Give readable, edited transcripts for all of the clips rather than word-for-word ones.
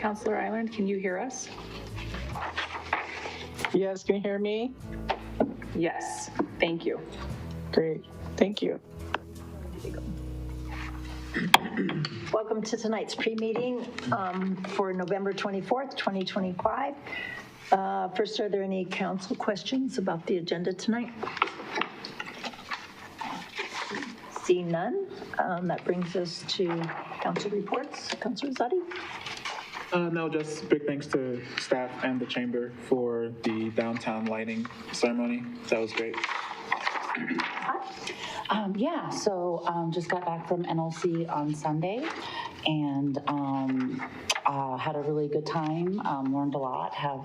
Councillor Island, can you hear us? Yes, can you hear me? Yes, thank you. Great, thank you. Welcome to tonight's pre-meeting for November 24th, 2025. First, are there any council questions about the agenda tonight? Seeing none, that brings us to council reports. Councilor Zadi? No, just big thanks to staff and the chamber for the downtown lighting ceremony. That was great. Just got back from NLC on Sunday and had a really good time, learned a lot, have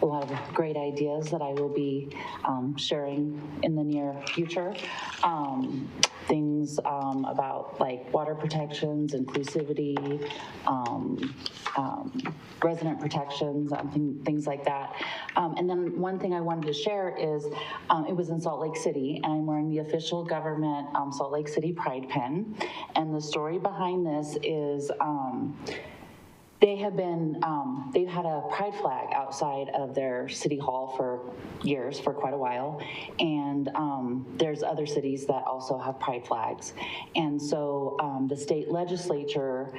a lot of great ideas that I will be sharing in the near future. Things about like water protections, inclusivity, resident protections, things like that. And then one thing I wanted to share is it was in Salt Lake City, and I'm wearing the official government Salt Lake City Pride pin. And the story behind this is they've had a pride flag outside of their city hall for years, for quite a while, and there's other cities that also have pride flags. And so the state legislature,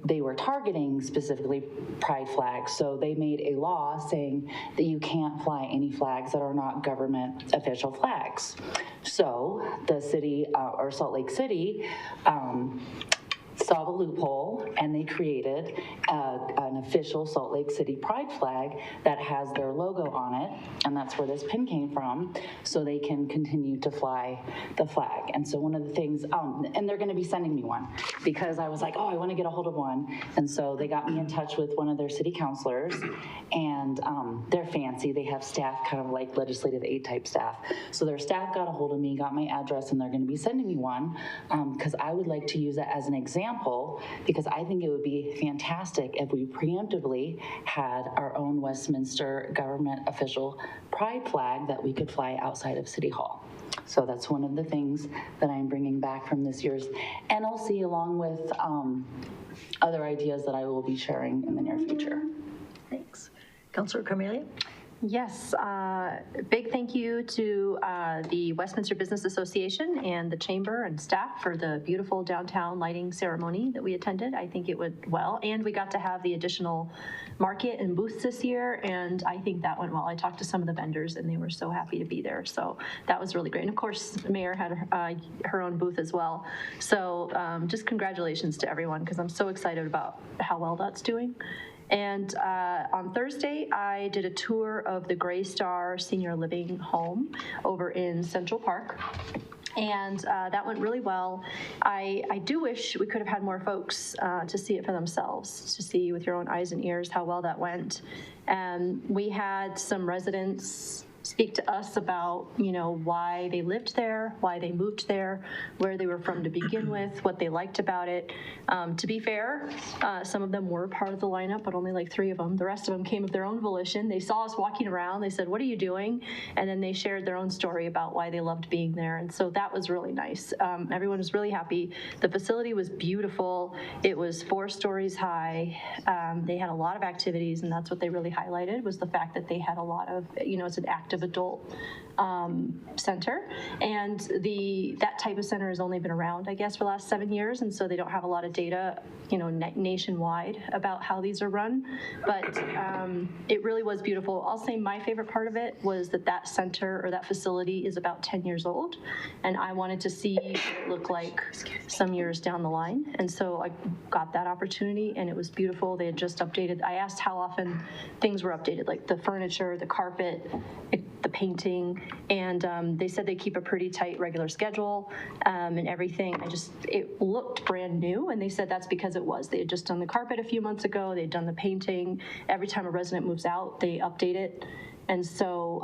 they were targeting specifically pride flags, so they made a law saying that you can't fly any flags that are not government official flags. So the city, or Salt Lake City, saw the loophole, and they created an official Salt Lake City Pride flag that has their logo on it, and that's where this pin came from, so they can continue to fly the flag. And so one of the things, and they're going to be sending me one, because I was like, oh, I want to get a hold of one, and so they got me in touch with one of their city councilors, and they're fancy. They have staff kind of like legislative aid type staff. So their staff got a hold of me, got my address, and they're going to be sending me one, because I would like to use it as an example, because I think it would be fantastic if we preemptively had our own Westminster government official pride flag that we could fly outside of City Hall. So that's one of the things that I'm bringing back from this year's NLC, along with other ideas that I will be sharing in the near future. Thanks. Councilor Carmelia? Yes, big thank you to the Westminster Business Association and the Chamber and staff for the beautiful downtown lighting ceremony that we attended. I think it went well, and we got to have the additional market and booths this year, and I think that went well. I talked to some of the vendors, and they were so happy to be there, so that was really great. And of course, the mayor had her own booth as well. So just congratulations to everyone, because I'm so excited about how well that's doing. And on Thursday, I did a tour of the Gray Star Senior Living Home over in Central Park. And that went really well. I do wish we could have had more folks to see it for themselves, to see with your own eyes and ears how well that went. And we had some residents speak to us about, why they lived there, why they moved there, where they were from to begin with, what they liked about it. To be fair, some of them were part of the lineup, but only like 3 of them. The rest of them came of their own volition. They saw us walking around. They said, "What are you doing?" And then they shared their own story about why they loved being there. And so that was really nice. Everyone was really happy. The facility was beautiful. It was 4 stories high. They had a lot of activities, and that's what they really highlighted, was the fact that they had a lot of, it's an active adult center, and that type of center has only been around, I guess, for the last 7 years, and so they don't have a lot of data, nationwide about how these are run, but it really was beautiful. I'll say my favorite part of it was that center or that facility is about 10 years old, and I wanted to see what it looked like some years down the line, and so I got that opportunity, and it was beautiful. They had just updated. I asked how often things were updated, like the furniture, the carpet, the painting, and they said they keep a pretty tight regular schedule and everything. It looked brand new, and they said that's because it was. They had just done the carpet a few months ago. They had done the painting. Every time a resident moves out, they update it, and so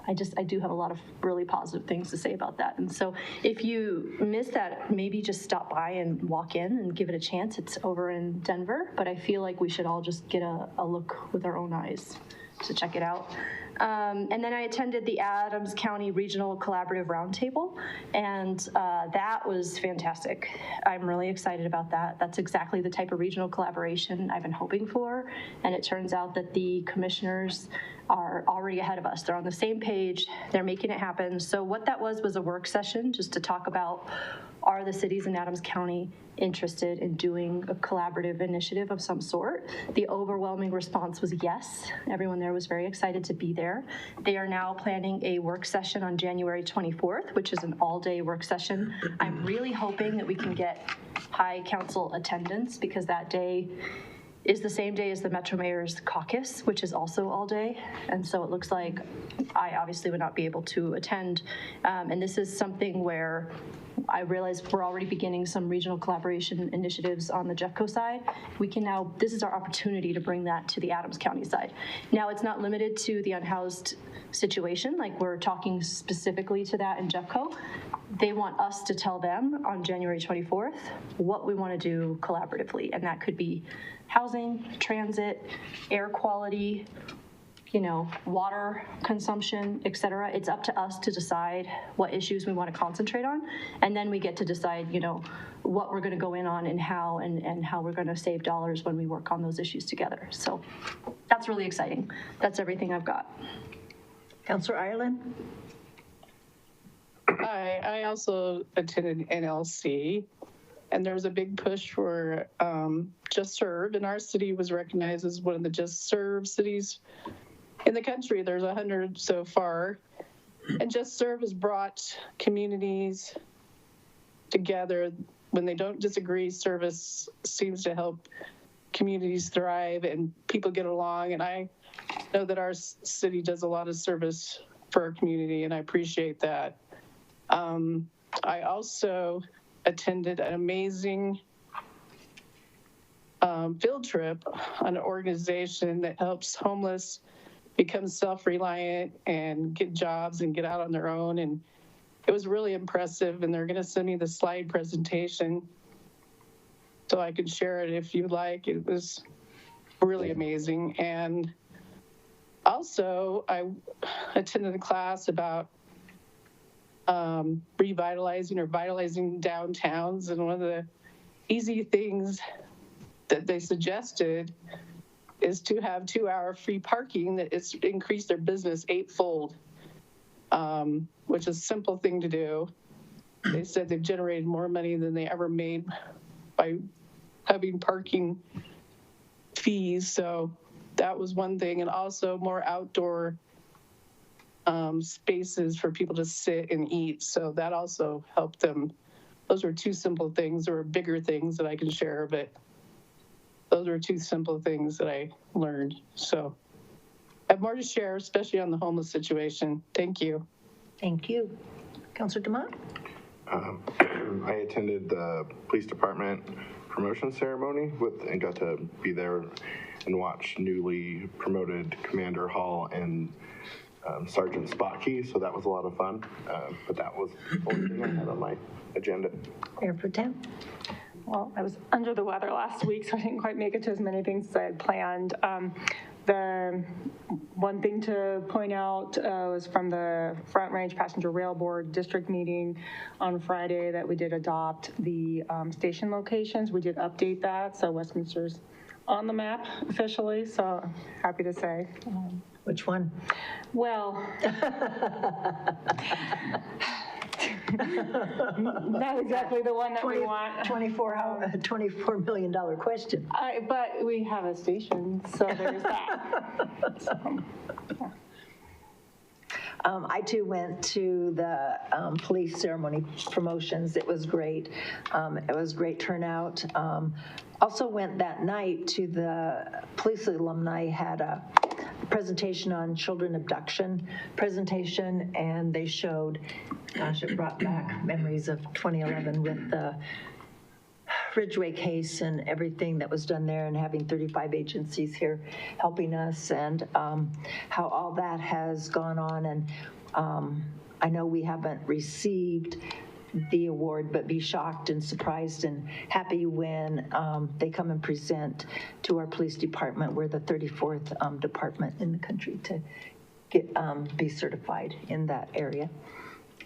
I do have a lot of really positive things to say about that. And so if you missed that, maybe just stop by and walk in and give it a chance. It's over in Denver, but I feel like we should all just get a look with our own eyes to check it out. And then I attended the Adams County Regional Collaborative Roundtable, and that was fantastic. I'm really excited about that. That's exactly the type of regional collaboration I've been hoping for, and it turns out that the commissioners are already ahead of us. They're on the same page. They're making it happen. So what that was a work session just to talk about, are the cities in Adams County interested in doing a collaborative initiative of some sort? The overwhelming response was yes. Everyone there was very excited to be there. They are now planning a work session on January 24th, which is an all-day work session. I'm really hoping that we can get high council attendance, because that day is the same day as the Metro Mayor's Caucus, which is also all day. And so it looks like I obviously would not be able to attend. And this is something where I realize we're already beginning some regional collaboration initiatives on the Jeffco side. We can now, this is our opportunity to bring that to the Adams County side. Now, it's not limited to the unhoused situation, like we're talking specifically to that in Jeffco. They want us to tell them on January 24th what we want to do collaboratively, and that could be housing, transit, air quality, water consumption, et cetera. It's up to us to decide what issues we want to concentrate on, and then we get to decide, what we're going to go in on and how we're going to save dollars when we work on those issues together. So that's really exciting. That's everything I've got. Councilor Ireland? Hi, I also attended NLC, and there was a big push for Just Serve, and our city was recognized as one of the Just Serve cities in the country. There's 100 so far, and Just Serve has brought communities together. When they don't disagree, service seems to help communities thrive and people get along, and I know that our city does a lot of service for our community, and I appreciate that. I also attended an amazing field trip on an organization that helps homeless become self-reliant and get jobs and get out on their own. And it was really impressive, and they're going to send me the slide presentation so I can share it if you'd like. It was really amazing. And also, I attended a class about revitalizing or vitalizing downtowns, and one of the easy things that they suggested is to have 2-hour free parking. That it's increased their business 8-fold, which is a simple thing to do. They said they've generated more money than they ever made by having parking fees. So that was one thing, and also more outdoor spaces for people to sit and eat. So that also helped them. Those were two simple things. There were bigger things that I can share, but those were two simple things that I learned. So I have more to share, especially on the homeless situation. Thank you. Thank you. Councilor DeMont? I attended the police department promotion ceremony and got to be there and watch newly promoted Commander Hall and Sergeant Spocky, so that was a lot of fun. But that was the only thing I had on my agenda. Mayor Pro Tem? Well, I was under the weather last week, so I didn't quite make it to as many things as I had planned. The one thing to point out was from the Front Range Passenger Rail Board district meeting on Friday that we did adopt the station locations. We did update that, so Westminster's on the map officially, so happy to say. Which one? Well, not exactly the one that we want. $24 million question. But we have a station, so there's that. So, yeah. I too went to the police ceremony promotions. It was great. It was great turnout. Also went that night to the police alumni had a presentation on children abduction presentation, and they showed, gosh, it brought back memories of 2011 with the Ridgeway case and everything that was done there, and having 35 agencies here helping us, and how all that has gone on. And I know we haven't received the award, but be shocked and surprised and happy when they come and present to our police department. We're the 34th department in the country to be certified in that area.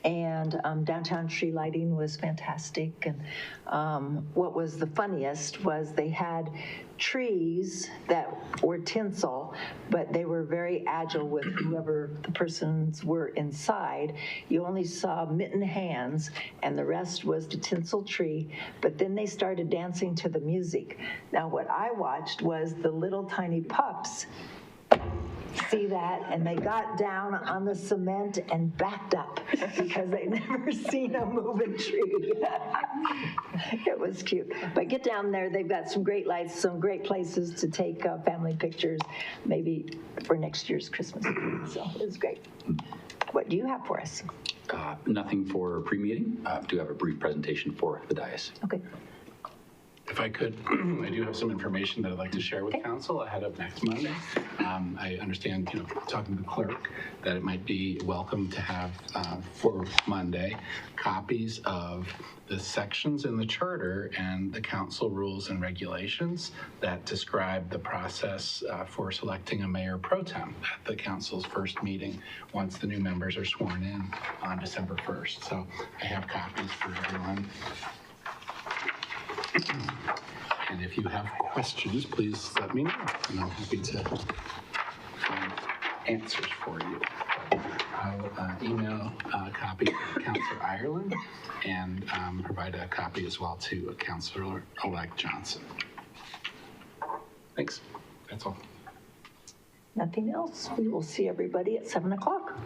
And downtown tree lighting was fantastic. And what was the funniest was they had trees that were tinsel, but they were very agile with whoever the persons were inside. You only saw mittened hands, and the rest was the tinsel tree. But then they started dancing to the music. Now, what I watched was the little tiny pups see that, and they got down on the cement and backed up because they'd never seen a moving tree. It was cute. But get down there, they've got some great lights, some great places to take family pictures, maybe for next year's Christmas. So it was great. What do you have for us? Nothing for pre-meeting. I do have a brief presentation for the dais. Okay. If I could, I do have some information that I'd like to share with council ahead of next Monday. I understand, talking to the clerk, that it might be welcome to have for Monday copies of the sections in the charter and the council rules and regulations that describe the process for selecting a mayor pro tem at the council's first meeting once the new members are sworn in on December 1st. So I have copies for everyone. And if you have questions, please let me know, and I'm happy to find answers for you. I'll email a copy to Councilor Ireland and provide a copy as well to Councilor-elect Johnson. Thanks. That's all. Nothing else. We will see everybody at 7 o'clock.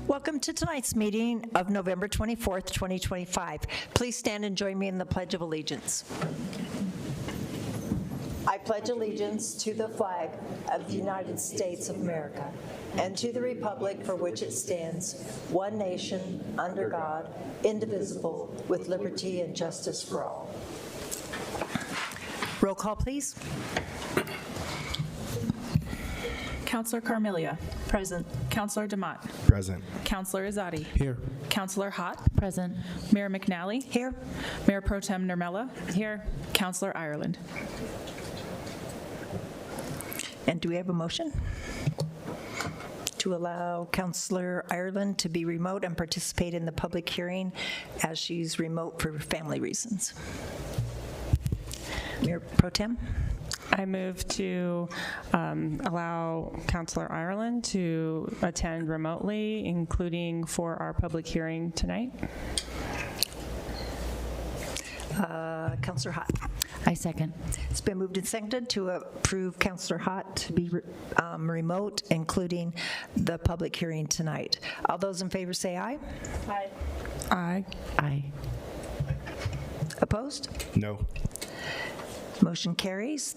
Welcome to tonight's meeting of November 24th, 2025. Please stand and join me in the Pledge of Allegiance. I pledge allegiance to the flag of the United States of America and to the republic for which it stands, one nation, under God, indivisible, with liberty and justice for all. Roll call, please. Counselor Carmelia. Present. Counselor Demott. Present. Counselor Izadi. Here. Counselor Hott. Present. Mayor McNally. Here. Mayor Pro Tem Nurmela. Here. Counselor Ireland. And do we have a motion to allow Councillor Ireland to be remote and participate in the public hearing as she's remote for family reasons? Mayor Pro Tem? I move to allow Counselor Ireland to attend remotely, including for our public hearing tonight. Councillor Hott. I second. It's been moved and seconded to approve Councillor Hott to be remote, including the public hearing tonight. All those in favor say aye. Aye. Aye. Aye. Opposed? No. Motion carries.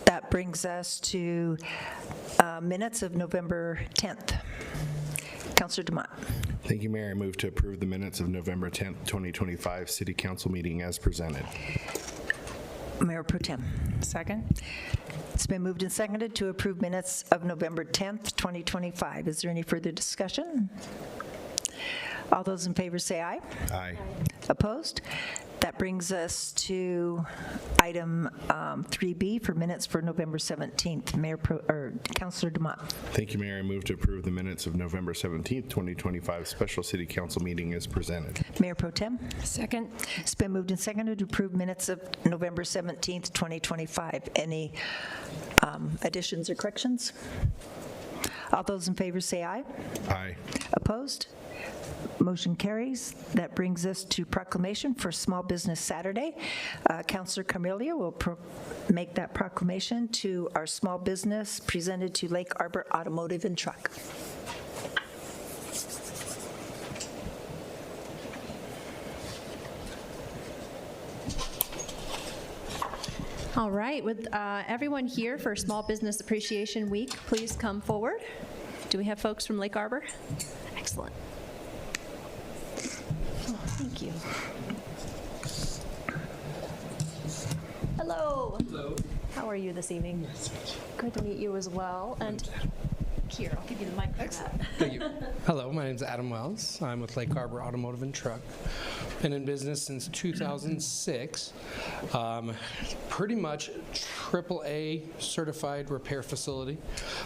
That brings us to minutes of November 10th. Councillor Demott. Thank you, Mayor. I move to approve the minutes of November 10th, 2025 City Council meeting as presented. Mayor Pro Tem. Second. It's been moved and seconded to approve minutes of November 10th, 2025. Is there any further discussion? All those in favor say aye. Aye. Opposed? That brings us to item 3B for minutes for November 17th. Councillor Demott. Thank you, Mayor. I move to approve the minutes of November 17th, 2025 special City Council meeting as presented. Mayor Pro Tem. Second. It's been moved and seconded to approve minutes of November 17th, 2025. Any additions or corrections? All those in favor say aye. Aye. Opposed? Motion carries. That brings us to proclamation for Small Business Saturday. Councillor Carmelia will make that proclamation to our small business presented to Lake Arbor Automotive and Truck. All right, with everyone here for Small Business Appreciation Week, please come forward. Do we have folks from Lake Arbor? Excellent. Oh, thank you. Hello. Hello. How are you this evening? Good to meet you as well. And here, I'll give you the mic for that. Thank you. Hello, my name is Adam Wells. I'm with Lake Arbor Automotive and Truck. Been in business since 2006. Pretty much AAA certified repair facility,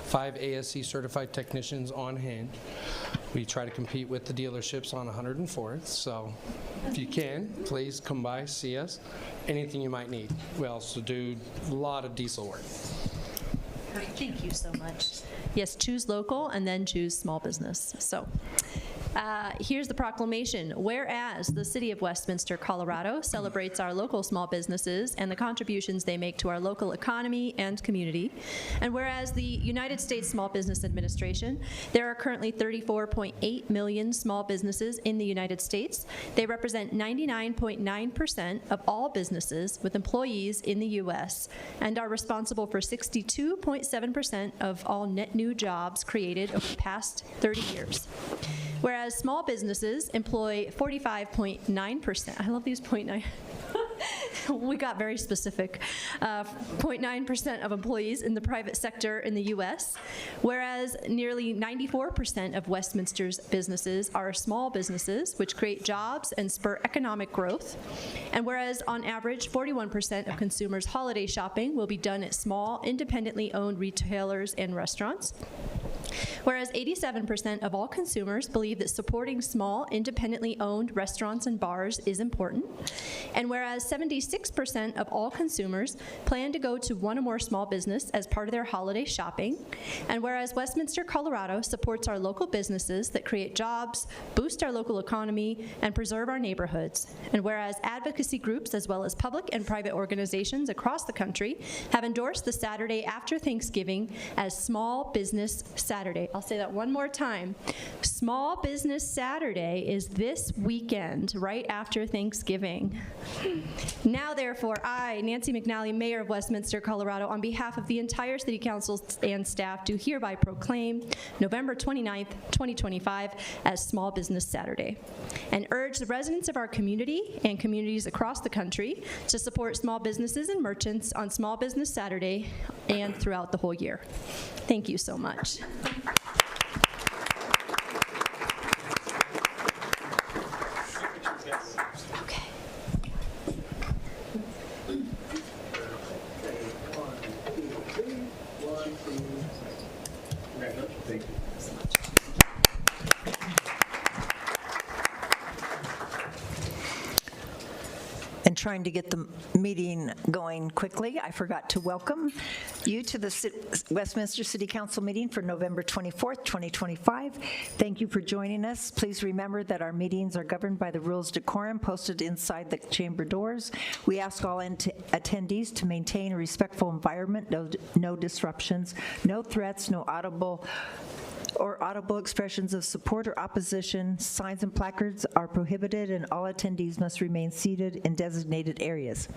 5 ASC certified technicians on hand. We try to compete with the dealerships on 104th, so if you can, please come by, see us. Anything you might need. We also do a lot of diesel work. Great, thank you so much. Yes, choose local and then choose small business. So here's the proclamation. Whereas the City of Westminster, Colorado celebrates our local small businesses and the contributions they make to our local economy and community, and whereas the United States Small Business Administration, there are currently 34.8 million small businesses in the United States. They represent 99.9% of all businesses with employees in the U.S. and are responsible for 62.7% of all net new jobs created over the past 30 years. Whereas small businesses employ 45.9%, I love these 0.9, we got very specific, 0.9% of employees in the private sector in the U.S., whereas nearly 94% of Westminster's businesses are small businesses, which create jobs and spur economic growth, and whereas on average 41% of consumers' holiday shopping will be done at small, independently owned retailers and restaurants, whereas 87% of all consumers believe that supporting small, independently owned restaurants and bars is important, and whereas 76% of all consumers plan to go to one or more small business as part of their holiday shopping, and whereas Westminster, Colorado supports our local businesses that create jobs, boost our local economy, and preserve our neighborhoods, and whereas advocacy groups as well as public and private organizations across the country have endorsed the Saturday after Thanksgiving as Small Business Saturday Saturday. I'll say that one more time. Small Business Saturday is this weekend, right after Thanksgiving. Now, therefore, I, Nancy McNally, Mayor of Westminster, Colorado, on behalf of the entire City Council and staff, do hereby proclaim November 29th, 2025 as Small Business Saturday, and urge the residents of our community and communities across the country to support small businesses and merchants on Small Business Saturday and throughout the whole year. Thank you so much. Okay. And trying to get the meeting going quickly, I forgot to welcome you to the Westminster City Council meeting for November 24th, 2025. Thank you for joining us. Please remember that our meetings are governed by the rules of decorum posted inside the chamber doors. We ask all attendees to maintain a respectful environment, no disruptions, no threats, no audible expressions of support or opposition. Signs and placards are prohibited, and all attendees must remain seated in designated areas.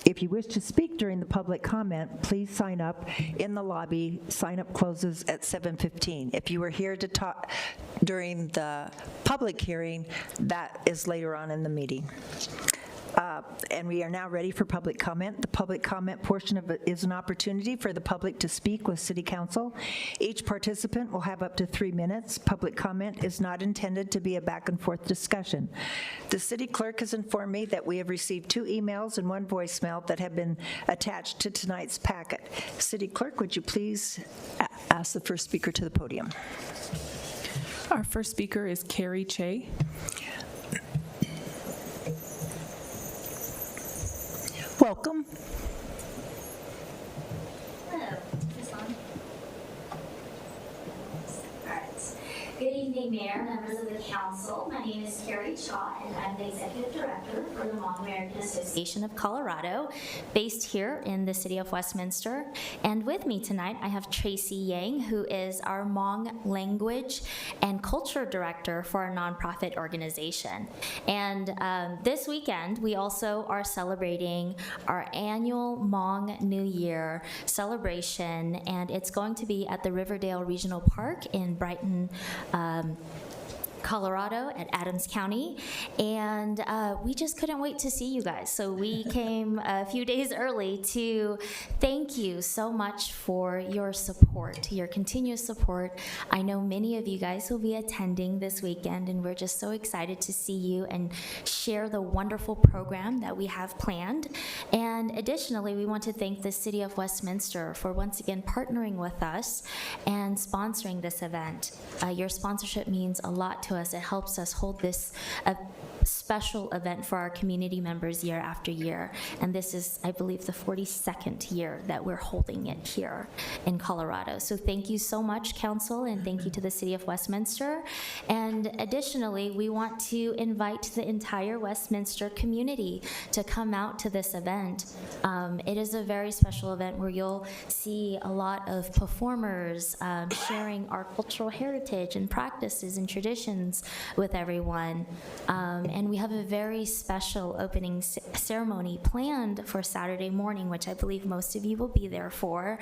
If you wish to speak during the public comment, please sign up in the lobby. Sign up closes at 7:15. If you were here to talk during the public hearing, that is later on in the meeting. And we are now ready for public comment. The public comment portion of it is an opportunity for the public to speak with City Council. Each participant will have up to 3 minutes. Public comment is not intended to be a back and forth discussion. The city clerk has informed me that we have received 2 emails and 1 voicemail that have been attached to tonight's packet. City clerk, would you please ask the first speaker to the podium? Our first speaker is Carrie Che. Welcome. Hello. This on? All right. Good evening, Mayor, members of the council. My name is Carrie Shaw, and I'm the Executive Director for the Hmong American Association of Colorado, based here in the city of Westminster. And with me tonight, I have Tracy Yang, who is our Hmong Language and Culture Director for our nonprofit organization. And this weekend, we also are celebrating our annual Hmong New Year celebration, and it's going to be at the Riverdale Regional Park in Brighton, Colorado at Adams County, and we just couldn't wait to see you guys. So we came a few days early to thank you so much for your support, your continuous support. I know many of you guys will be attending this weekend, and we're just so excited to see you and share the wonderful program that we have planned. And additionally, we want to thank the City of Westminster for once again partnering with us and sponsoring this event. Your sponsorship means a lot to us. It helps us hold this special event for our community members year after year. And this is, I believe, the 42nd year that we're holding it here in Colorado. So thank you so much, Council, and thank you to the City of Westminster. And additionally, we want to invite the entire Westminster community to come out to this event. It is a very special event where you'll see a lot of performers sharing our cultural heritage and practices and traditions with everyone. And we have a very special opening ceremony planned for Saturday morning, which I believe most of you will be there for.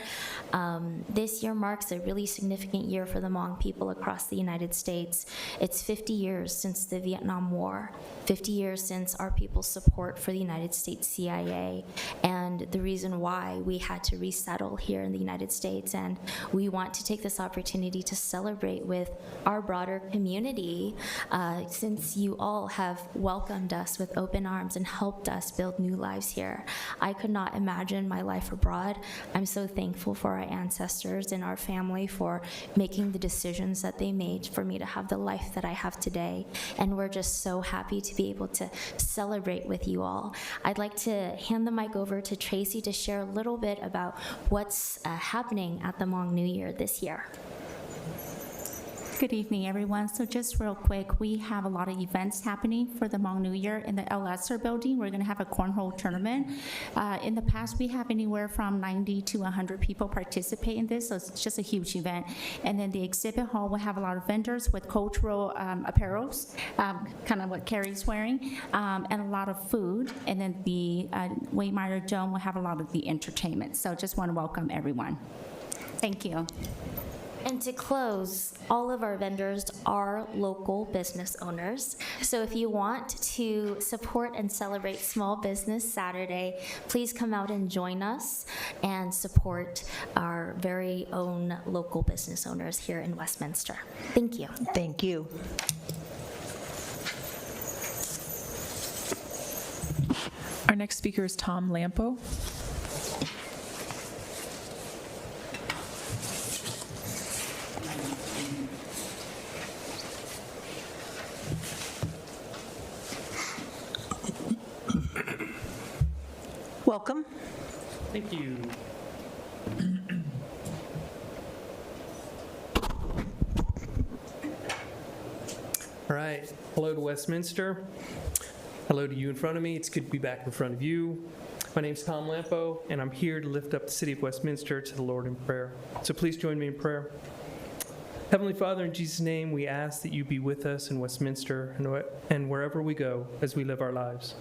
This year marks a really significant year for the Hmong people across the United States. It's 50 years since the Vietnam War, 50 years since our people's support for the United States CIA, and the reason why we had to resettle here in the United States. And we want to take this opportunity to celebrate with our broader community, since you all have welcomed us with open arms and helped us build new lives here. I could not imagine my life abroad. I'm so thankful for our ancestors and our family for making the decisions that they made for me to have the life that I have today. And we're just so happy to be able to celebrate with you all. I'd like to hand the mic over to Tracy to share a little bit about what's happening at the Hmong New Year this year. Good evening, everyone. So just real quick, we have a lot of events happening for the Hmong New Year in the El Esser building. We're going to have a cornhole tournament. In the past, we have anywhere from 90 to 100 people participate in this, so it's just a huge event. And then the exhibit hall will have a lot of vendors with cultural apparels, kind of what Carrie's wearing, and a lot of food. And then the Waymire Dome will have a lot of the entertainment. So just want to welcome everyone. Thank you. And to close, all of our vendors are local business owners. So if you want to support and celebrate Small Business Saturday, please come out and join us and support our very own local business owners here in Westminster. Thank you. Thank you. Our next speaker is Tom Lampo. Welcome. Thank you. All right. Hello to Westminster. Hello to you in front of me. It's good to be back in front of you. My name's Tom Lampo, and I'm here to lift up the city of Westminster to the Lord in prayer. So please join me in prayer. Heavenly Father, in Jesus' name, we ask that you be with us in Westminster and wherever we go as we live our lives.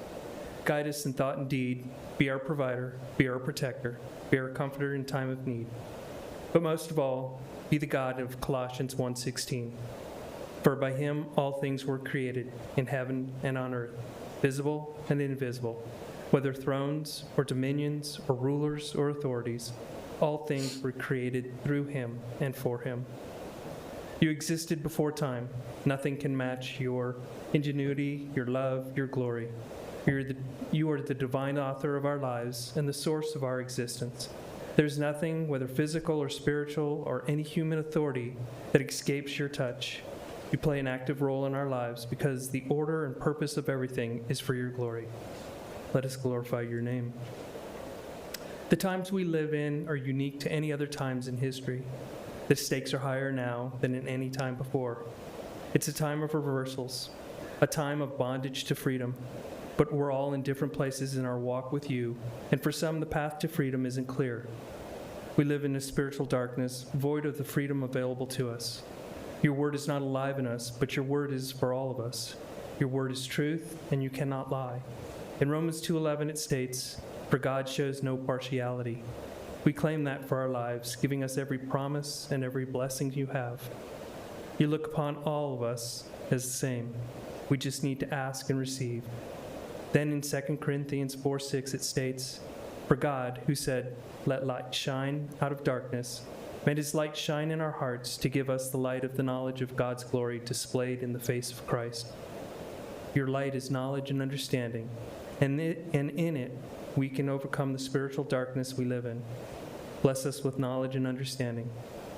Guide us in thought and deed. Be our provider, be our protector, be our comforter in time of need. But most of all, be the God of Colossians 1:16. For by him all things were created, in heaven and on earth, visible and invisible, whether thrones or dominions or rulers or authorities, all things were created through him and for him. You existed before time. Nothing can match your ingenuity, your love, your glory. You are the divine author of our lives and the source of our existence. There's nothing, whether physical or spiritual or any human authority, that escapes your touch. You play an active role in our lives because the order and purpose of everything is for your glory. Let us glorify your name. The times we live in are unique to any other times in history. The stakes are higher now than in any time before. It's a time of reversals, a time of bondage to freedom. But we're all in different places in our walk with you, and for some, the path to freedom isn't clear. We live in a spiritual darkness, void of the freedom available to us. Your word is not alive in us, but your word is for all of us. Your word is truth, and you cannot lie. In Romans 2:11 it states, "For God shows no partiality." We claim that for our lives, giving us every promise and every blessing you have. You look upon all of us as the same. We just need to ask and receive. Then in 2 Corinthians 4:6 it states, "For God, who said, 'Let light shine out of darkness,' made his light shine in our hearts to give us the light of the knowledge of God's glory displayed in the face of Christ." Your light is knowledge and understanding, and in it we can overcome the spiritual darkness we live in. Bless us with knowledge and understanding.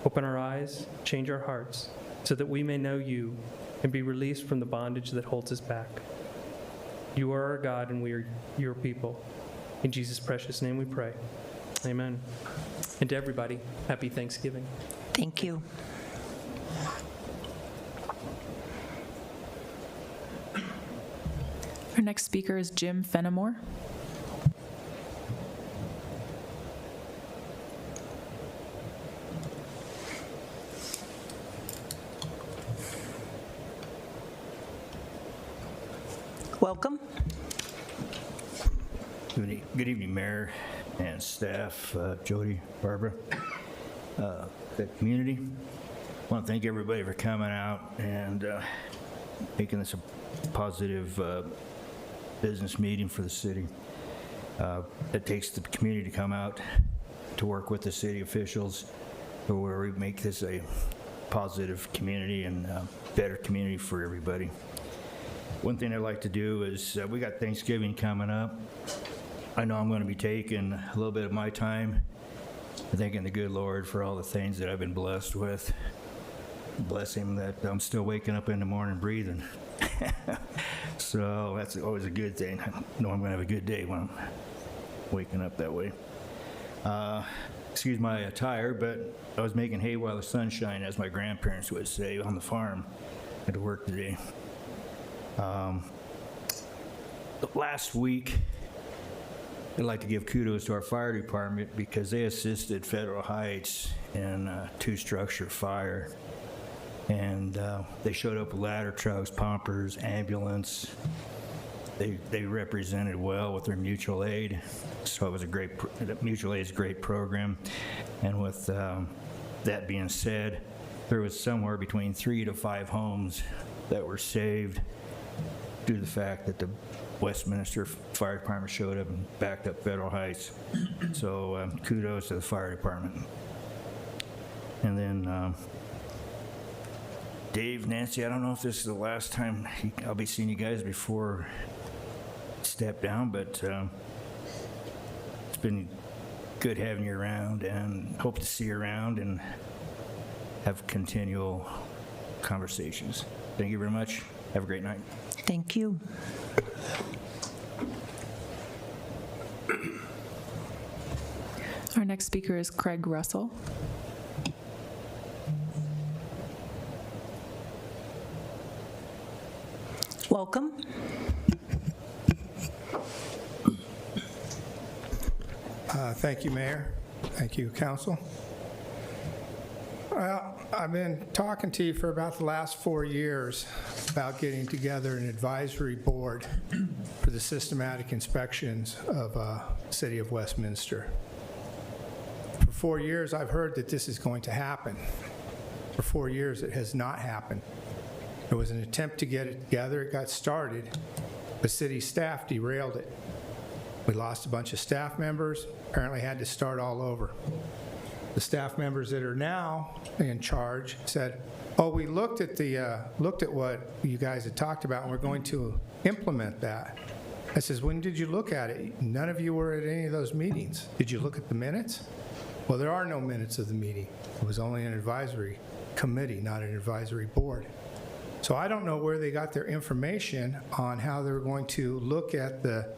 Open our eyes, change our hearts, so that we may know you and be released from the bondage that holds us back. You are our God, and we are your people. In Jesus' precious name we pray. Amen. And to everybody, happy Thanksgiving. Thank you. Our next speaker is Jim Fenimore. Welcome. Good evening, Mayor and staff, Jody, Barbara, the community. I want to thank everybody for coming out and making this a positive business meeting for the city. It takes the community to come out to work with the city officials where we make this a positive community and better community for everybody. One thing I'd like to do is, we got Thanksgiving coming up. I know I'm going to be taking a little bit of my time thanking the good Lord for all the things that I've been blessed with. Bless him that I'm still waking up in the morning breathing. So that's always a good thing. I know I'm going to have a good day when I'm waking up that way. excuse my attire, but I was making hay while the sun shined, as my grandparents would say, on the farm. Had to work today. Last week, I'd like to give kudos to our fire department because they assisted Federal Heights in a two-structure fire. And they showed up with ladder trucks, pumpers, ambulance. They represented well with their mutual aid. So it was a great, mutual aid is a great program. And with that being said, there was somewhere between 3 to 5 homes that were saved due to the fact that the Westminster Fire Department showed up and backed up Federal Heights. So kudos to the fire department. And then Dave, Nancy, I don't know if this is the last time I'll be seeing you guys before I step down, but it's been good having you around, and hope to see you around and have continual conversations. Thank you very much. Have a great night. Thank you. Our next speaker is Craig Russell. Welcome. Thank you, Mayor. Thank you, Council. Well, I've been talking to you for about the last 4 years about getting together an advisory board for the systematic inspections of City of Westminster. For 4 years, I've heard that this is going to happen. For 4 years, it has not happened. There was an attempt to get it together. It got started, but city staff derailed it. We lost a bunch of staff members, apparently had to start all over. The staff members that are now in charge said, oh, we looked at what you guys had talked about, and we're going to implement that. I says, when did you look at it? None of you were at any of those meetings. Did you look at the minutes? Well, there are no minutes of the meeting. It was only an advisory committee, not an advisory board. So I don't know where they got their information on how they're going to look at the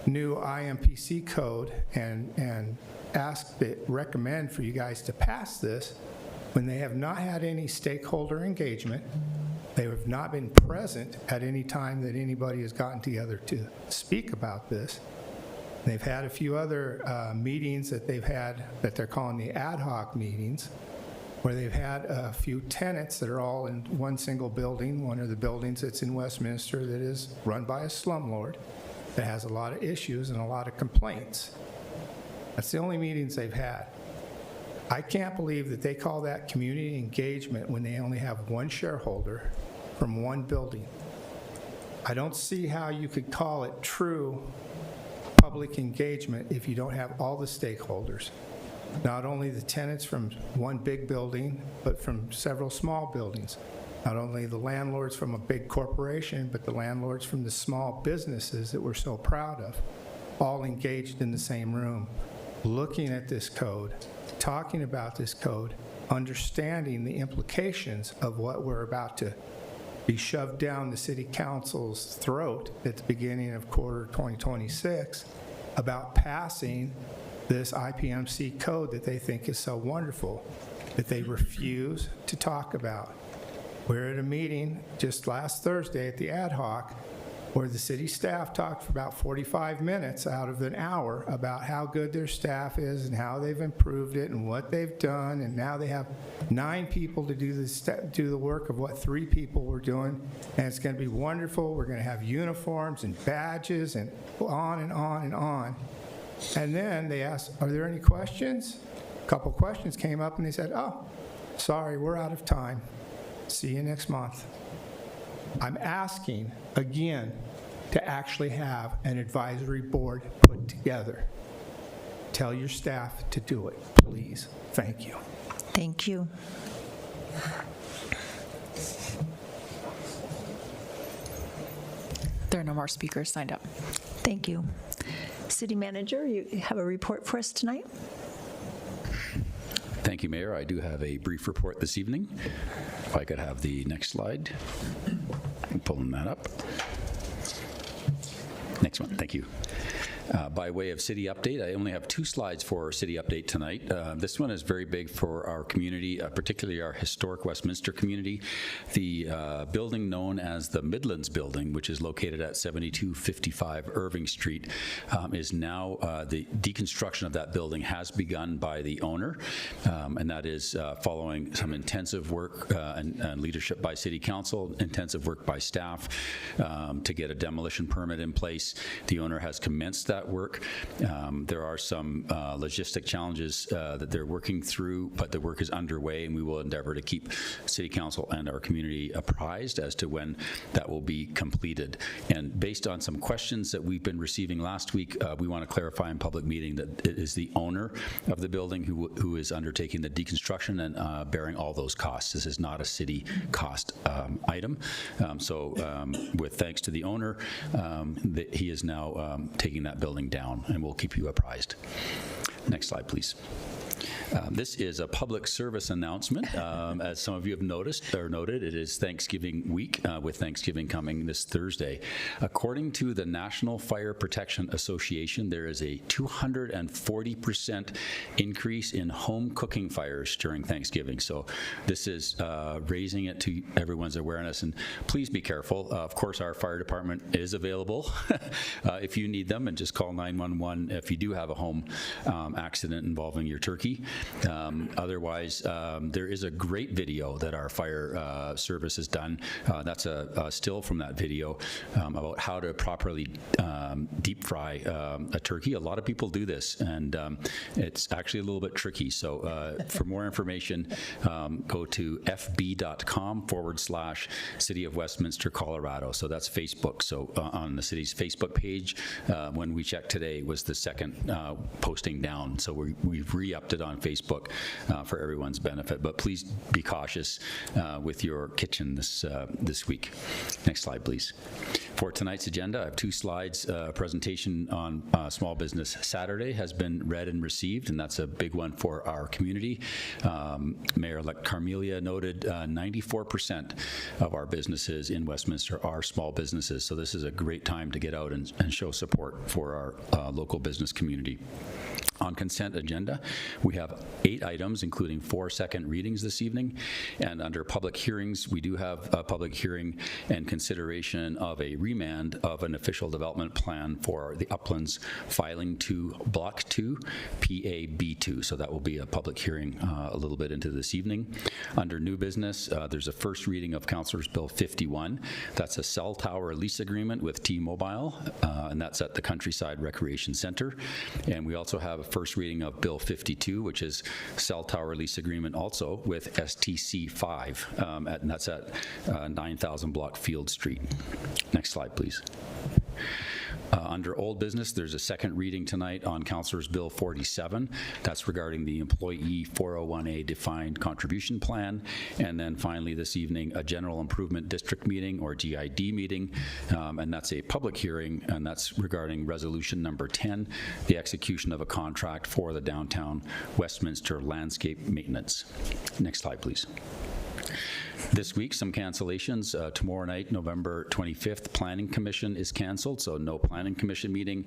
new IMPC code and recommend for you guys to pass this when they have not had any stakeholder engagement. They have not been present at any time that anybody has gotten together to speak about this. They've had a few other meetings that they've had that they're calling the ad hoc meetings, where they've had a few tenants that are all in one single building, one of the buildings that's in Westminster that is run by a slumlord that has a lot of issues and a lot of complaints. That's the only meetings they've had. I can't believe that they call that community engagement when they only have one shareholder from one building. I don't see how you could call it true public engagement if you don't have all the stakeholders. Not only the tenants from one big building, but from several small buildings. Not only the landlords from a big corporation, but the landlords from the small businesses that we're so proud of, all engaged in the same room, looking at this code, talking about this code, understanding the implications of what we're about to be shoved down the city council's throat at the beginning of quarter 2026 about passing this IPMC code that they think is so wonderful, that they refuse to talk about. We're at a meeting just last Thursday at the ad hoc where the city staff talked for about 45 minutes out of an hour about how good their staff is and how they've improved it and what they've done, and now they have 9 people to do the work of what 3 people were doing, and it's going to be wonderful. We're going to have uniforms and badges and on and on and on. And then they asked, are there any questions? A couple questions came up and they said, oh, sorry, we're out of time. See you next month. I'm asking again to actually have an advisory board put together. Tell your staff to do it, please. Thank you. Thank you. There are no more speakers signed up. Thank you. City Manager, you have a report for us tonight? Thank you, Mayor. I do have a brief report this evening. If I could have the next slide. I'm pulling that up. Next one, thank you. By way of city update, I only have 2 slides for city update tonight. This one is very big for our community, particularly our historic Westminster community. The building known as the Midlands Building, which is located at 7255 Irving Street, is now, the deconstruction of that building has begun by the owner, and that is following some intensive work and leadership by City Council, intensive work by staff to get a demolition permit in place. The owner has commenced that work. There are some logistic challenges that they're working through, but the work is underway, and we will endeavor to keep City Council and our community apprised as to when that will be completed. And based on some questions that we've been receiving last week, we want to clarify in public meeting that it is the owner of the building who is undertaking the deconstruction and bearing all those costs. This is not a city cost item. With thanks to the owner, he is now taking that building down, and we'll keep you apprised. Next slide, please. This is a public service announcement. As some of you have noticed or noted, it is Thanksgiving week, with Thanksgiving coming this Thursday. According to the National Fire Protection Association, there is a 240% increase in home cooking fires during Thanksgiving. So this is raising it to everyone's awareness, and please be careful. Of course, our fire department is available if you need them, and just call 911 if you do have a home accident involving your turkey. Otherwise, there is a great video that our fire service has done. That's a still from that video about how to properly deep fry a turkey. A lot of people do this, and it's actually a little bit tricky. So for more information, go to fb.com/City of Westminster, Colorado. So that's Facebook. So on the city's Facebook page, when we checked today, was the second posting down. So we've re-upped it on Facebook for everyone's benefit, but please be cautious with your kitchen this week. Next slide, please. For tonight's agenda, I have 2 slides. A presentation on Small Business Saturday has been read and received, and that's a big one for our community. Mayor-elect Carmelia noted 94% of our businesses in Westminster are small businesses, so this is a great time to get out and show support for our local business community. On consent agenda, we have 8 items, including 4 second readings this evening. And under public hearings, we do have a public hearing and consideration of a remand of an official development plan for the Uplands filing to Block 2, PAB2. So that will be a public hearing a little bit into this evening. Under new business, there's a first reading of Councilor's Bill 51. That's a cell tower lease agreement with T-Mobile, and that's at the Countryside Recreation Center. And we also have a first reading of Bill 52, which is cell tower lease agreement also with STC5, and that's at 9000 Block Field Street. Next slide, please. Under old business, there's a second reading tonight on Councilor's Bill 47. That's regarding the Employee 401A Defined Contribution Plan. And then finally this evening, a General Improvement District meeting, or GID meeting, and that's a public hearing, and that's regarding Resolution number 10, the execution of a contract for the downtown Westminster landscape maintenance. Next slide, please. This week, some cancellations. Tomorrow night, November 25th, Planning Commission is canceled, so no Planning Commission meeting.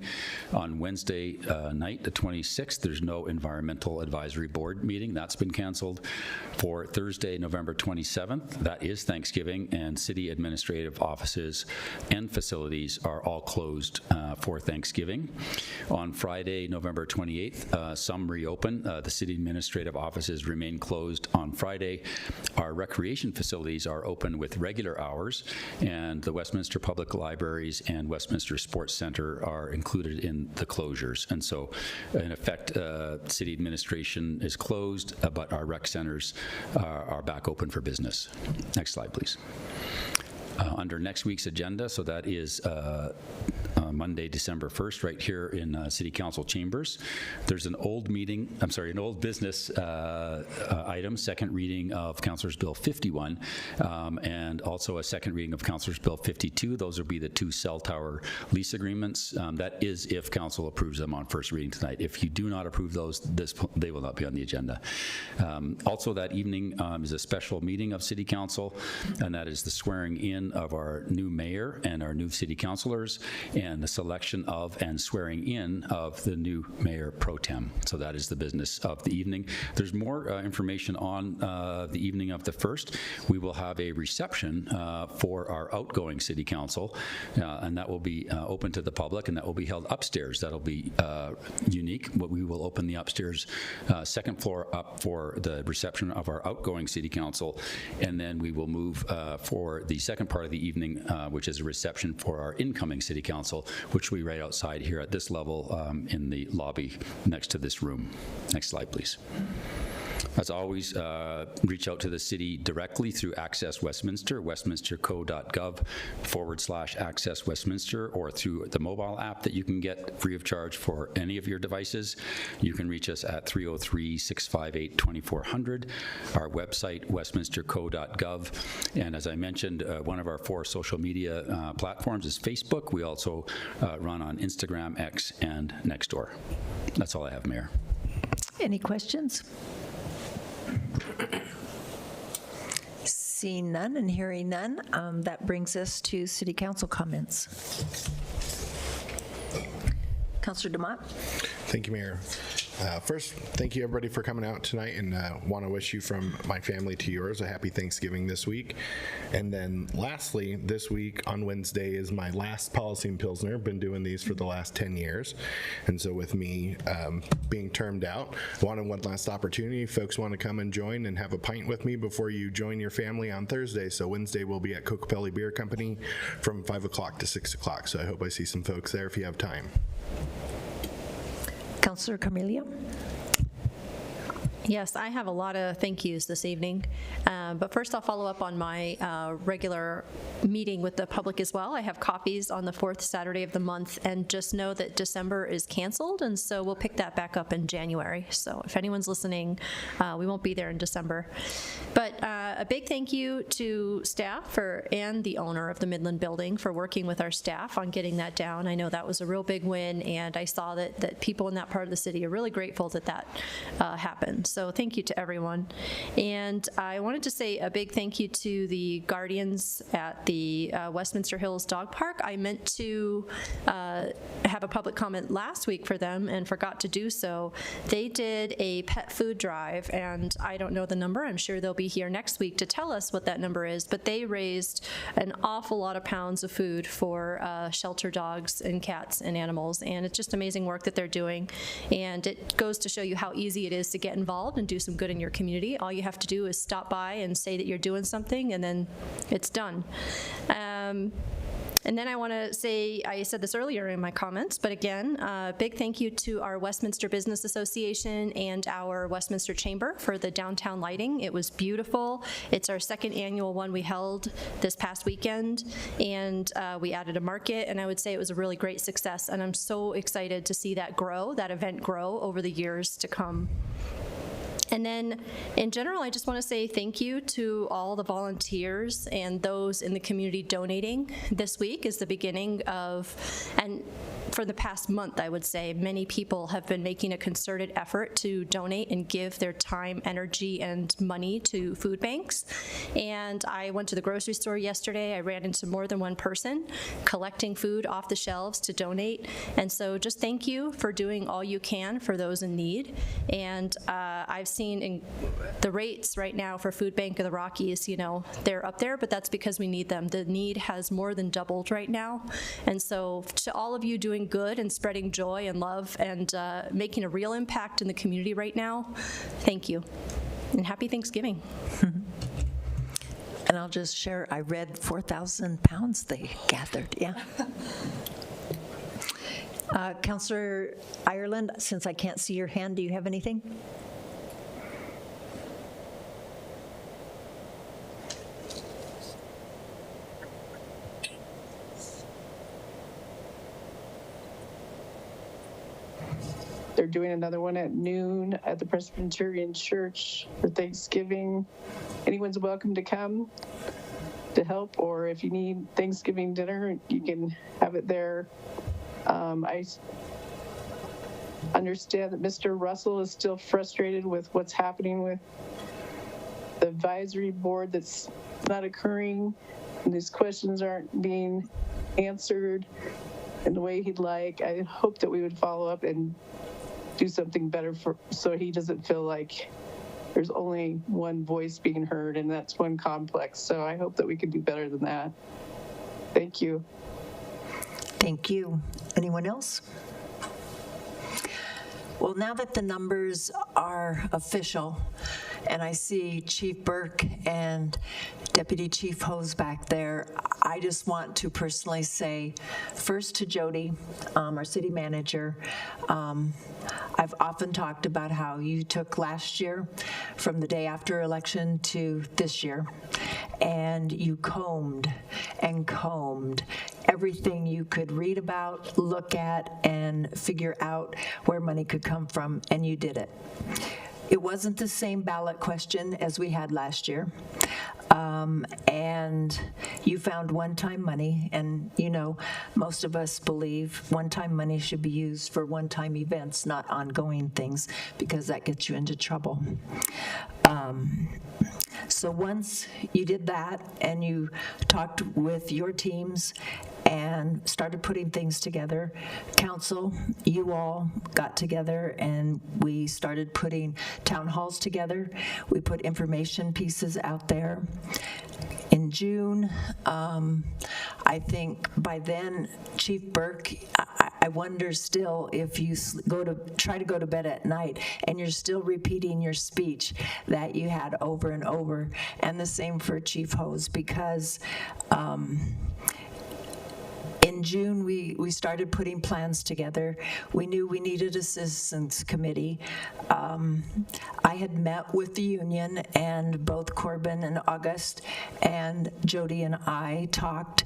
On Wednesday night, the 26th, there's no Environmental Advisory Board meeting. That's been canceled. For Thursday, November 27th, that is Thanksgiving, and city administrative offices and facilities are all closed for Thanksgiving. On Friday, November 28th, some reopen. The city administrative offices remain closed on Friday. Our recreation facilities are open with regular hours, and the Westminster Public Libraries and Westminster Sports Center are included in the closures. And so, in effect, city administration is closed, but our rec centers are back open for business. Next slide, please. Under next week's agenda, so that is Monday, December 1st, right here in City Council chambers. There's an old business item, second reading of Councilor's Bill 51, and also a second reading of Councilor's Bill 52. Those will be the 2 cell tower lease agreements. That is if Council approves them on first reading tonight. If you do not approve those, they will not be on the agenda. Also that evening is a special meeting of City Council, and that is the swearing in of our new mayor and our new city councilors, and the selection of and swearing in of the new mayor pro tem. So that is the business of the evening. There's more information on the evening of the 1st. We will have a reception for our outgoing city council, and that will be open to the public, and that will be held upstairs. That'll be unique. We will open the upstairs second floor up for the reception of our outgoing city council, and then we will move for the second part of the evening, which is a reception for our incoming city council, which will be right outside here at this level in the lobby next to this room. Next slide, please. As always, reach out to the city directly through Access Westminster, westminsterco.gov/Access Westminster, or through the mobile app that you can get free of charge for any of your devices. You can reach us at 303-658-2400, our website, westminsterco.gov. And as I mentioned, one of our 4 social media platforms is Facebook. We also run on Instagram, X, and Nextdoor. That's all I have, Mayor. Any questions? Seeing none and hearing none, that brings us to city council comments. Councilor DeMott. Thank you, Mayor. First, thank you everybody for coming out tonight, and want to wish you from my family to yours a happy Thanksgiving this week. And then lastly, this week on Wednesday is my last Policy and Pilsner. Been doing these for the last 10 years. And so with me being termed out, wanted one last opportunity. Folks want to come and join and have a pint with me before you join your family on Thursday. So Wednesday we'll be at Cocopelli Beer Company from 5 o'clock to 6 o'clock. So I hope I see some folks there if you have time. Councilor Carmelia. Yes, I have a lot of thank yous this evening. But first I'll follow up on my regular meeting with the public as well. I have coffees on the 4th Saturday of the month, and just know that December is canceled, and so we'll pick that back up in January. So if anyone's listening, we won't be there in December. But a big thank you to staff and the owner of the Midland building for working with our staff on getting that down. I know that was a real big win, and I saw that people in that part of the city are really grateful that happened. So thank you to everyone. And I wanted to say a big thank you to the guardians at the Westminster Hills Dog Park. I meant to have a public comment last week for them and forgot to do so. They did a pet food drive, and I don't know the number. I'm sure they'll be here next week to tell us what that number is, but they raised an awful lot of pounds of food for shelter dogs and cats and animals, and it's just amazing work that they're doing. And it goes to show you how easy it is to get involved and do some good in your community. All you have to do is stop by and say that you're doing something, and then it's done. And then I want to say, I said this earlier in my comments, but again, big thank you to our Westminster Business Association and our Westminster Chamber for the downtown lighting. It was beautiful. It's our 2nd annual one we held this past weekend, and we added a market, and I would say it was a really great success, and I'm so excited to see that event grow over the years to come. And then in general, I just want to say thank you to all the volunteers and those in the community donating. This week is the beginning of, and for the past month, I would say, many people have been making a concerted effort to donate and give their time, energy, and money to food banks. And I went to the grocery store yesterday. I ran into more than one person collecting food off the shelves to donate. And so just thank you for doing all you can for those in need. And I've seen in the rates right now for Food Bank of the Rockies, they're up there, but that's because we need them. The need has more than doubled right now. And so to all of you doing good and spreading joy and love and making a real impact in the community right now, thank you. And happy Thanksgiving. And I'll just share, I read 4,000 pounds they gathered, yeah. Councilor Ireland, since I can't see your hand, do you have anything? They're doing another one at noon at the Presbyterian Church for Thanksgiving. Anyone's welcome to come to help, or if you need Thanksgiving dinner, you can have it there. I understand that Mr. Russell is still frustrated with what's happening with the advisory board that's not occurring, and these questions aren't being answered. in the way he'd like. I hope that we would follow up and do something better so he doesn't feel like there's only one voice being heard, and that's one complex. So I hope that we can do better than that. Thank you. Thank you. Anyone else? Well, now that the numbers are official, and I see Chief Burke and Deputy Chief Hose back there, I just want to personally say, first to Jody, our city manager, I've often talked about how you took last year from the day after election to this year, and you combed and combed everything you could read about, look at, and figure out where money could come from, and you did it. It wasn't the same ballot question as we had last year. And you found one-time money, and you know, most of us believe one-time money should be used for one-time events, not ongoing things, because that gets you into trouble. So once you did that and you talked with your teams and started putting things together, council, you all got together and we started putting town halls together. We put information pieces out there. In June, I think by then, Chief Burke, I wonder still if you try to go to bed at night and you're still repeating your speech that you had over and over, and the same for Chief Hose, because in June, we started putting plans together. We knew we needed a citizens committee. I had met with the union, and both Corbin and August and Jody and I talked,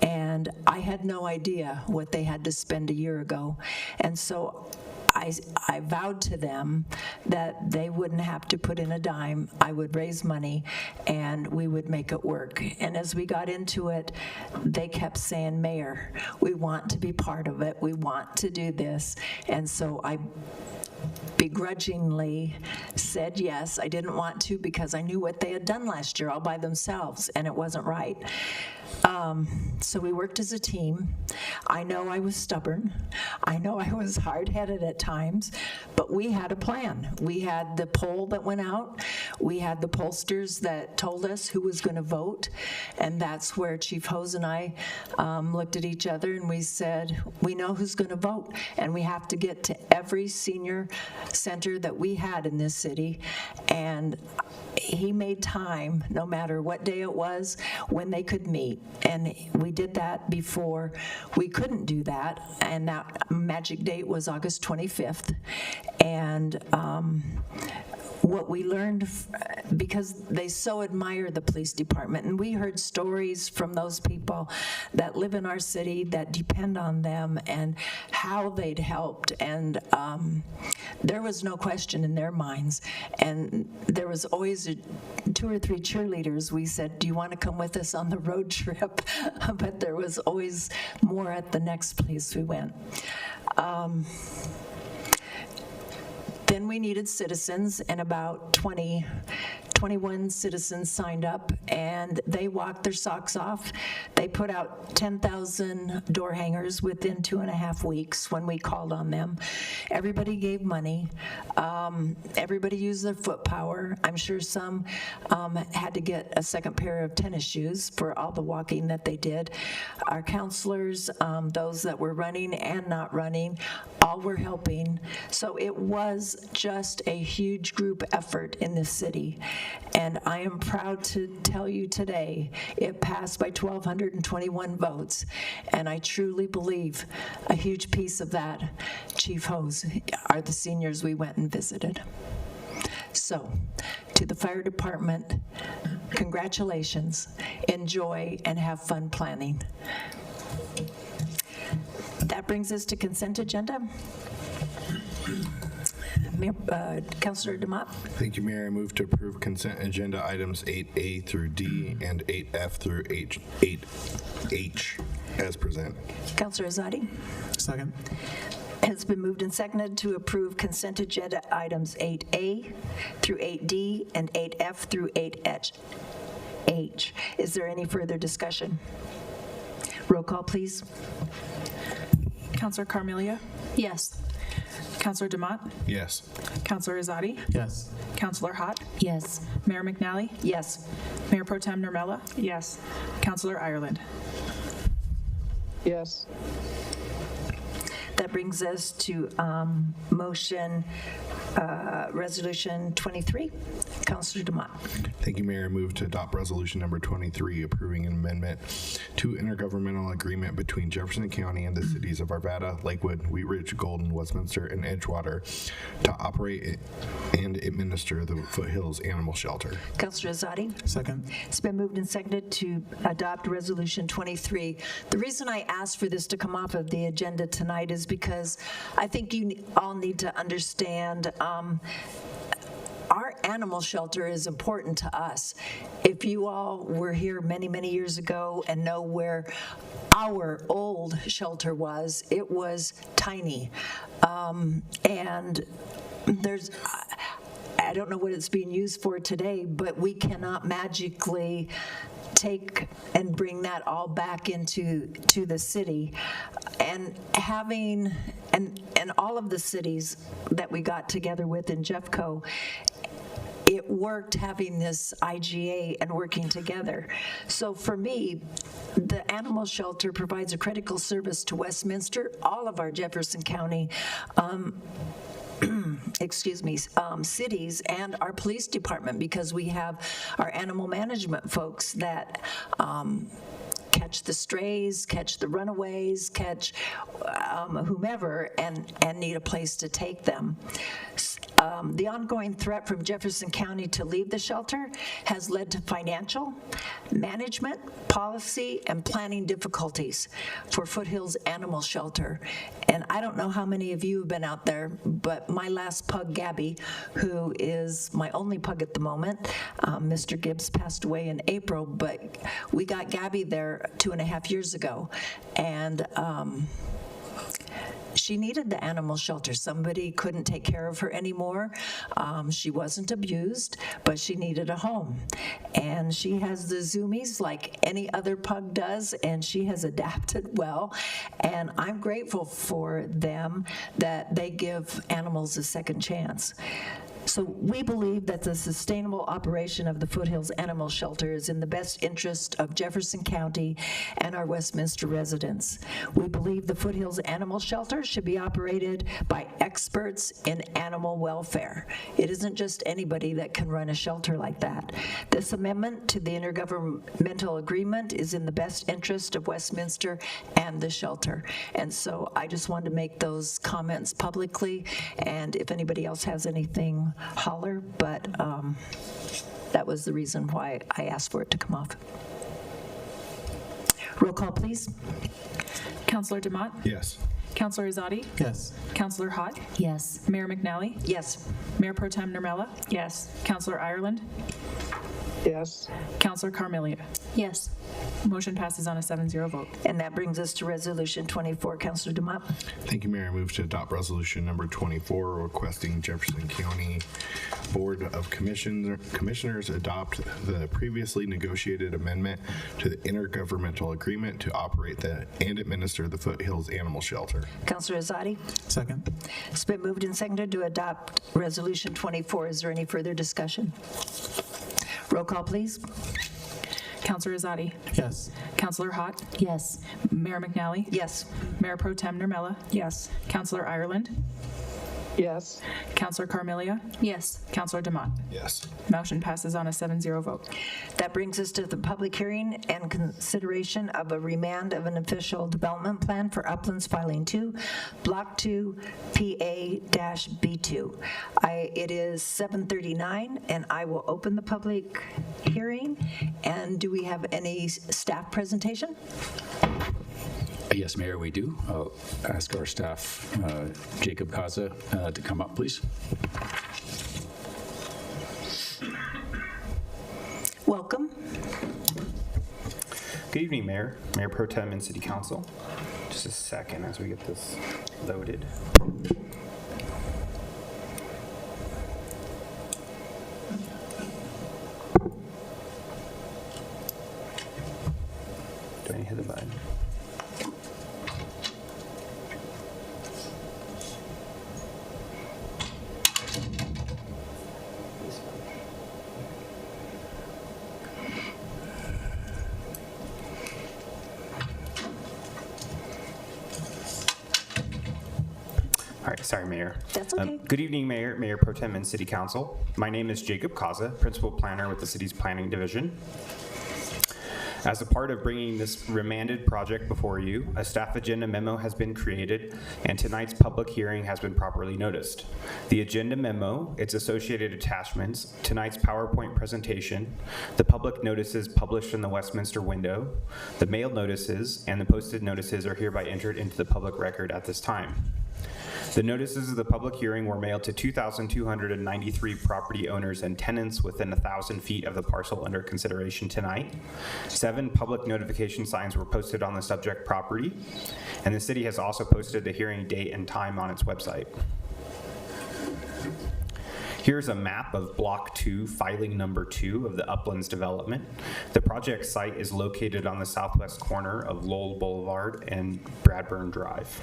and I had no idea what they had to spend a year ago. And so I vowed to them that they wouldn't have to put in a dime. I would raise money and we would make it work. And as we got into it, they kept saying, Mayor, we want to be part of it. We want to do this. And so I begrudgingly said yes. I didn't want to because I knew what they had done last year all by themselves, and it wasn't right. So we worked as a team. I know I was stubborn. I know I was hard-headed at times, but we had a plan. We had the poll that went out. We had the pollsters that told us who was going to vote, and that's where Chief Hose and I looked at each other and we said, we know who's going to vote, and we have to get to every senior center that we had in this city. And he made time, no matter what day it was, when they could meet. And we did that before we couldn't do that. And that magic date was August 25th. And what we learned, because they so admire the police department, and we heard stories from those people that live in our city that depend on them and how they'd helped, and there was no question in their minds. And there was always 2 or 3 cheerleaders. We said, do you want to come with us on the road trip? But there was always more at the next place we went. Then we needed citizens, and about 21 citizens signed up, and they walked their socks off. They put out 10,000 door hangers within 2.5 weeks when we called on them. Everybody gave money. Everybody used their foot power. I'm sure some had to get a second pair of tennis shoes for all the walking that they did. Our counselors, those that were running and not running, all were helping. So it was just a huge group effort in this city. And I am proud to tell you today, it passed by 1,221 votes. And I truly believe a huge piece of that, Chief Hose, are the seniors we went and visited. So, to the fire department, congratulations, enjoy, and have fun planning. That brings us to consent agenda. Councilor DeMott. Thank you, Mayor. I move to approve consent agenda items 8A through D and 8F through 8H as presented. Councilor Azadi. Second. Has been moved and seconded to approve consent agenda items 8A through 8D and 8F through 8H. Is there any further discussion? Roll call, please. Counselor Carmelia? Yes. Counselor Demott? Yes. Counselor Azadi? Yes. Counselor Hott? Yes. Mayor McNally? Yes. Mayor Pro Tem Nurmela? Yes. Counselor Ireland? Yes. That brings us to Resolution 23. Counselor Demott. Thank you, Mayor. I move to adopt resolution number 23, approving an amendment to intergovernmental agreement between Jefferson County and the cities of Arvada, Lakewood, Wheat Ridge, Golden, Westminster, and Edgewater to operate and administer the Foothills Animal Shelter. Counselor Azadi. Second. It's been moved and seconded to adopt Resolution 23. The reason I asked for this to come off of the agenda tonight is because I think you all need to understand our animal shelter is important to us. If you all were here many, many years ago and know where our old shelter was, it was tiny. And I don't know what it's being used for today, but we cannot magically take and bring that all back into the city. And having, and all of the cities that we got together with in Jeffco, it worked having this IGA and working together. So for me, the animal shelter provides a critical service to Westminster, all of our Jefferson County cities, and our police department, because we have our animal management folks that catch the strays, catch the runaways, catch whomever, and need a place to take them. The ongoing threat from Jefferson County to leave the shelter has led to financial, management, policy, and planning difficulties for Foothills Animal Shelter. And I don't know how many of you have been out there, but my last pug, Gabby, who is my only pug at the moment, Mr. Gibbs passed away in April, but we got Gabby there 2.5 years ago. And she needed the animal shelter. Somebody couldn't take care of her anymore. She wasn't abused, but she needed a home. And she has the zoomies like any other pug does, and she has adapted well. And I'm grateful for them that they give animals a second chance. So we believe that the sustainable operation of the Foothills Animal Shelter is in the best interest of Jefferson County and our Westminster residents. We believe the Foothills Animal Shelter should be operated by experts in animal welfare. It isn't just anybody that can run a shelter like that. This amendment to the intergovernmental agreement is in the best interest of Westminster and the shelter. And so I just wanted to make those comments publicly, and if anybody else has anything, holler, but that was the reason why I asked for it to come off. Roll call, please. Counselor Demott? Yes. Counselor Azadi? Yes. Counselor Hott? Yes. Mayor McNally? Yes. Mayor Pro Tem Nurmela? Yes. Counselor Ireland? Yes. Counselor Carmelia? Yes. Motion passes on a 7-0 vote. And that brings us to Resolution 24. Counselor Demott. Thank you, Mayor. I move to adopt resolution number 24, requesting Jefferson County Board of Commissioners adopt the previously negotiated amendment to the intergovernmental agreement to operate and administer the Foothills Animal Shelter. Counselor Azadi. Second. It's been moved and seconded to adopt Resolution 24. Is there any further discussion? Roll call, please. Counselor Azadi? Yes. Counselor Hott? Yes. Mayor McNally? Yes. Mayor Pro Tem Nurmela? Yes. Counselor Ireland? Yes. Counselor Carmelia? Yes. Counselor Demott? Yes. Motion passes on a 7-0 vote. That brings us to the public hearing and consideration of a remand of an official development plan for Uplands Filing 2, Block 2, PA-B2. It is 7:39, and I will open the public hearing. And do we have any staff presentation? Yes, Mayor, we do. I'll ask our staff, Jacob Kaza, to come up, please. Welcome. Good evening, Mayor, Mayor Pro Tem, and City Council. Just a second as we get this loaded. Do I hit the button? Sorry, Mayor. That's okay. Good evening, Mayor, Mayor Pro Tem, and City Council. My name is Jacob Kaza, Principal Planner with the city's Planning Division. As a part of bringing this remanded project before you, a staff agenda memo has been created, and tonight's public hearing has been properly noticed. The agenda memo, its associated attachments, tonight's PowerPoint presentation, the public notices published in the Westminster window, the mailed notices, and the posted notices are hereby entered into the public record at this time. The notices of the public hearing were mailed to 2,293 property owners and tenants within 1,000 feet of the parcel under consideration tonight. 7 public notification signs were posted on the subject property, and the city has also posted the hearing date and time on its website. Here's a map of Block 2, filing number 2 of the Uplands development. The project site is located on the southwest corner of Lowell Boulevard and Bradburn Drive.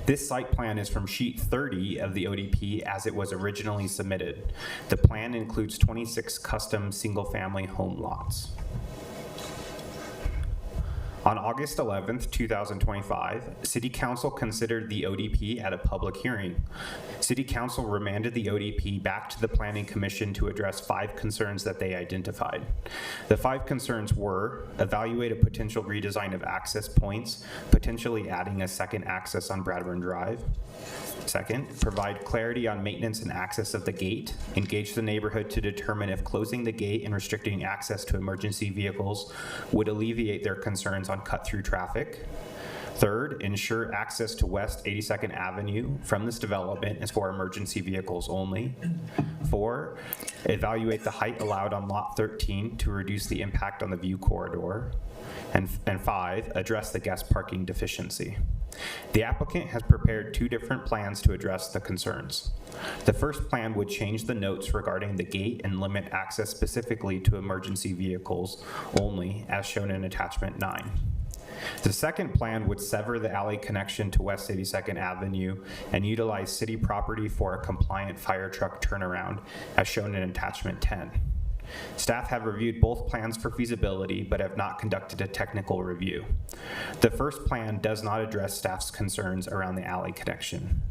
This site plan is from sheet 30 of the ODP as it was originally submitted. The plan includes 26 custom single-family home lots. On August 11th, 2025, City Council considered the ODP at a public hearing. City Council remanded the ODP back to the Planning Commission to address 5 concerns that they identified. The 5 concerns were: evaluate a potential redesign of access points, potentially adding a second access on Bradburn Drive. Second, provide clarity on maintenance and access of the gate. Engage the neighborhood to determine if closing the gate and restricting access to emergency vehicles would alleviate their concerns on cut-through traffic. Third, ensure access to West 82nd Avenue from this development is for emergency vehicles only. 4, evaluate the height allowed on Lot 13 to reduce the impact on the view corridor. And 5, address the guest parking deficiency. The applicant has prepared 2 different plans to address the concerns. The first plan would change the notes regarding the gate and limit access specifically to emergency vehicles only, as shown in attachment 9. The second plan would sever the alley connection to West 82nd Avenue and utilize city property for a compliant fire truck turnaround, as shown in attachment 10. Staff have reviewed both plans for feasibility, but have not conducted a technical review. The first plan does not address staff's concerns around the alley connection.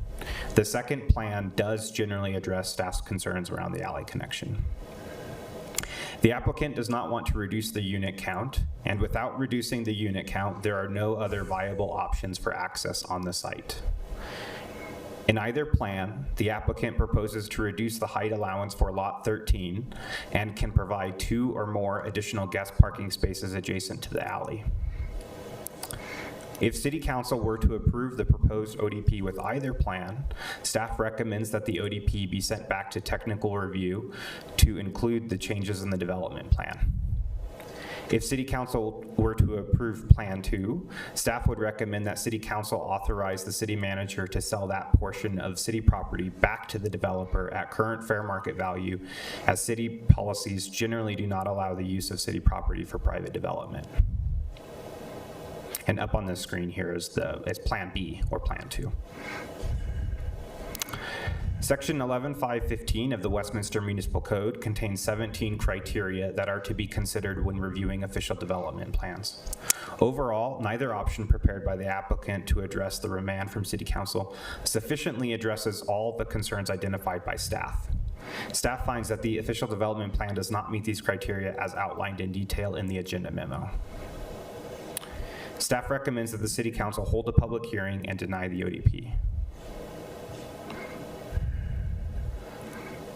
The second plan does generally address staff's concerns around the alley connection. The applicant does not want to reduce the unit count, and without reducing the unit count, there are no other viable options for access on the site. In either plan, the applicant proposes to reduce the height allowance for Lot 13 and can provide 2 or more additional guest parking spaces adjacent to the alley. If City Council were to approve the proposed ODP with either plan, staff recommends that the ODP be sent back to technical review to include the changes in the development plan. If City Council were to approve Plan 2, staff would recommend that City Council authorize the city manager to sell that portion of city property back to the developer at current fair market value, as city policies generally do not allow the use of city property for private development. And up on the screen here is Plan B or Plan 2. Section 11.515 of the Westminster Municipal Code contains 17 criteria that are to be considered when reviewing official development plans. Overall, neither option prepared by the applicant to address the remand from City Council sufficiently addresses all the concerns identified by staff. Staff finds that the official development plan does not meet these criteria as outlined in detail in the agenda memo. Staff recommends that the City Council hold a public hearing and deny the ODP.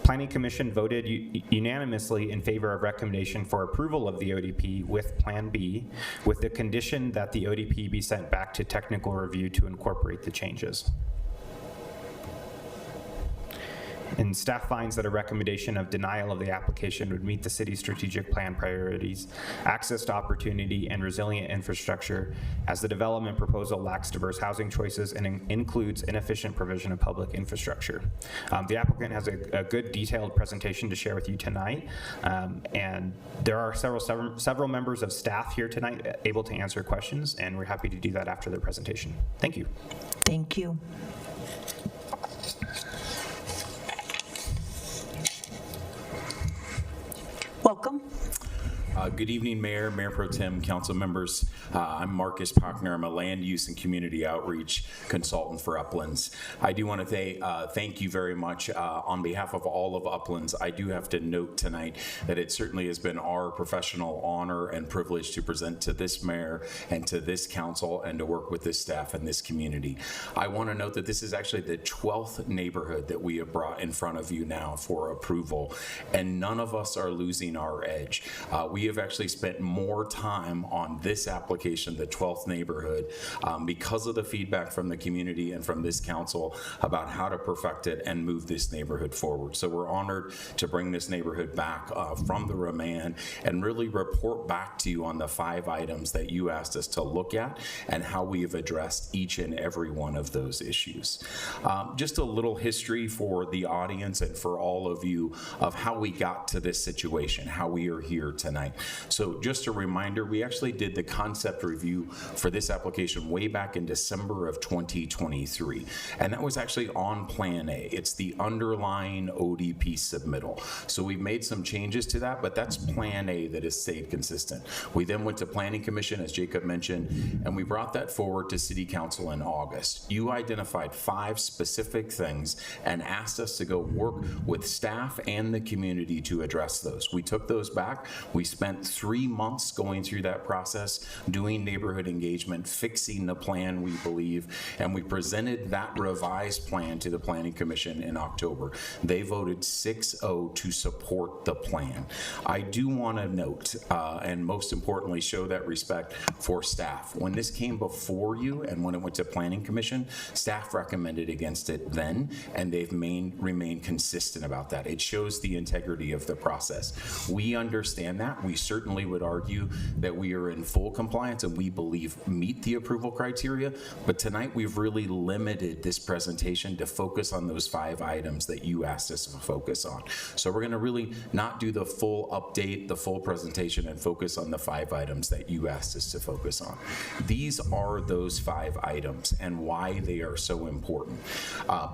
Planning Commission voted unanimously in favor of recommendation for approval of the ODP with Plan B, with the condition that the ODP be sent back to technical review to incorporate the changes. And staff finds that a recommendation of denial of the application would meet the city's strategic plan priorities, access to opportunity, and resilient infrastructure, as the development proposal lacks diverse housing choices and includes inefficient provision of public infrastructure. The applicant has a good detailed presentation to share with you tonight, and there are several members of staff here tonight able to answer questions, and we're happy to do that after the presentation. Thank you. Thank you. Welcome. Good evening, Mayor, Mayor Pro Tem, council members. I'm Marcus Pockner. I'm a land use and community outreach consultant for Uplands. I do want to thank you very much on behalf of all of Uplands. I do have to note tonight that it certainly has been our professional honor and privilege to present to this mayor and to this council and to work with this staff and this community. I want to note that this is actually the 12th neighborhood that we have brought in front of you now for approval, and none of us are losing our edge. We have actually spent more time on this application, the 12th neighborhood, because of the feedback from the community and from this council about how to perfect it and move this neighborhood forward. So we're honored to bring this neighborhood back from the remand and really report back to you on the 5 items that you asked us to look at and how we have addressed each and every one of those issues. Just a little history for the audience and for all of you of how we got to this situation, how we are here tonight. So just a reminder, we actually did the concept review for this application way back in December of 2023, and that was actually on Plan A. It's the underlying ODP submittal. So we've made some changes to that, but that's Plan A that has stayed consistent. We then went to Planning Commission, as Jacob mentioned, and we brought that forward to City Council in August. You identified 5 specific things and asked us to go work with staff and the community to address those. We took those back. We spent 3 months going through that process, doing neighborhood engagement, fixing the plan, we believe, and we presented that revised plan to the Planning Commission in October. They voted 6-0 to support the plan. I do want to note, and most importantly, show that respect for staff. When this came before you and when it went to Planning Commission, staff recommended against it then, and they've remained consistent about that. It shows the integrity of the process. We understand that. We certainly would argue that we are in full compliance and we believe meet the approval criteria, but tonight we've really limited this presentation to focus on those 5 items that you asked us to focus on. So we're going to really not do the full update, the full presentation, and focus on the 5 items that you asked us to focus on. These are those 5 items and why they are so important.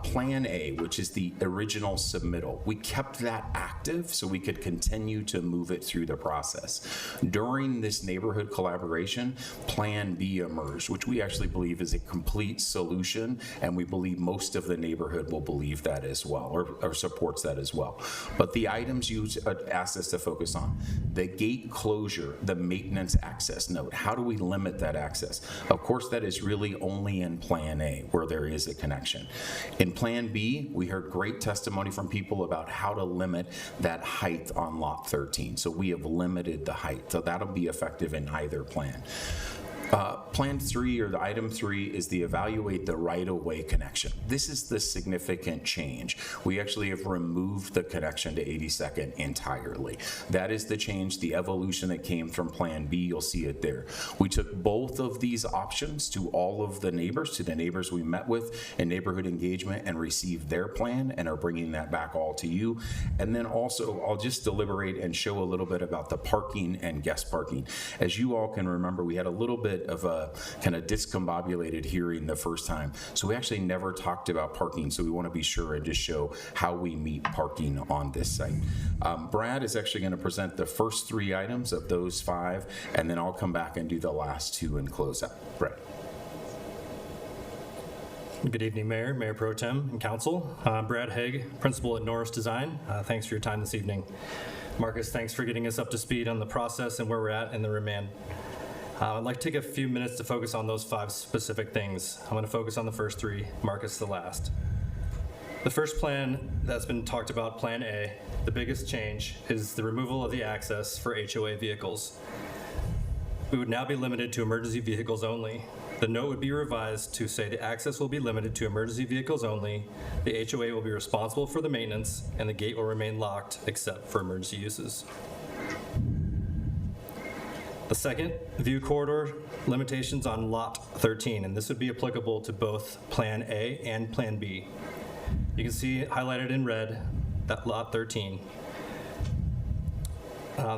Plan A, which is the original submittal, we kept that active so we could continue to move it through the process. During this neighborhood collaboration, Plan B emerged, which we actually believe is a complete solution, and we believe most of the neighborhood will believe that as well, or supports that as well. But the items you asked us to focus on, the gate closure, the maintenance access note, how do we limit that access? Of course, that is really only in Plan A where there is a connection. In Plan B, we heard great testimony from people about how to limit that height on Lot 13. So we have limited the height. So that'll be effective in either plan. Plan 3, or the item 3, is the evaluate the right-of-way connection. This is the significant change. We actually have removed the connection to 82nd entirely. That is the change, the evolution that came from Plan B. You'll see it there. We took both of these options to all of the neighbors, to the neighbors we met with in neighborhood engagement, and received their plan and are bringing that back all to you. And then also, I'll just deliberate and show a little bit about the parking and guest parking. As you all can remember, we had a little bit of a kind of discombobulated hearing the first time. So we actually never talked about parking. So we want to be sure and just show how we meet parking on this site. Brad is actually going to present the first 3 items of those 5, and then I'll come back and do the last 2 and close out. Brad. Good evening, Mayor, Mayor Pro Tem, and Council. I'm Brad Haig, Principal at Norris Design. Thanks for your time this evening. Marcus, thanks for getting us up to speed on the process and where we're at in the remand. I'd like to take a few minutes to focus on those 5 specific things. I'm going to focus on the first 3, Marcus the last. The first plan that's been talked about, Plan A, the biggest change is the removal of the access for HOA vehicles. We would now be limited to emergency vehicles only. The note would be revised to say the access will be limited to emergency vehicles only, the HOA will be responsible for the maintenance, and the gate will remain locked except for emergency uses. The second, view corridor limitations on Lot 13, and this would be applicable to both Plan A and Plan B. You can see highlighted in red that Lot 13.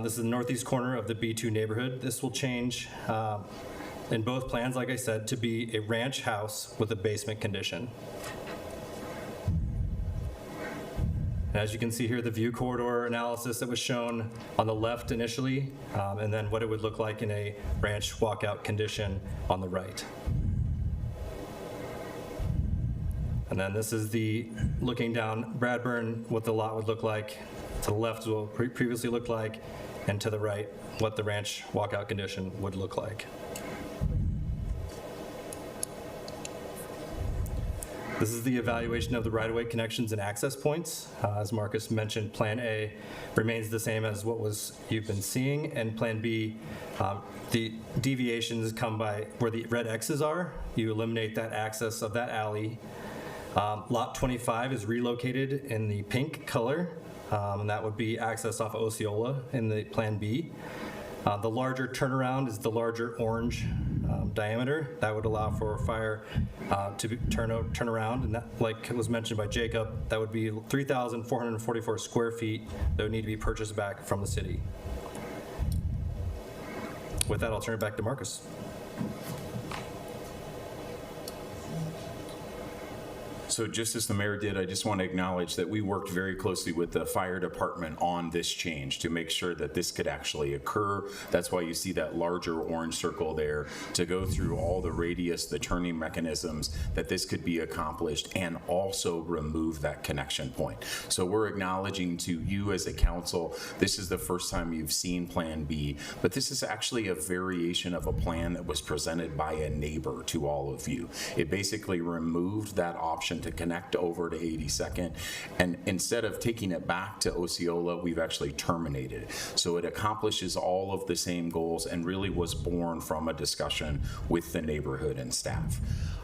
This is the northeast corner of the B2 neighborhood. This will change in both plans, like I said, to be a ranch house with a basement condition. As you can see here, the view corridor analysis that was shown on the left initially, and then what it would look like in a ranch walkout condition on the right. And then this is the looking down Bradburn, what the lot would look like. To the left is what it previously looked like, and to the right, what the ranch walkout condition would look like. This is the evaluation of the right-of-way connections and access points. As Marcus mentioned, Plan A remains the same as what you've been seeing, and Plan B, the deviations come by where the red X's are. You eliminate that access of that alley. Lot 25 is relocated in the pink color, and that would be access off Osceola in the Plan B. The larger turnaround is the larger orange diameter. That would allow for fire to turn around, and that, like was mentioned by Jacob, that would be 3,444 square feet that would need to be purchased back from the city. With that, I'll turn it back to Marcus. So just as the mayor did, I just want to acknowledge that we worked very closely with the fire department on this change to make sure that this could actually occur. That's why you see that larger orange circle there, to go through all the radius, the turning mechanisms, that this could be accomplished, and also remove that connection point. So we're acknowledging to you as a council, this is the first time you've seen Plan B, but this is actually a variation of a plan that was presented by a neighbor to all of you. It basically removed that option to connect over to 82nd, and instead of taking it back to Osceola, we've actually terminated it. So it accomplishes all of the same goals and really was born from a discussion with the neighborhood and staff.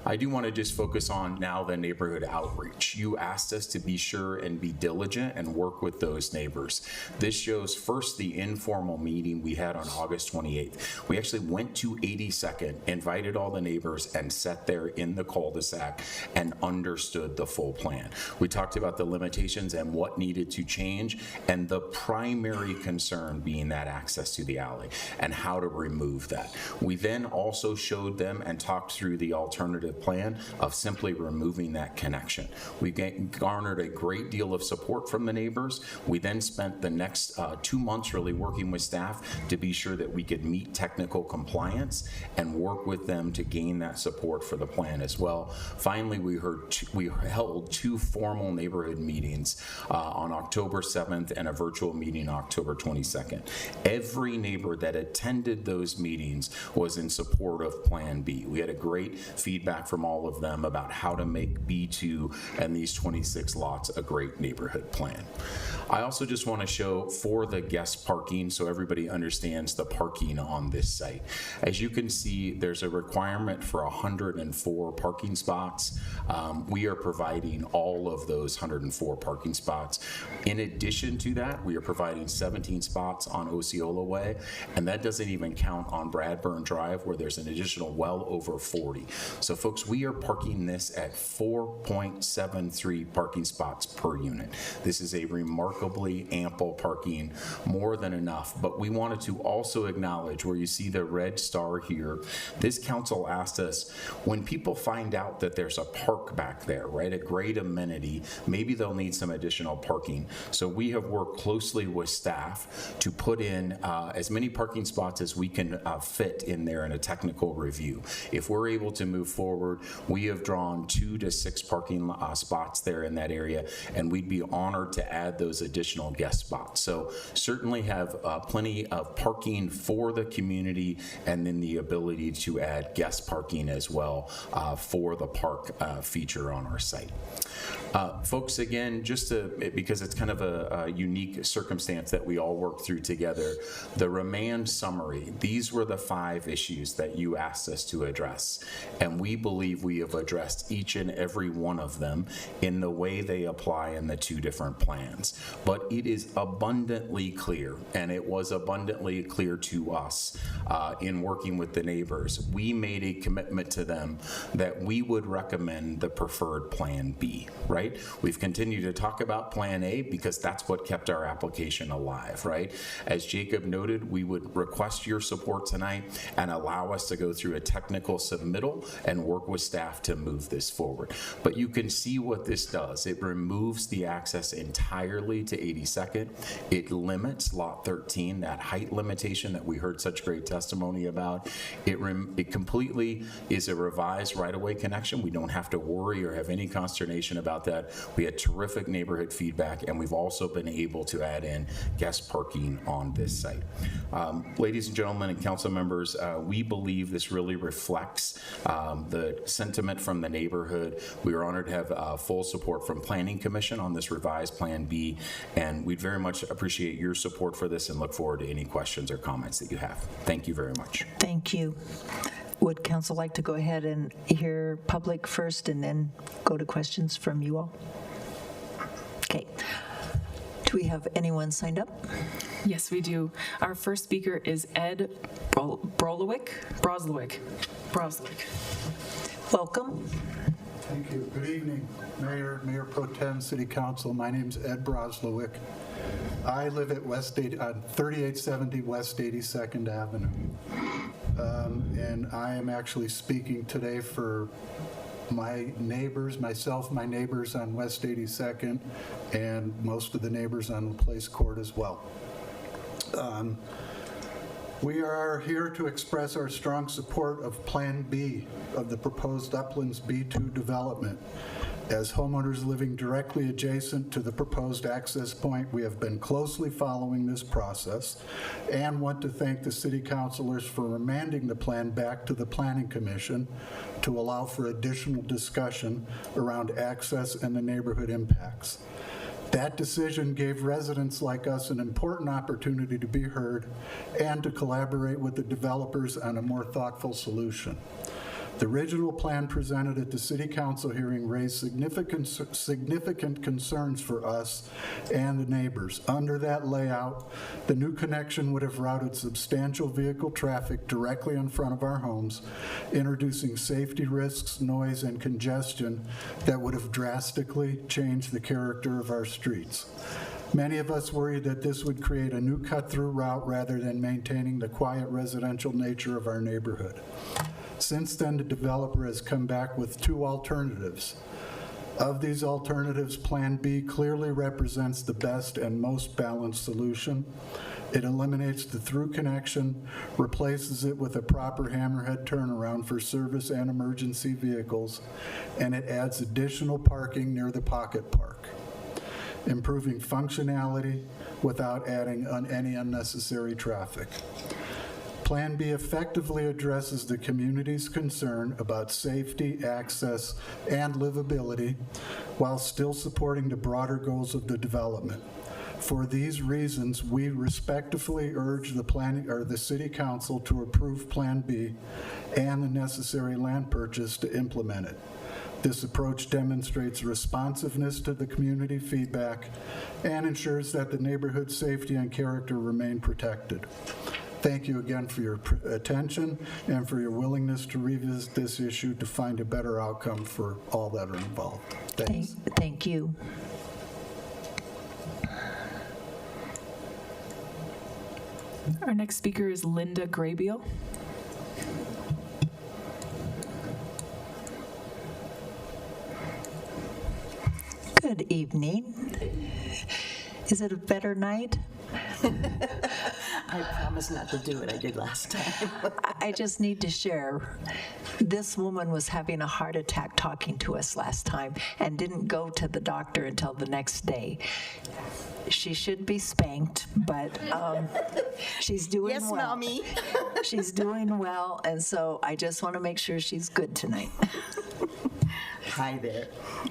I do want to just focus on now the neighborhood outreach. You asked us to be sure and be diligent and work with those neighbors. This shows first the informal meeting we had on August 28th. We actually went to 82nd, invited all the neighbors, and sat there in the cul-de-sac and understood the full plan. We talked about the limitations and what needed to change, and the primary concern being that access to the alley and how to remove that. We then also showed them and talked through the alternative plan of simply removing that connection. We garnered a great deal of support from the neighbors. We then spent the next 2 months really working with staff to be sure that we could meet technical compliance and work with them to gain that support for the plan as well. Finally, we held 2 formal neighborhood meetings on October 7th and a virtual meeting October 22nd. Every neighbor that attended those meetings was in support of Plan B. We had a great feedback from all of them about how to make B2 and these 26 lots a great neighborhood plan. I also just want to show for the guest parking so everybody understands the parking on this site. As you can see, there's a requirement for 104 parking spots. We are providing all of those 104 parking spots. In addition to that, we are providing 17 spots on Osceola Way, and that doesn't even count on Bradburn Drive, where there's an additional well over 40. So folks, we are parking this at 4.73 parking spots per unit. This is a remarkably ample parking, more than enough, but we wanted to also acknowledge where you see the red star here. This council asked us, when people find out that there's a park back there, right, a great amenity, maybe they'll need some additional parking. So we have worked closely with staff to put in as many parking spots as we can fit in there in a technical review. If we're able to move forward, we have drawn 2 to 6 parking spots there in that area, and we'd be honored to add those additional guest spots. So certainly have plenty of parking for the community, and then the ability to add guest parking as well for the park feature on our site. Folks, again, just because it's kind of a unique circumstance that we all work through together, the remand summary, these were the 5 issues that you asked us to address, and we believe we have addressed each and every one of them in the way they apply in the 2 different plans. But it is abundantly clear, and it was abundantly clear to us in working with the neighbors, we made a commitment to them that we would recommend the preferred preferred Plan B, right? We've continued to talk about Plan A because that's what kept our application alive, right? As Jacob noted, we would request your support tonight and allow us to go through a technical submittal and work with staff to move this forward. But you can see what this does. It removes the access entirely to 82nd. It limits Lot 13, that height limitation that we heard such great testimony about. It completely is a revised right-of-way connection. We don't have to worry or have any consternation about that. We had terrific neighborhood feedback, and we've also been able to add in guest parking on this site. Ladies and gentlemen and council members, we believe this really reflects the sentiment from the neighborhood. We are honored to have full support from Planning Commission on this revised Plan B, and we'd very much appreciate your support for this and look forward to any questions or comments that you have. Thank you very much. Thank you. Would council like to go ahead and hear public first and then go to questions from you all? Okay. Do we have anyone signed up? Yes, we do. Our first speaker is Ed Brozlowick. Welcome. Thank you. Good evening, Mayor Pro Tem, City Council. My name's Ed Brozlowick. I live at 3870 West 82nd Avenue. And I am actually speaking today for my neighbors, myself, my neighbors on West 82nd, and most of the neighbors on the Place Court as well. We are here to express our strong support of Plan B of the proposed Uplands B2 development. As homeowners living directly adjacent to the proposed access point, we have been closely following this process and want to thank the city councilors for remanding the plan back to the Planning Commission to allow for additional discussion around access and the neighborhood impacts. That decision gave residents like us an important opportunity to be heard and to collaborate with the developers on a more thoughtful solution. The original plan presented at the City Council hearing raised significant concerns for us and the neighbors. Under that layout, the new connection would have routed substantial vehicle traffic directly in front of our homes, introducing safety risks, noise, and congestion that would have drastically changed the character of our streets. Many of us worried that this would create a new cut-through route rather than maintaining the quiet residential nature of our neighborhood. Since then, the developer has come back with two alternatives. Of these alternatives, Plan B clearly represents the best and most balanced solution. It eliminates the through connection, replaces it with a proper hammerhead turnaround for service and emergency vehicles, and it adds additional parking near the pocket park, improving functionality without adding any unnecessary traffic. Plan B effectively addresses the community's concern about safety, access, and livability while still supporting the broader goals of the development. For these reasons, we respectfully urge the City Council to approve Plan B and the necessary land purchase to implement it. This approach demonstrates responsiveness to the community feedback and ensures that the neighborhood safety and character remain protected. Thank you again for your attention and for your willingness to revisit this issue to find a better outcome for all that are involved. Thanks. Thank you. Our next speaker is Linda Graybeal. Good evening. Is it a better night? I promise not to do what I did last time. I just need to share. This woman was having a heart attack talking to us last time and didn't go to the doctor until the next day. She should be spanked, but she's doing well. Yes, Mommy. She's doing well, and so I just want to make sure she's good tonight. Hi there.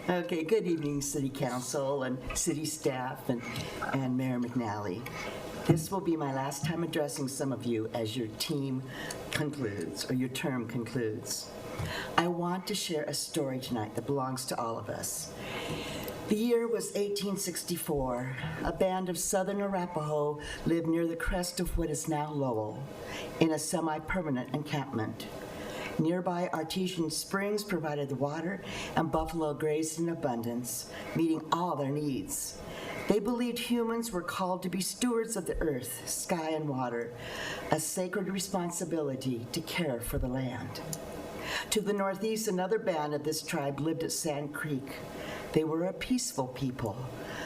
Okay, good evening, City Council and City staff and Mayor McNally. This will be my last time addressing some of you as your team concludes, or your term concludes. I want to share a story tonight that belongs to all of us. The year was 1864. A band of Southern Arapaho lived near the crest of what is now Lowell in a semi-permanent encampment. Nearby artesian springs provided the water, and buffalo grazed in abundance, meeting all their needs. They believed humans were called to be stewards of the earth, sky, and water, a sacred responsibility to care for the land. To the northeast, another band of this tribe lived at Sand Creek. They were a peaceful people.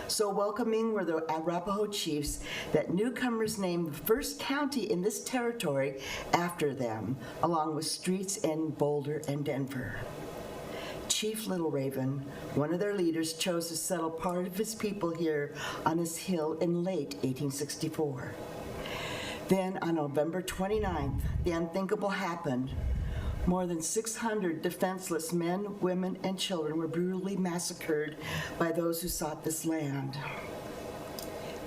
So welcoming were the Arapaho chiefs that newcomers named the first county in this territory after them, along with streets in Boulder and Denver. Chief Little Raven, one of their leaders, chose to settle part of his people here on this hill in late 1864. Then on November 29th, the unthinkable happened. More than 600 defenseless men, women, and children were brutally massacred by those who sought this land.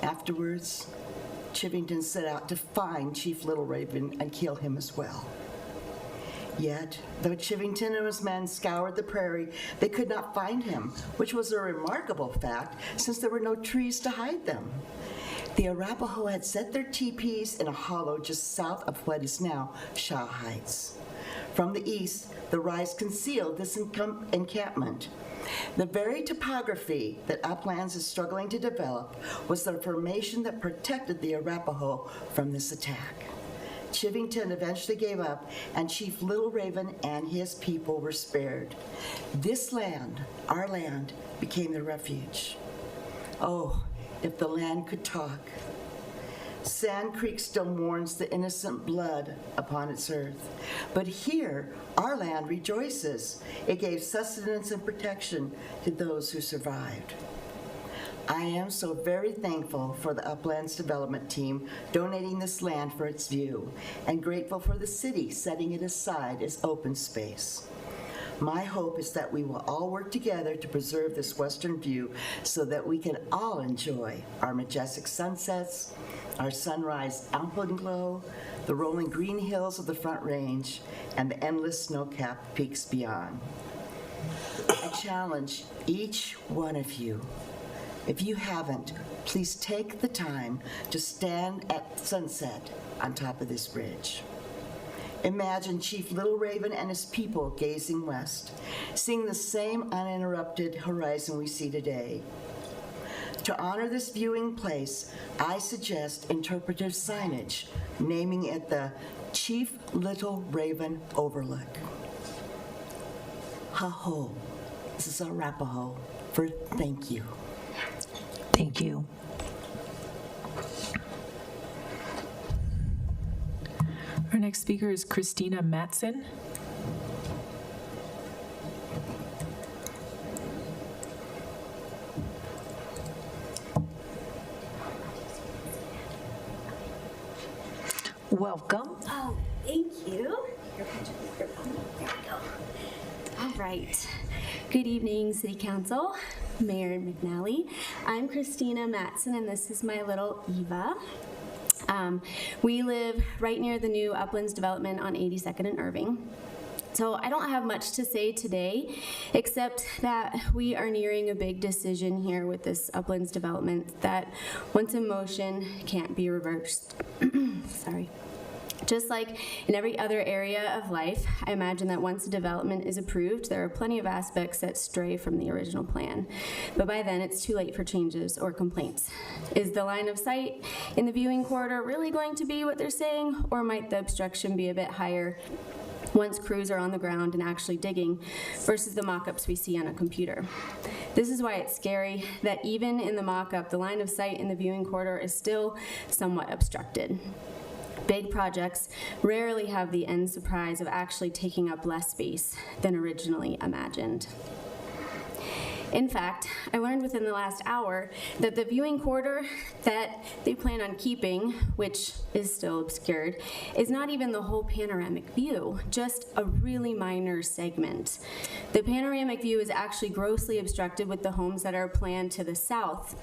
Afterwards, Chivington set out to find Chief Little Raven and kill him as well. Yet, though Chivington and his men scoured the prairie, they could not find him, which was a remarkable fact since there were no trees to hide them. The Arapaho had set their teepees in a hollow just south of what is now Shaw Heights. From the east, the rise concealed this encampment. The very topography that Uplands is struggling to develop was the formation that protected the Arapaho from this attack. Chivington eventually gave up, and Chief Little Raven and his people were spared. This land, our land, became their refuge. Oh, if the land could talk. Sand Creek still mourns the innocent blood upon its earth. But here, our land rejoices. It gave sustenance and protection to those who survived. I am so very thankful for the Uplands Development Team donating this land for its view, and grateful for the city setting it aside as open space. My hope is that we will all work together to preserve this western view so that we can all enjoy our majestic sunsets, our sunrise alpenglow, the rolling green hills of the Front Range, and the endless snow-capped peaks beyond. I challenge each one of you, if you haven't, please take the time to stand at sunset on top of this bridge. Imagine Chief Little Raven and his people gazing west, seeing the same uninterrupted horizon we see today. To honor this viewing place, I suggest interpretive signage, naming it the Chief Little Raven Overlook. Ha-ho, this is Arapaho for thank you. Thank you. Our next speaker is Christina Matson. Welcome. Oh, thank you. There we go. All right. Good evening, City Council, Mayor McNally. I'm Christina Matson, and this is my little Eva. We live right near the new Uplands development on 82nd and Irving. So I don't have much to say today, except that we are nearing a big decision here with this Uplands development that, once in motion, can't be reversed. Sorry. Just like in every other area of life, I imagine that once a development is approved, there are plenty of aspects that stray from the original plan. But by then, it's too late for changes or complaints. Is the line of sight in the viewing corridor really going to be what they're saying, or might the obstruction be a bit higher once crews are on the ground and actually digging versus the mock-ups we see on a computer? This is why it's scary that even in the mock-up, the line of sight in the viewing corridor is still somewhat obstructed. Big projects rarely have the end surprise of actually taking up less space than originally imagined. In fact, I learned within the last hour that the viewing corridor that they plan on keeping, which is still obscured, is not even the whole panoramic view, just a really minor segment. The panoramic view is actually grossly obstructed with the homes that are planned to the south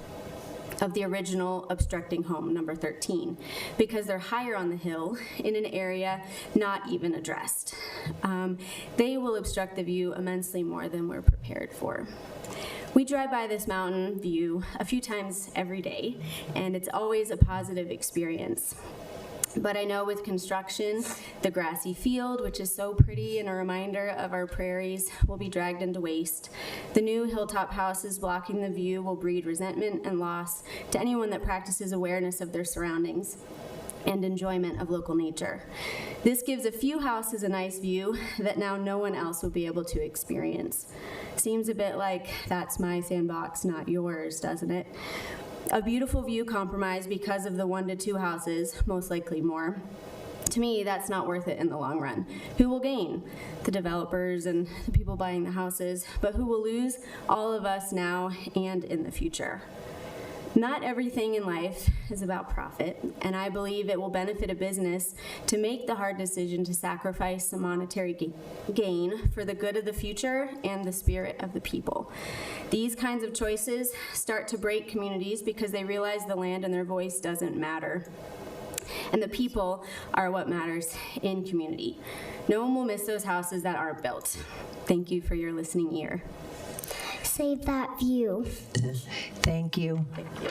of the original obstructing home, number 13, because they're higher on the hill in an area not even addressed. They will obstruct the view immensely more than we're prepared for. We drive by this mountain view a few times every day, and it's always a positive experience. But I know with construction, the grassy field, which is so pretty and a reminder of our prairies, will be dragged into waste. The new hilltop houses blocking the view will breed resentment and loss to anyone that practices awareness of their surroundings and enjoyment of local nature. This gives a few houses a nice view that now no one else will be able to experience. Seems a bit like that's my sandbox, not yours, doesn't it? A beautiful view compromised because of the 1 to 2 houses, most likely more. To me, that's not worth it in the long run. Who will gain? The developers and the people buying the houses, but who will lose? All of us now and in the future. Not everything in life is about profit, and I believe it will benefit a business to make the hard decision to sacrifice some monetary gain for the good of the future and the spirit of the people. These kinds of choices start to break communities because they realize the land and their voice doesn't matter. And the people are what matters in community. No one will miss those houses that aren't built. Thank you for your listening ear. Save that view. Thank you. Thank you.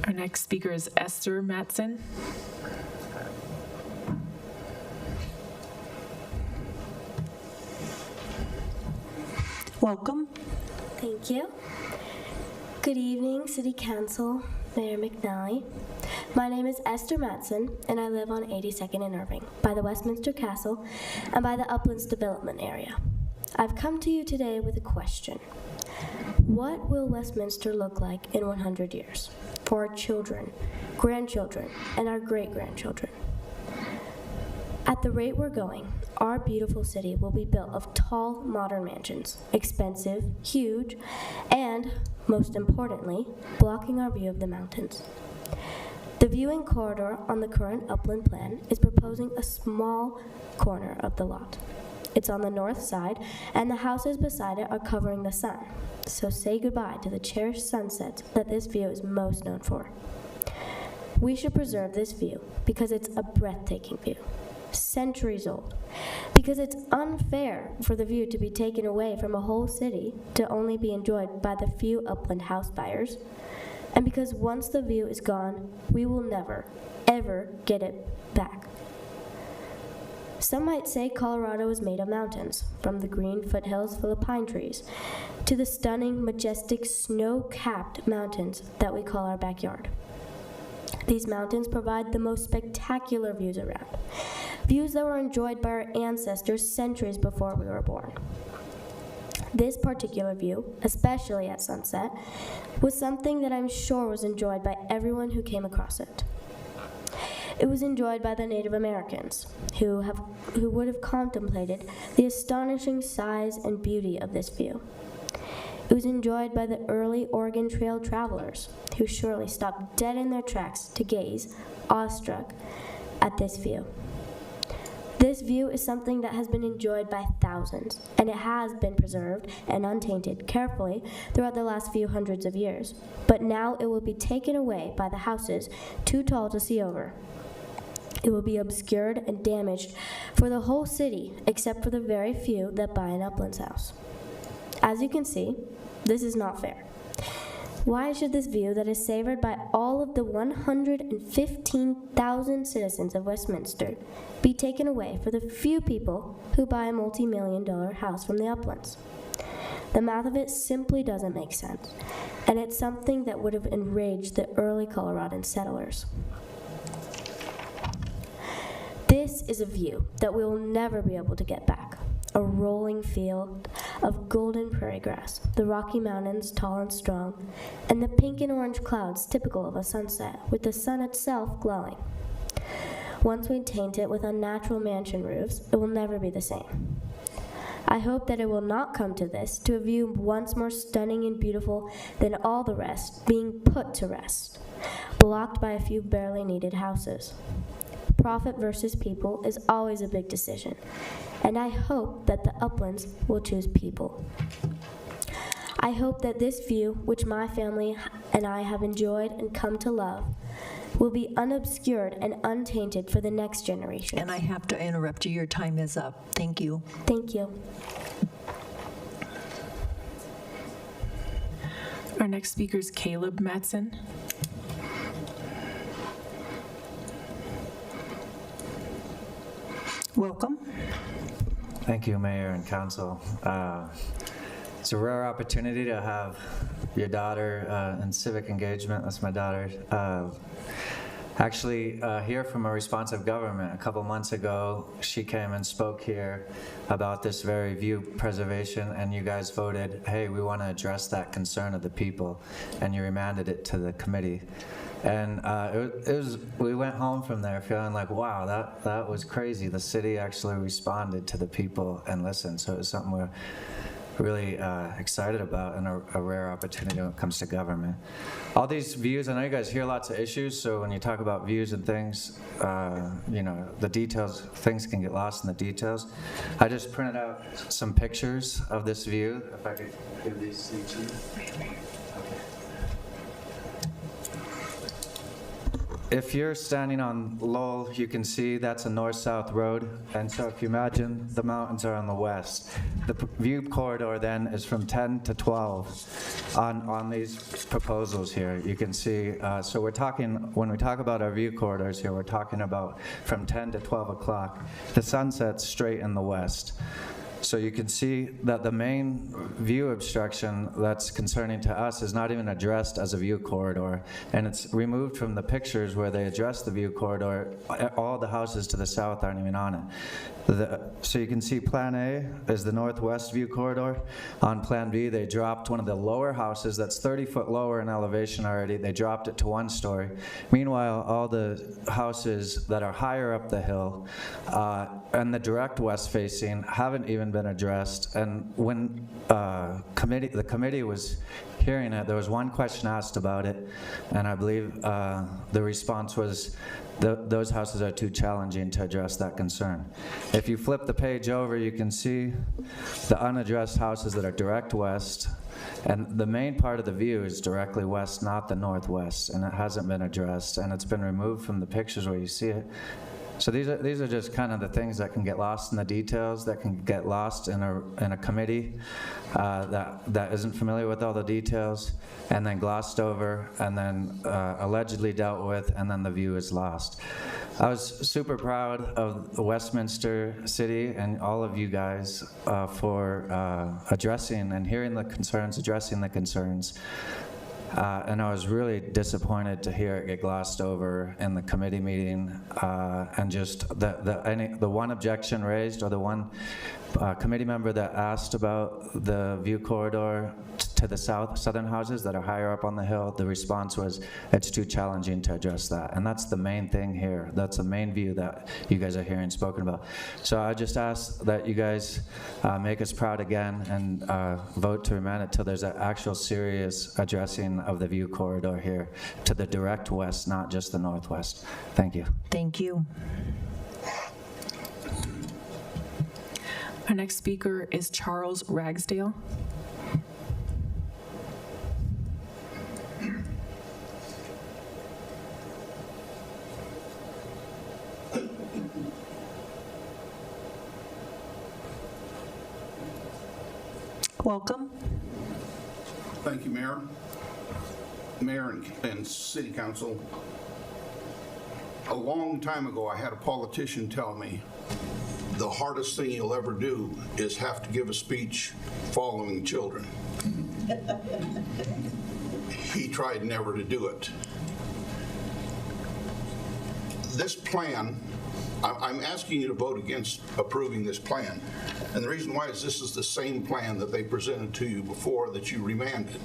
Our next speaker is Esther Matson. Welcome. Thank you. Good evening, City Council, Mayor McNally. My name is Esther Matson, and I live on 82nd and Irving, by the Westminster Castle and by the Uplands Development area. I've come to you today with a question. What will Westminster look like in 100 years for our children, grandchildren, and our great-grandchildren? At the rate we're going, our beautiful city will be built of tall, modern mansions, expensive, huge, and, most importantly, blocking our view of the mountains. The viewing corridor on the current upland plan is proposing a small corner of the lot. It's on the north side, and the houses beside it are covering the sun. So say goodbye to the cherished sunsets that this view is most known for. We should preserve this view because it's a breathtaking view, centuries old, because it's unfair for the view to be taken away from a whole city to only be enjoyed by the few upland house buyers, and because once the view is gone, we will never, ever get it back. Some might say Colorado is made of mountains, from the green foothills full of pine trees to the stunning, majestic, snow-capped mountains that we call our backyard. These mountains provide the most spectacular views around, views that were enjoyed by our ancestors centuries before we were born. This particular view, especially at sunset, was something that I'm sure was enjoyed by everyone who came across it. It was enjoyed by the Native Americans, who would have contemplated the astonishing size and beauty of this view. It was enjoyed by the early Oregon Trail travelers, who surely stopped dead in their tracks to gaze, awestruck, at this view. This view is something that has been enjoyed by thousands, and it has been preserved and untainted carefully throughout the last few hundreds of years. But now it will be taken away by the houses too tall to see over. It will be obscured and damaged for the whole city, except for the very few that buy an Uplands house. As you can see, this is not fair. Why should this view that is savored by all of the 115,000 citizens of Westminster be taken away for the few people who buy a multi-million-dollar house from the Uplands? The math of it simply doesn't make sense, and it's something that would have enraged the early Coloradan settlers. This is a view that we will never be able to get back. A rolling field of golden prairie grass, the Rocky Mountains tall and strong, and the pink and orange clouds typical of a sunset, with the sun itself glowing. Once we taint it with unnatural mansion roofs, it will never be the same. I hope that it will not come to this, to a view once more stunning and beautiful than all the rest, being put to rest, blocked by a few barely needed houses. Profit versus people is always a big decision, and I hope that the Uplands will choose people. I hope that this view, which my family and I have enjoyed and come to love, will be unobscured and untainted for the next generation. And I have to interrupt you. Your time is up. Thank you. Thank you. Our next speaker is Caleb Matson. Welcome. Thank you, Mayor and Council. It's a rare opportunity to have your daughter in civic engagement. That's my daughter. Actually, hear from a responsive government. A couple months ago, she came and spoke here about this very view preservation, and you guys voted, hey, we want to address that concern of the people, and you remanded it to the committee. And we went home from there feeling like, wow, that was crazy. The city actually responded to the people and listened. So it was something we're really excited about, and a rare opportunity when it comes to government. All these views, I know you guys hear lots of issues, so when you talk about views and things, you know, the details, things can get lost in the details. I just printed out some pictures of this view, if I could give these to you. If you're standing on Lowell, you can see that's a north-south road, and so if you imagine the mountains are on the west, the view corridor then is from 10 to 12 on these proposals here. You can see, so we're talking, when we talk about our view corridors here, we're talking about from 10 to 12 o'clock. The sun sets straight in the west. So you can see that the main view obstruction that's concerning to us is not even addressed as a view corridor, and it's removed from the pictures where they address the view corridor. All the houses to the south aren't even on it. So you can see Plan A is the northwest view corridor. On Plan B, they dropped one of the lower houses that's 30 foot lower in elevation already. They dropped it to 1 story. Meanwhile, all the houses that are higher up the hill and the direct west facing haven't even been addressed. And when the committee was hearing it, there was one question asked about it, and I believe the response was, those houses are too challenging to address that concern. If you flip the page over, you can see the unaddressed houses that are direct west, and the main part of the view is directly west, not the northwest, and it hasn't been addressed, and it's been removed from the pictures where you see it. So these are just kind of the things that can get lost in the details, that can get lost in a committee that isn't familiar with all the details, and then glossed over, and then allegedly dealt with, and then the view is lost. I was super proud of Westminster City and all of you guys for addressing and hearing the concerns, addressing the concerns. And I was really disappointed to hear it get glossed over in the committee meeting, and just the one objection raised, or the one committee member that asked about the view corridor to the southern houses that are higher up on the hill, the response was, it's too challenging to address that. And that's the main thing here. That's the main view that you guys are hearing spoken about. So I just ask that you guys make us proud again and vote to remand it till there's an actual serious addressing of the view corridor here to the direct west, not just the northwest. Thank you. Thank you. Our next speaker is Charles Ragsdale. Welcome. Thank you, Mayor. Mayor and City Council. A long time ago, I had a politician tell me the hardest thing you'll ever do is have to give a speech following children. He tried never to do it. This plan, I'm asking you to vote against approving this plan. And the reason why is this is the same plan that they presented to you before that you remanded.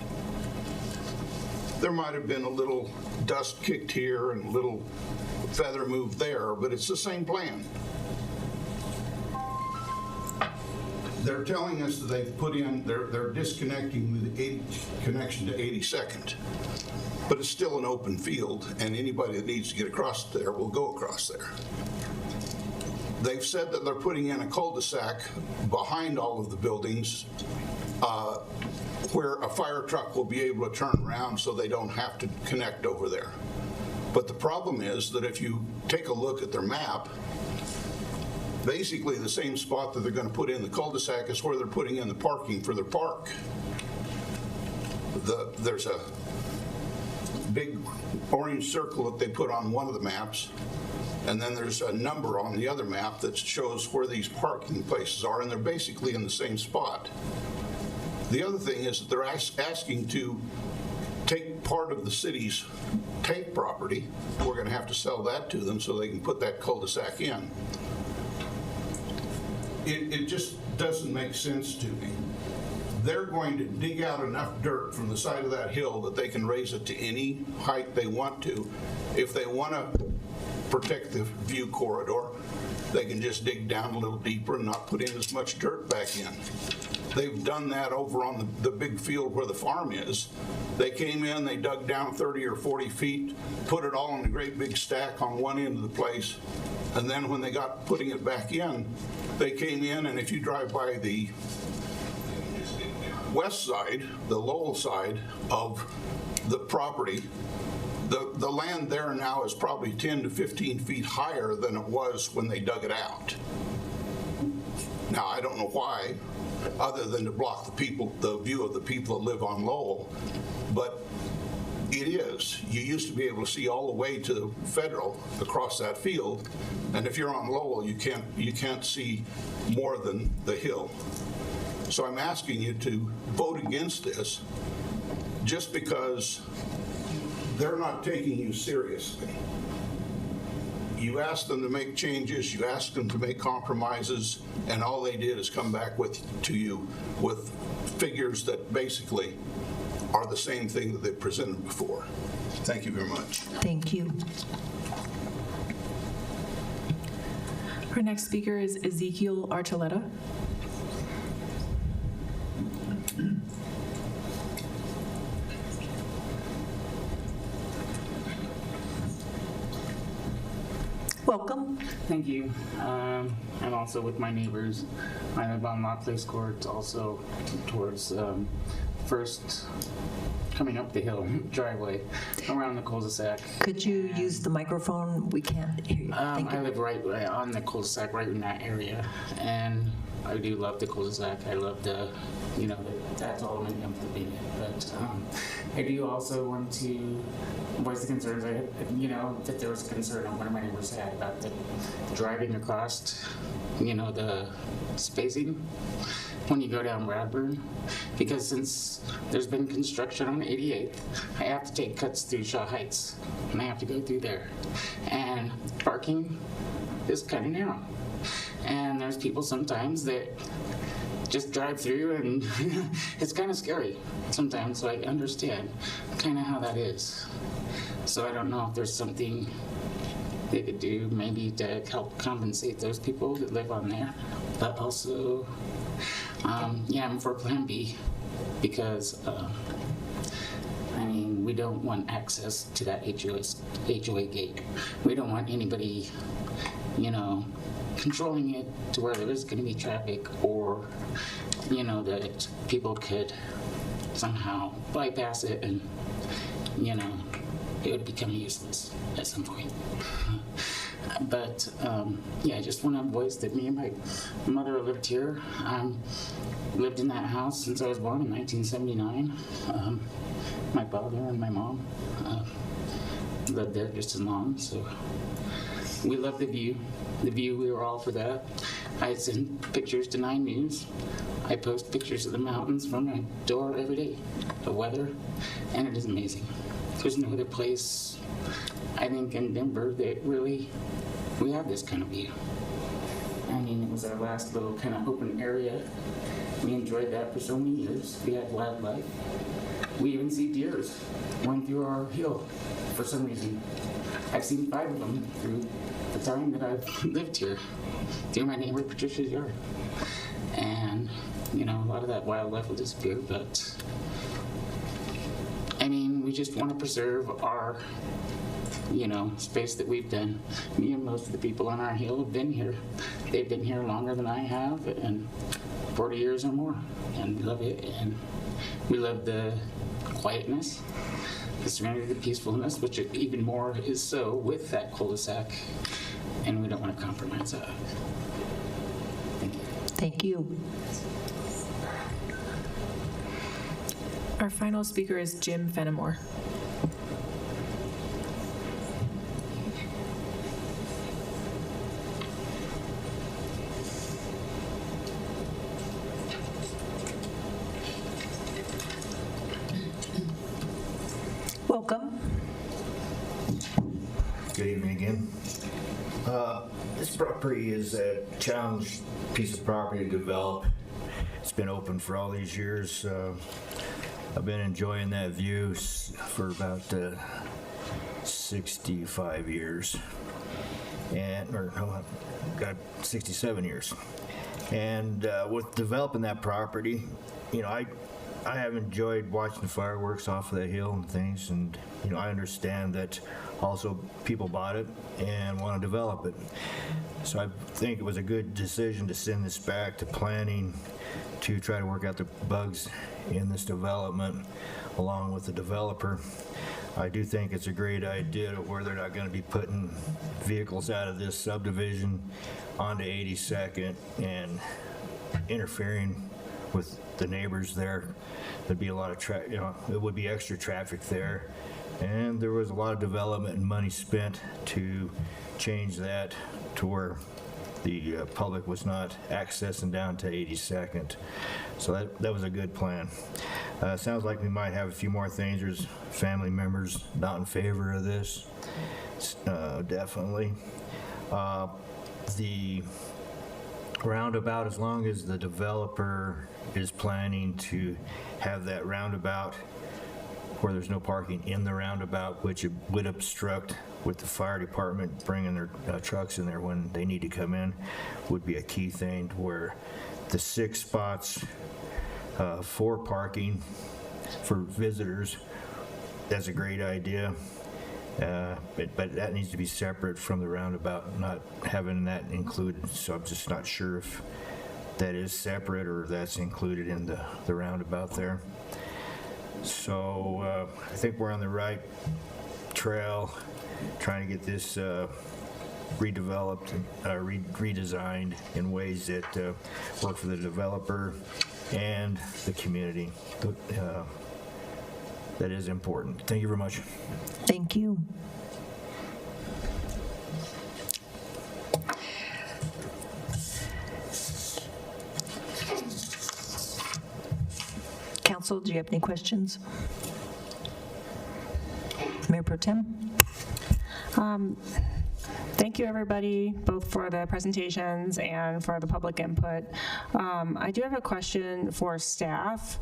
There might have been a little dust kicked here and a little feather moved there, but it's the same plan. They're telling us that they've put in, they're disconnecting the connection to 82nd, but it's still an open field, and anybody that needs to get across there will go across there. They've said that they're putting in a cul-de-sac behind all of the buildings where a fire truck will be able to turn around so they don't have to connect over there. But the problem is that if you take a look at their map, basically the same spot that they're going to put in the cul-de-sac is where they're putting in the parking for their park. there's a big orange circle that they put on one of the maps, and then there's a number on the other map that shows where these parking places are, and they're basically in the same spot. The other thing is that they're asking to take part of the city's tank property. We're going to have to sell that to them so they can put that cul-de-sac in. It just doesn't make sense to me. They're going to dig out enough dirt from the side of that hill that they can raise it to any height they want to. If they want to protect the view corridor, they can just dig down a little deeper and not put in as much dirt back in. They've done that over on the big field where the farm is. They came in, they dug down 30 or 40 feet, put it all in a great big stack on one end of the place, and then when they got putting it back in, they came in, and if you drive by the west side, the Lowell side of the property, the land there now is probably 10 to 15 feet higher than it was when they dug it out. Now, I don't know why, other than to block the view of the people that live on Lowell, but it is. You used to be able to see all the way to Federal across that field, and if you're on Lowell, you can't see more than the hill. So I'm asking you to vote against this just because they're not taking you seriously. You asked them to make changes, you asked them to make compromises, and all they did is come back to you with figures that basically are the same thing that they presented before. Thank you very much. Thank you. Our next speaker is Ezekiel Archuleta. Welcome. Thank you. I'm also with my neighbors. I live on Lot Place Court, also towards first coming up the hill driveway around the cul-de-sac. Could you use the microphone? We can't hear you. I live right on the cul-de-sac, right in that area, and I do love the cul-de-sac. I love that's all I'm going to be. But I do also want to voice the concerns. That there was a concern on one of my neighbors had about the driving across, the spacing when you go down Bradburn, because since there's been construction on 88th, I have to take cuts through Shaw Heights, and I have to go through there. And parking is kind of narrow. And there's people sometimes that just drive through, and it's kind of scary sometimes, so I understand kind of how that is. So I don't know if there's something they could do maybe to help compensate those people that live on there. But also, I'm for Plan B because, we don't want access to that HOA gate. We don't want anybody, controlling it to where there is going to be traffic, or, that people could somehow bypass it and, it would become useless at some point. But, I just want to voice that me and my mother lived here. Lived in that house since I was born in 1979. My father and my mom lived there just as long, so we love the view. The view, we were all for that. I send pictures to 9 News. I post pictures of the mountains from my door every day, the weather, and it is amazing. There's no other place, I think, in Denver that really, we have this kind of view. It was our last little kind of open area. We enjoyed that for so many years. We had wildlife. We even see deers run through our hill for some reason. I've seen 5 of them through the time that I've lived here, through my neighbor Patricia's yard. And, a lot of that wildlife will disappear, but we just want to preserve our, space that we've done. Me and most of the people on our hill have been here. They've been here longer than I have, and 40 years or more, and we love it. And we love the quietness, the serenity, the peacefulness, which even more is so with that cul-de-sac, and we don't want to compromise that. Thank you. Thank you. Our final speaker is Jim Fenimore. Welcome. Good evening again. This property is a challenged piece of property to develop. It's been open for all these years. I've been enjoying that view for about 65 years. I've got 67 years. And with developing that property, I have enjoyed watching the fireworks off of that hill and things, and I understand that also people bought it and want to develop it. So I think it was a good decision to send this back to planning to try to work out the bugs in this development along with the developer. I do think it's a great idea where they're not going to be putting vehicles out of this subdivision onto 82nd and interfering with the neighbors there. There'd be a lot of it would be extra traffic there. And there was a lot of development and money spent to change that to where the public was not accessing down to 82nd. So that was a good plan. Sounds like we might have a few more things. There's family members not in favor of this, definitely. The roundabout, as long as the developer is planning to have that roundabout where there's no parking in the roundabout, which it would obstruct with the fire department bringing their trucks in there when they need to come in, would be a key thing, to where the 6 spots for parking for visitors, that's a great idea. But that needs to be separate from the roundabout, not having that included. So I'm just not sure if that is separate or if that's included in the roundabout there. So I think we're on the right trail, trying to get this redeveloped and redesigned in ways that work for the developer and the community. That is important. Thank you very much. Thank you. Council, do you have any questions? Mayor Pro Tem? Thank you, everybody, both for the presentations and for the public input. I do have a question for staff.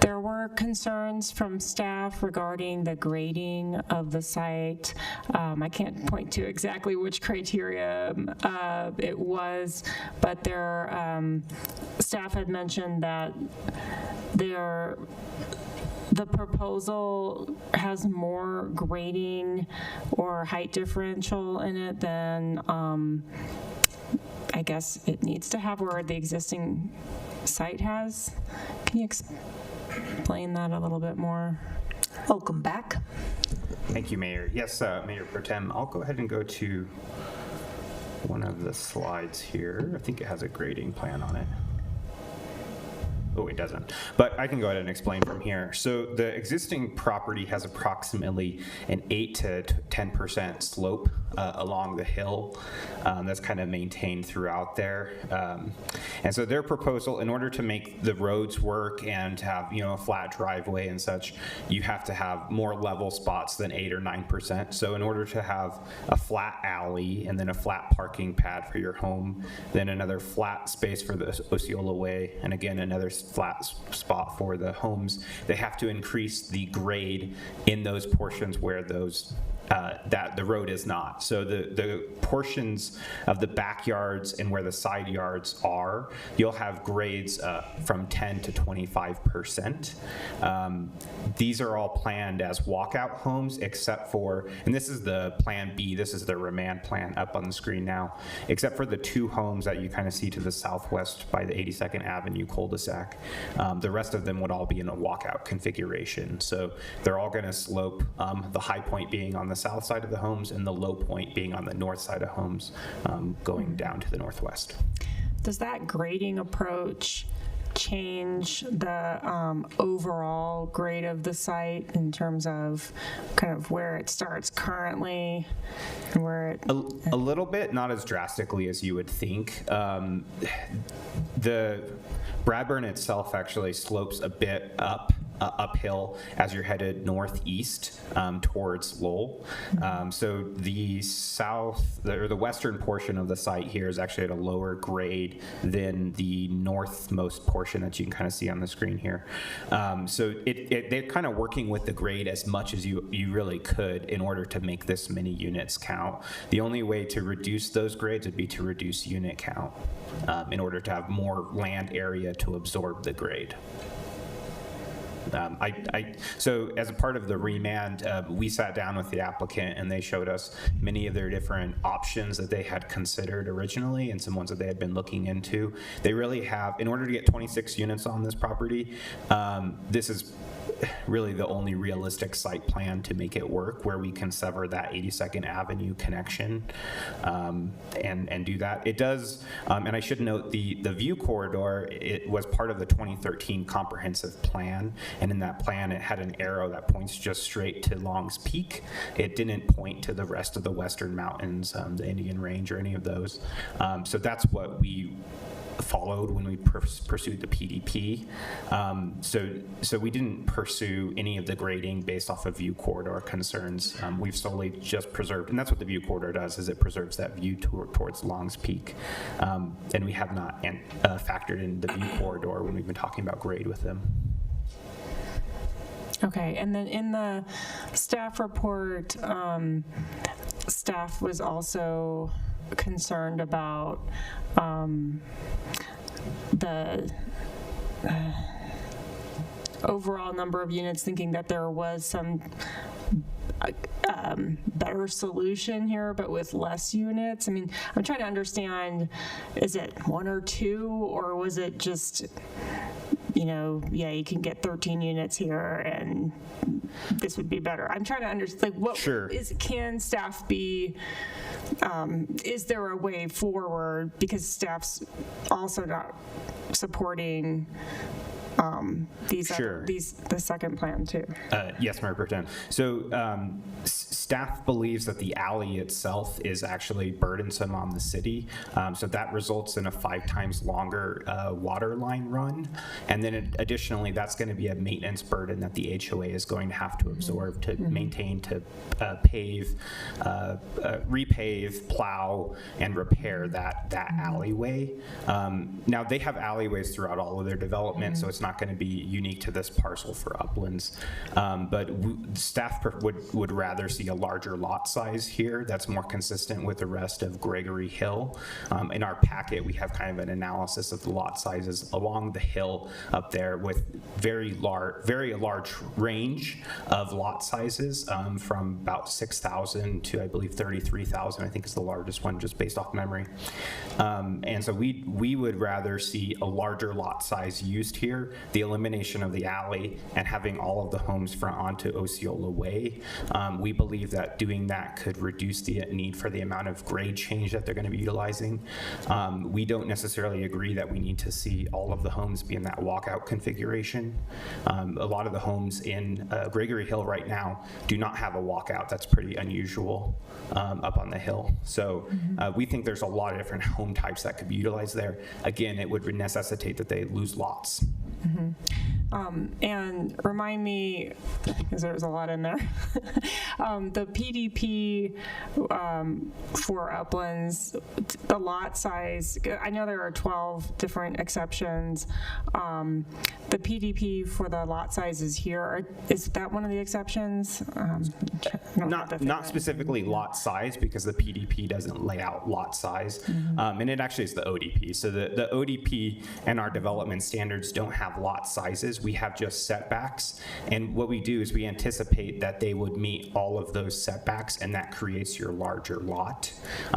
There were concerns from staff regarding the grading of the site. I can't point to exactly which criteria it was, but staff had mentioned that the proposal has more grading or height differential in it than I guess it needs to have, or the existing site has. Can you explain that a little bit more? Welcome back. Thank you, Mayor. Yes, Mayor Pro Tem, I'll go ahead and go to one of the slides here. I think it has a grading plan on it. Oh, it doesn't. But I can go ahead and explain from here. So the existing property has approximately an 8 to 10% slope along the hill that's kind of maintained throughout there. And so their proposal, in order to make the roads work and have a flat driveway and such, you have to have more level spots than 8 or 9%. So in order to have a flat alley and then a flat parking pad for your home, then another flat space for the Osceola Way, and again another flat spot for the homes, they have to increase the grade in those portions where those that the road is not. So the portions of the backyards and where the side yards are, you'll have grades from 10 to 25%. These are all planned as walkout homes, except for, and this is the Plan B, this is the remand plan up on the screen now, except for the 2 homes that you kind of see to the southwest by the 82nd Avenue cul-de-sac. The rest of them would all be in a walkout configuration. So they're all going to slope, the high point being on the south side of the homes and the low point being on the north side of homes, going down to the northwest. Does that grading approach change the overall grade of the site in terms of kind of where it starts currently and where it... A little bit, not as drastically as you would think. The Bradburn itself actually slopes a bit uphill as you're headed northeast towards Lowell. So the the western portion of the site here is actually at a lower grade than the northmost portion that you can kind of see on the screen here. So they're kind of working with the grade as much as you really could in order to make this many units count. The only way to reduce those grades would be to reduce unit count in order to have more land area to absorb the grade. So as a part of the remand, we sat down with the applicant and they showed us many of their different options that they had considered originally and some ones that they had been looking into. They really have, in order to get 26 units on this property, this is really the only realistic site plan to make it work, where we can sever that 82nd Avenue connection and do that. It does, and I should note the view corridor, it was part of the 2013 comprehensive plan, and in that plan it had an arrow that points just straight to Long's Peak. It didn't point to the rest of the Western Mountains, the Indian Range, or any of those. So that's what we followed when we pursued the PDP. So we didn't pursue any of the grading based off of view corridor concerns. We've solely just preserved, and that's what the view corridor does, is it preserves that view towards Long's Peak. And we have not factored in the view corridor when we've been talking about grade with them. Okay, and then in the staff report, staff was also concerned about the overall number of units, thinking that there was some better solution here, but with less units. I mean, I'm trying to understand, is it one or two, or was it just, you know, yeah, you can get 13 units here and this would be better. I'm trying to understand, like, what can staff be, is there a way forward, because staff's also not supporting the second plan too. Yes, Mayor Pro Tem. So staff believes that the alley itself is actually burdensome on the city. So that results in a 5 times longer water line run. And then additionally, that's going to be a maintenance burden that the HOA is going to have to absorb to maintain, to pave, repave, plow, and repair that alleyway. Now, they have alleyways throughout all of their development, so it's not going to be unique to this parcel for Uplands. But staff would rather see a larger lot size here that's more consistent with the rest of Gregory Hill. In our packet, we have kind of an analysis of the lot sizes along the hill up there with very large range of lot sizes, from about 6,000 to, I believe, 33,000, I think is the largest one, just based off memory. And so we would rather see a larger lot size used here, the elimination of the alley, and having all of the homes front onto Osceola Way. We believe that doing that could reduce the need for the amount of grade change that they're going to be utilizing. We don't necessarily agree that we need to see all of the homes be in that walkout configuration. A lot of the homes in Gregory Hill right now do not have a walkout. That's pretty unusual up on the hill. So we think there's a lot of different home types that could be utilized there. Again, it would necessitate that they lose lots. And remind me, because there's a lot in there, the PDP for Uplands, the lot size, I know there are 12 different exceptions. The PDP for the lot sizes here, is that one of the exceptions? Not specifically lot size, because the PDP doesn't lay out lot size, and it actually is the ODP. So the ODP and our development standards don't have lot sizes. We have just setbacks, and what we do is we anticipate that they would meet all of those setbacks, and that creates your larger lot.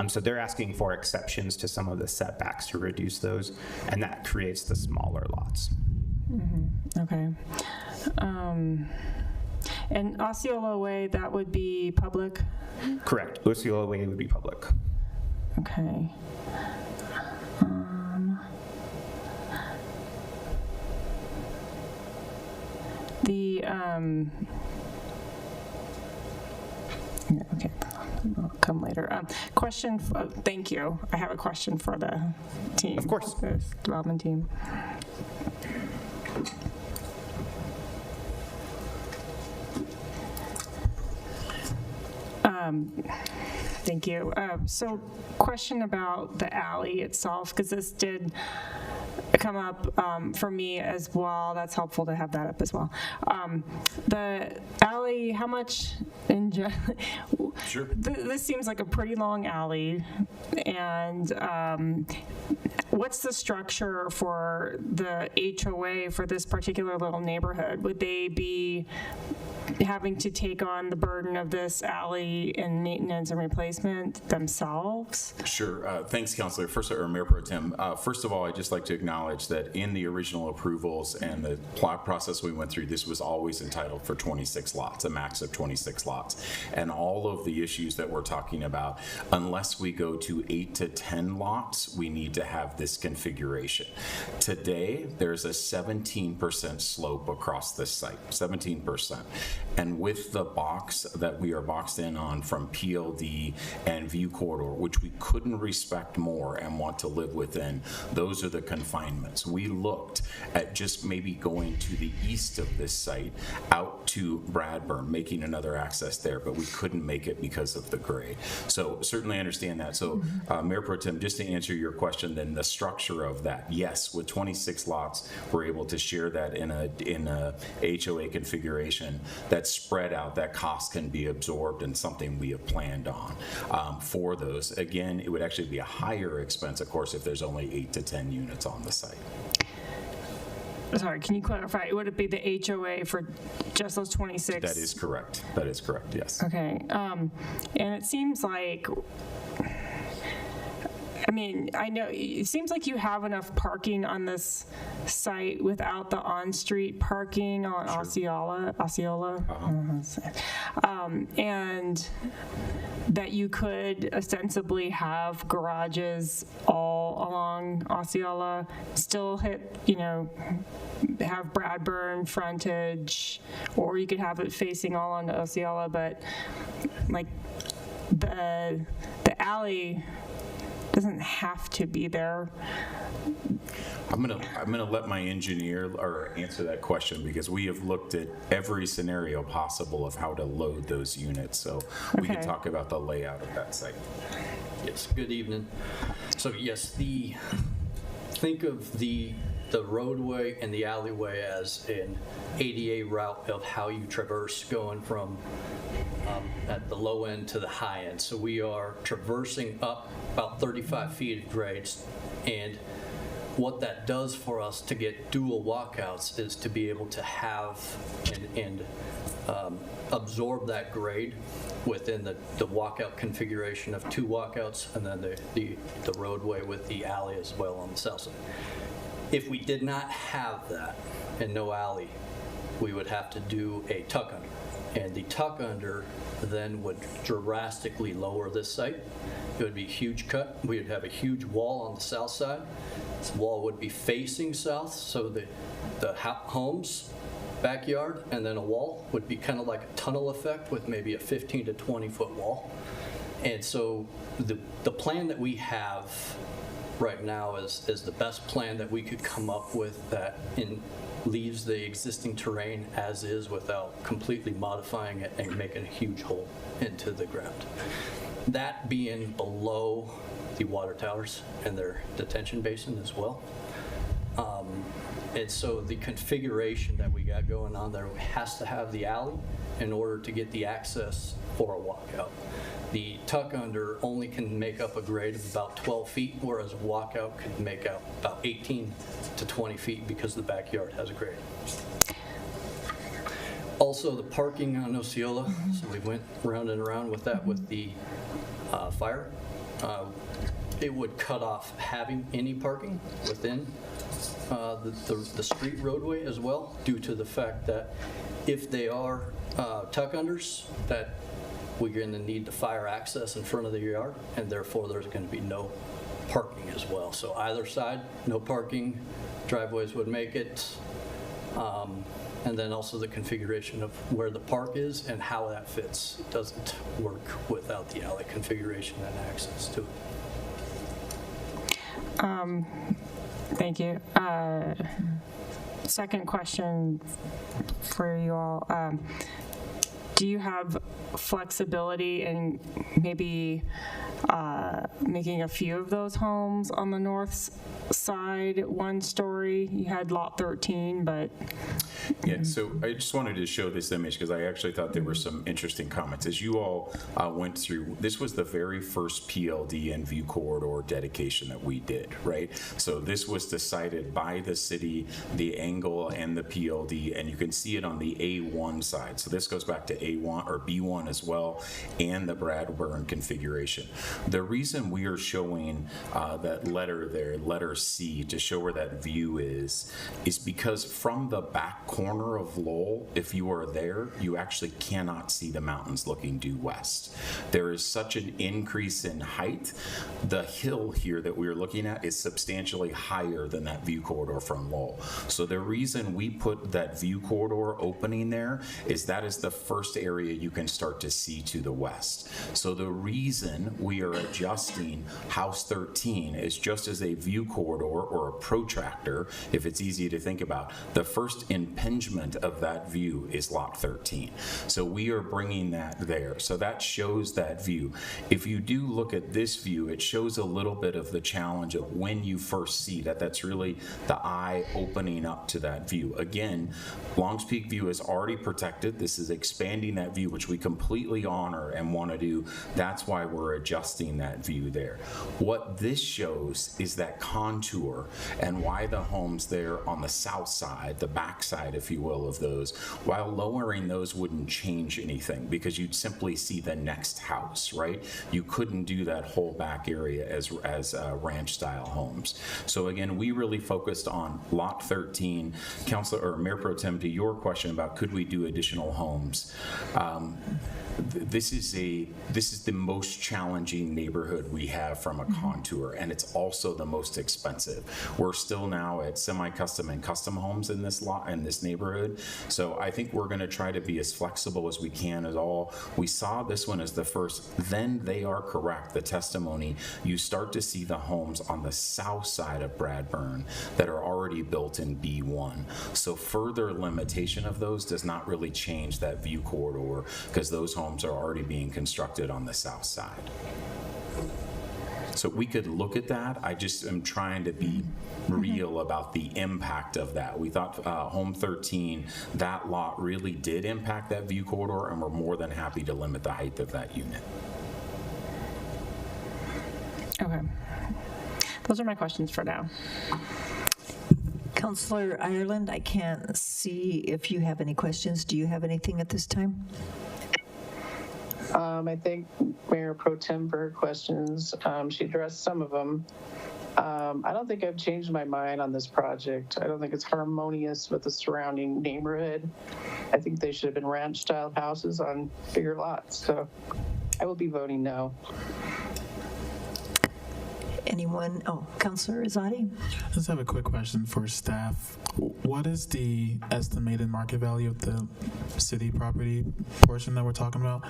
So they're asking for exceptions to some of the setbacks to reduce those, and that creates the smaller lots. Okay. And Osceola Way, that would be public? Correct. Osceola Way would be public. Okay. The, okay, I'll come later. Question, thank you. I have a question for the team. Of course. The development team. Thank you. So question about the alley itself, because this did come up for me as well. That's helpful to have that up as well. The alley, how much in Sure. This seems like a pretty long alley, and what's the structure for the HOA for this particular little neighborhood? Would they be having to take on the burden of this alley and maintenance and replacement themselves? Sure. Thanks, Councilor. Mayor Pro Tem. First of all, I'd just like to acknowledge that in the original approvals and the plot process we went through, this was always entitled for 26 lots, a max of 26 lots. And all of the issues that we're talking about, unless we go to 8 to 10 lots, we need to have this configuration. Today, there's a 17% slope across this site, 17%. And with the box that we are boxed in on from PLD and view corridor, which we couldn't respect more and want to live within, those are the confinements. We looked at just maybe going to the east of this site out to Bradburn, making another access there, but we couldn't make it because of the grade. So certainly understand that. So Mayor Pro Tem, just to answer your question, then the structure of that, yes, with 26 lots, we're able to share that in a HOA configuration that's spread out. That cost can be absorbed in something we have planned on for those. Again, it would actually be a higher expense, of course, if there's only 8 to 10 units on the site. Sorry, can you clarify? Would it be the HOA for just those 26? That is correct. That is correct, yes. Okay. And it seems like, I mean, I know it seems like you have enough parking on this site without the on-street parking on Osceola, and that you could ostensibly have garages all along Osceola, still hit, have Bradburn frontage, or you could have it facing all onto Osceola, but like the alley doesn't have to be there. I'm gonna let my engineer answer that question, because we have looked at every scenario possible of how to load those units. So we can talk about the layout of that site. Yes. Good evening. So yes, think of the roadway and the alleyway as an ADA route of how you traverse going from at the low end to the high end. So we are traversing up about 35 feet of grades, and what that does for us to get dual walkouts is to be able to have and absorb that grade within the walkout configuration of 2 walkouts, and then the roadway with the alley as well on the south side. If we did not have that and no alley, we would have to do a tuck under. And the tuck under then would drastically lower this site. It would be a huge cut. We would have a huge wall on the south side. This wall would be facing south, so the home's backyard and then a wall would be kind of like a tunnel effect with maybe a 15 to 20 foot wall. And so the plan that we have right now is the best plan that we could come up with that leaves the existing terrain as is without completely modifying it and making a huge hole into the ground. That being below the water towers and their detention basin as well. And so the configuration that we got going on there has to have the alley in order to get the access for a walkout. The tuck under only can make up a grade of about 12 feet, whereas a walkout could make up about 18 to 20 feet because the backyard has a grade. Also, the parking on Osceola, so we went round and around with that with the fire. It would cut off having any parking within the street roadway as well, due to the fact that if they are tuck unders, that we're going to need the fire access in front of the yard, and therefore there's going to be no parking as well. So either side, no parking, driveways would make it. And then also the configuration of where the park is and how that fits. It doesn't work without the alley configuration and access to it. Thank you. Second question for you all. Do you have flexibility in maybe making a few of those homes on the north side, one story? You had lot 13, but... Yeah, so I just wanted to show this image because I actually thought there were some interesting comments. As you all went through, this was the very first PLD and view corridor dedication that we did, right? So this was decided by the city, the angle and the PLD, and you can see it on the A1 side. So this goes back to A1 or B1 as well, and the Bradburn configuration. The reason we are showing that letter there, letter C, to show where that view is because from the back corner of Lowell, if you are there, you actually cannot see the mountains looking due west. There is such an increase in height. The hill here that we are looking at is substantially higher than that view corridor from Lowell. So the reason we put that view corridor opening there is that is the first area you can start to see to the west. So the reason we are adjusting House 13 is just as a view corridor or a protractor, if it's easy to think about. The first impingement of that view is lot 13. So we are bringing that there. So that shows that view. If you do look at this view, it shows a little bit of the challenge of when you first see that. That's really the eye opening up to that view. Again, Longs Peak view is already protected. This is expanding that view, which we completely honor and want to do. That's why we're adjusting that view there. What this shows is that contour and why the homes there on the south side, the back side, if you will, of those, while lowering those wouldn't change anything because you'd simply see the next house, right? You couldn't do that whole back area as ranch style homes. So again, we really focused on lot 13. Councilor or Mayor Pro Tem, to your question about could we do additional homes, this is the most challenging neighborhood we have from a contour, and it's also the most expensive. We're still now at semi-custom and custom homes in this lot in this neighborhood. So I think we're going to try to be as flexible as we can at all. We saw this one as the first. Then they are correct. The testimony, you start to see the homes on the south side of Bradburn that are already built in B1. So further limitation of those does not really change that view corridor because those homes are already being constructed on the south side. So we could look at that. I just am trying to be real about the impact of that. We thought home 13, that lot really did impact that view corridor, and we're more than happy to limit the height of that unit. Okay. Those are my questions for now. Councilor Ireland, I can't see if you have any questions. Do you have anything at this time? I think Mayor Pro Tem for her questions, she addressed some of them. I don't think I've changed my mind on this project. I don't think it's harmonious with the surrounding neighborhood. I think they should have been ranch-style houses on bigger lots. So I will be voting no. Anyone? Oh, Councilor Azadi? I just have a quick question for staff. What is the estimated market value of the city property portion that we're talking about?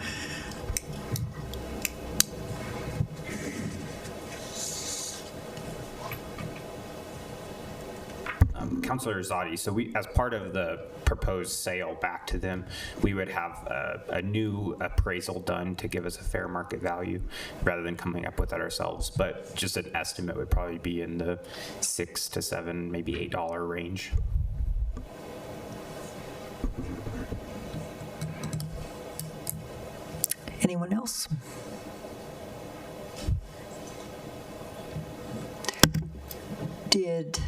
Councilor Zadi, so we, as part of the proposed sale back to them, we would have a new appraisal done to give us a fair market value rather than coming up with it ourselves. But just an estimate would probably be in the $6 to $7, maybe $8 range. Anyone else? Did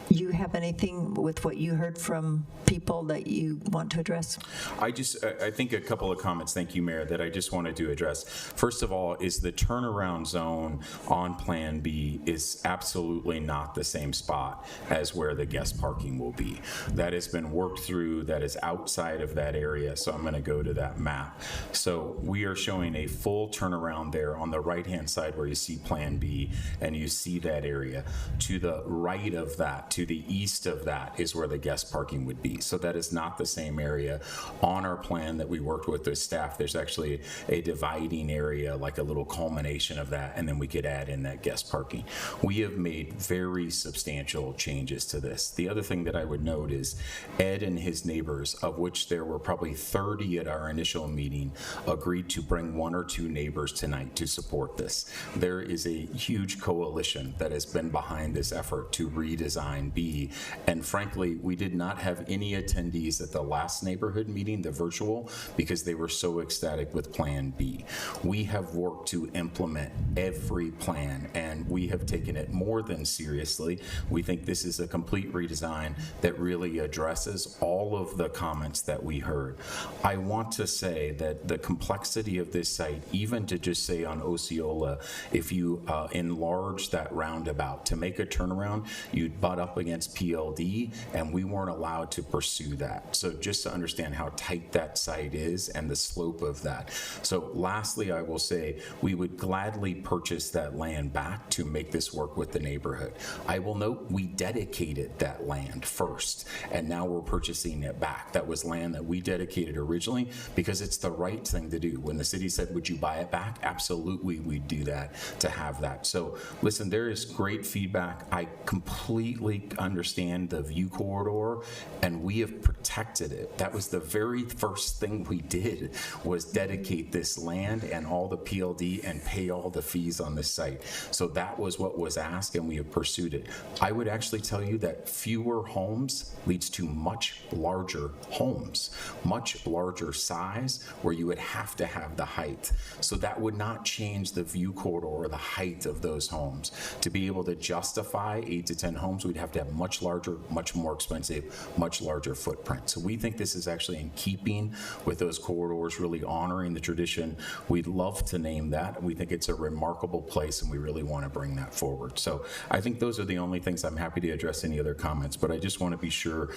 you have anything with what you heard from people that you want to address? I think a couple of comments, thank you, Mayor, that I just wanted to address. First of all, is the turnaround zone on Plan B is absolutely not the same spot as where the guest parking will be. That has been worked through, that is outside of that area, so I'm going to go to that map. So we are showing a full turnaround there on the right-hand side where you see Plan B, and you see that area. To the right of that, to the east of that, is where the guest parking would be. So that is not the same area. On our plan that we worked with the staff, there's actually a dividing area, like a little culmination of that, and then we could add in that guest parking. We have made very substantial changes to this. The other thing that I would note is Ed and his neighbors, of which there were probably 30 at our initial meeting, agreed to bring 1 or 2 neighbors tonight to support this. There is a huge coalition that has been behind this effort to redesign B, and frankly, we did not have any attendees at the last neighborhood meeting, the virtual, because they were so ecstatic with Plan B. We have worked to implement every plan, and we have taken it more than seriously. We think this is a complete redesign that really addresses all of the comments that we heard. I want to say that the complexity of this site, even to just say on Osceola, if you enlarge that roundabout to make a turnaround, you'd butt up against PLD, and we weren't allowed to pursue that. So just to understand how tight that site is and the slope of that. So lastly, I will say we would gladly purchase that land back to make this work with the neighborhood. I will note we dedicated that land first, and now we're purchasing it back. That was land that we dedicated originally because it's the right thing to do. When the city said, would you buy it back? Absolutely, we'd do that to have that. So listen, there is great feedback. I completely understand the view corridor, and we have protected it. That was the very first thing we did, was dedicate this land and all the PLD and pay all the fees on this site. So that was what was asked, and we have pursued it. I would actually tell you that fewer homes leads to much larger homes, much larger size, where you would have to have the height. So that would not change the view corridor or the height of those homes. To be able to justify 8 to 10 homes, we'd have to have much larger, much more expensive, much larger footprint. So we think this is actually in keeping with those corridors, really honoring the tradition. We'd love to name that. We think it's a remarkable place, and we really want to bring that forward. So I think those are the only things. I'm happy to address any other comments, but I just want to be sure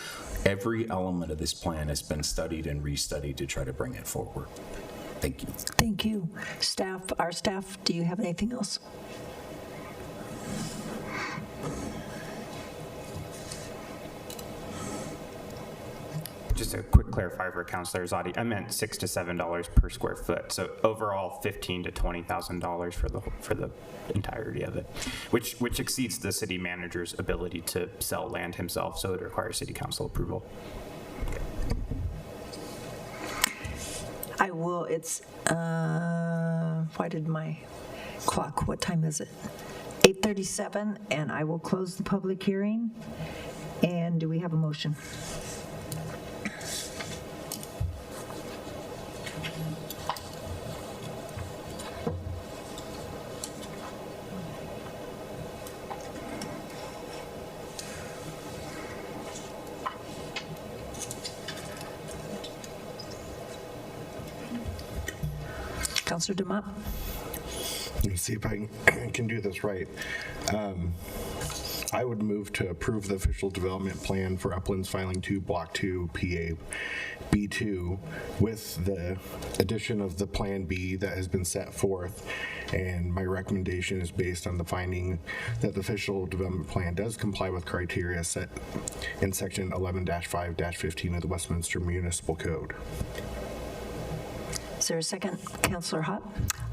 every element of this plan has been studied and restudied to try to bring it forward. Thank you. Thank you. Staff, our staff, do you have anything else? Just a quick clarifier for Councilor Zadi. I meant $6 to $7 per square foot. So overall, $15,000 to $20,000 for the entirety of it, which exceeds the city manager's ability to sell land himself. So it requires city council approval. I will. It's why did my clock? What time is it? 8:37, and I will close the public hearing. And do we have a motion? Councilor DeMott. Let me see if I can do this right. I would move to approve the official development plan for Uplands Filing 2, Block 2, PA B2, with the addition of the Plan B that has been set forth. And my recommendation is based on the finding that the official development plan does comply with criteria set in Section 11-5-15 of the Westminster Municipal Code. Is there a second? Councilor Hott?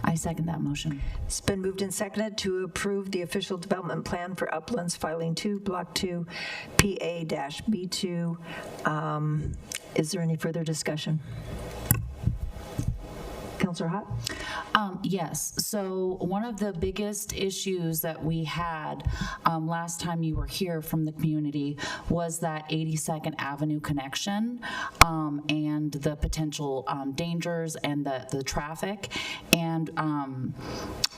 I second that motion. It's been moved and seconded to approve the official development plan for Uplands Filing 2, Block 2, PA-B2. Is there any further discussion? Councilor Hott? Yes. So one of the biggest issues that we had last time you were here from the community was that 82nd Avenue connection and the potential dangers and the traffic. And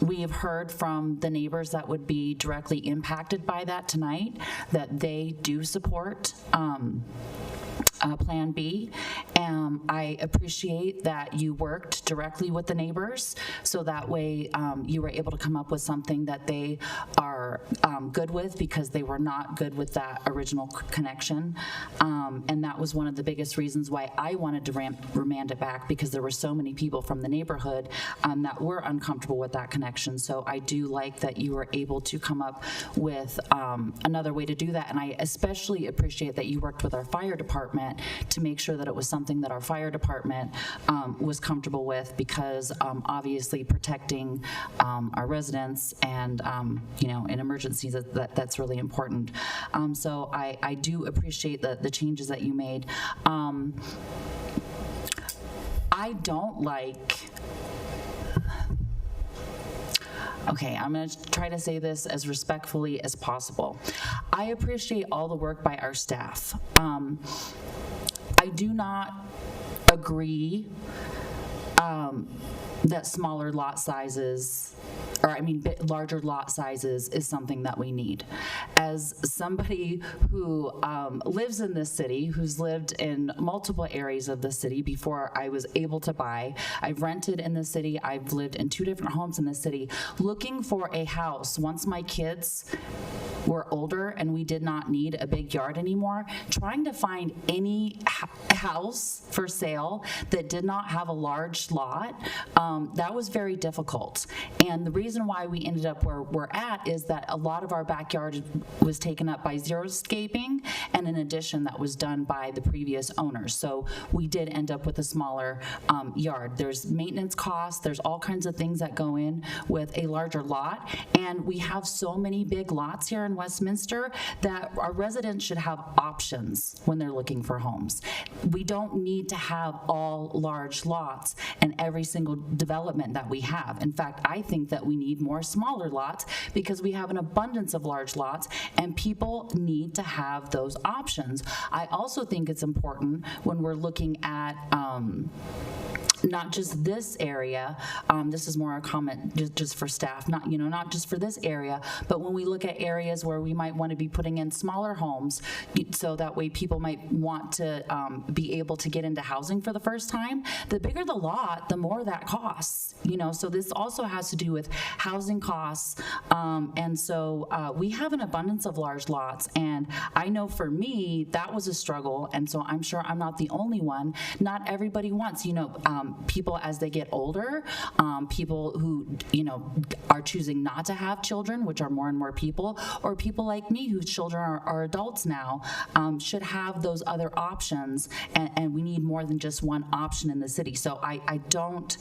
we have heard from the neighbors that would be directly impacted by that tonight that they do support Plan B. I appreciate that you worked directly with the neighbors, so that way you were able to come up with something that they are are good with, because they were not good with that original connection. And that was one of the biggest reasons why I wanted to remand it back, because there were so many people from the neighborhood that were uncomfortable with that connection. So I do like that you were able to come up with another way to do that. And I especially appreciate that you worked with our fire department to make sure that it was something that our fire department was comfortable with, because obviously protecting our residents and in emergencies, that's really important. So I do appreciate the changes that you made. I don't like. Okay, I'm going to try to say this as respectfully as possible. I appreciate all the work by our staff. I do not agree that smaller lot sizes, larger lot sizes is something that we need. As somebody who lives in this city, who's lived in multiple areas of the city before I was able to buy, I've rented in the city, I've lived in 2 different homes in the city, looking for a house once my kids were older and we did not need a big yard anymore, trying to find any house for sale that did not have a large lot, that was very difficult. And the reason why we ended up where we're at is that a lot of our backyard was taken up by xeriscaping and an addition that was done by the previous owners. So we did end up with a smaller yard. There's maintenance costs, there's all kinds of things that go in with a larger lot. And we have so many big lots here in Westminster that our residents should have options when they're looking for homes. We don't need to have all large lots in every single development that we have. In fact, I think that we need more smaller lots because we have an abundance of large lots and people need to have those options. I also think it's important when we're looking at not just this area, this is more a comment just for staff, not just for this area, but when we look at areas where we might want to be putting in smaller homes, so that way people might want to be able to get into housing for the first time. The bigger the lot, the more that costs, so this also has to do with housing costs. And so we have an abundance of large lots, and I know for me, that was a struggle, and so I'm sure I'm not the only one. Not everybody wants, people as they get older, people who, are choosing not to have children, which are more and more people, or people like me whose children are adults now, should have those other options, and we need more than just one option in the city. So I don't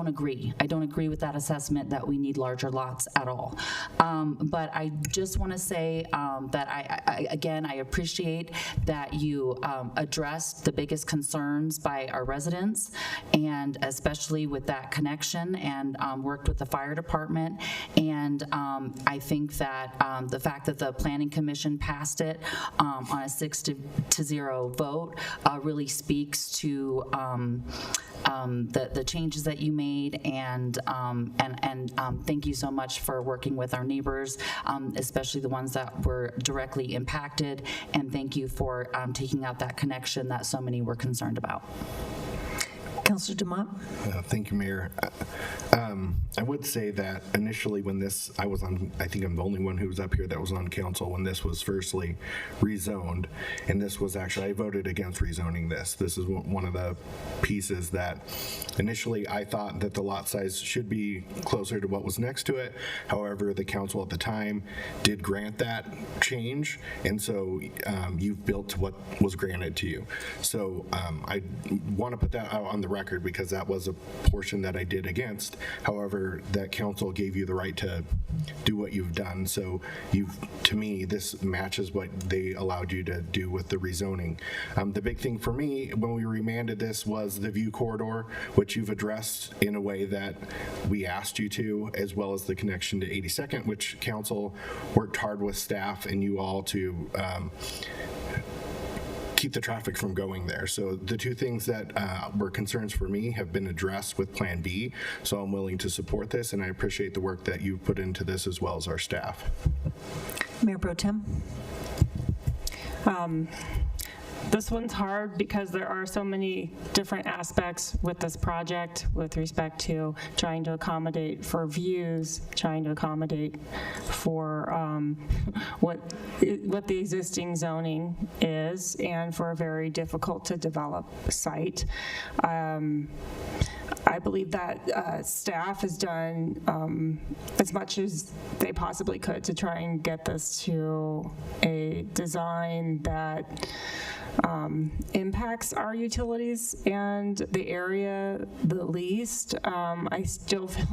agree. I don't agree with that assessment that we need larger lots at all. But I just want to say that I appreciate that you addressed the biggest concerns by our residents, and especially with that connection, and worked with the fire department. And I think that the fact that the Planning Commission passed it on a 6-0 vote really speaks to the changes that you made, and thank you so much for working with our neighbors, especially the ones that were directly impacted, and thank you for taking out that connection that so many were concerned about. Councilor Dumont? Thank you, Mayor. I would say that initially when this, I think I'm the only one who was up here that was on council when this was firstly rezoned, and this was actually, I voted against rezoning this. This is one of the pieces that initially I thought that the lot size should be closer to what was next to it. However, the council at the time did grant that change, and so you've built what was granted to you. So I want to put that out on the record because that was a portion that I did against. However, that council gave you the right to do what you've done. So to me, this matches what they allowed you to do with the rezoning. The big thing for me when we remanded this was the view corridor, which you've addressed in a way that we asked you to, as well as the connection to 82nd, which council worked hard with staff and you all to keep the traffic from going there. So the two things that were concerns for me have been addressed with Plan B, so I'm willing to support this, and I appreciate the work that you've put into this as well as our staff. Mayor Pro Tem? This one's hard because there are so many different aspects with this project with respect to trying to accommodate for views, trying to accommodate for what the existing zoning is, and for a very difficult to develop site. I believe that staff has done as much as they possibly could to try and get this to a design that impacts our utilities and the area the least. I still feel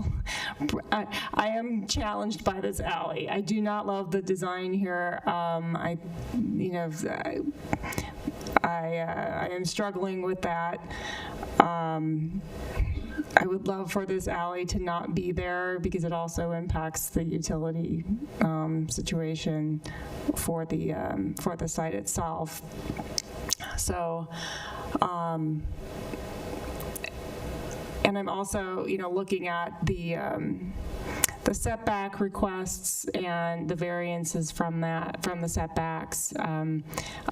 I am challenged by this alley. I do not love the design here. I am struggling with that. I would love for this alley to not be there because it also impacts the utility situation for the site itself. So, and I'm also, looking at the setback requests and the variances from the setbacks.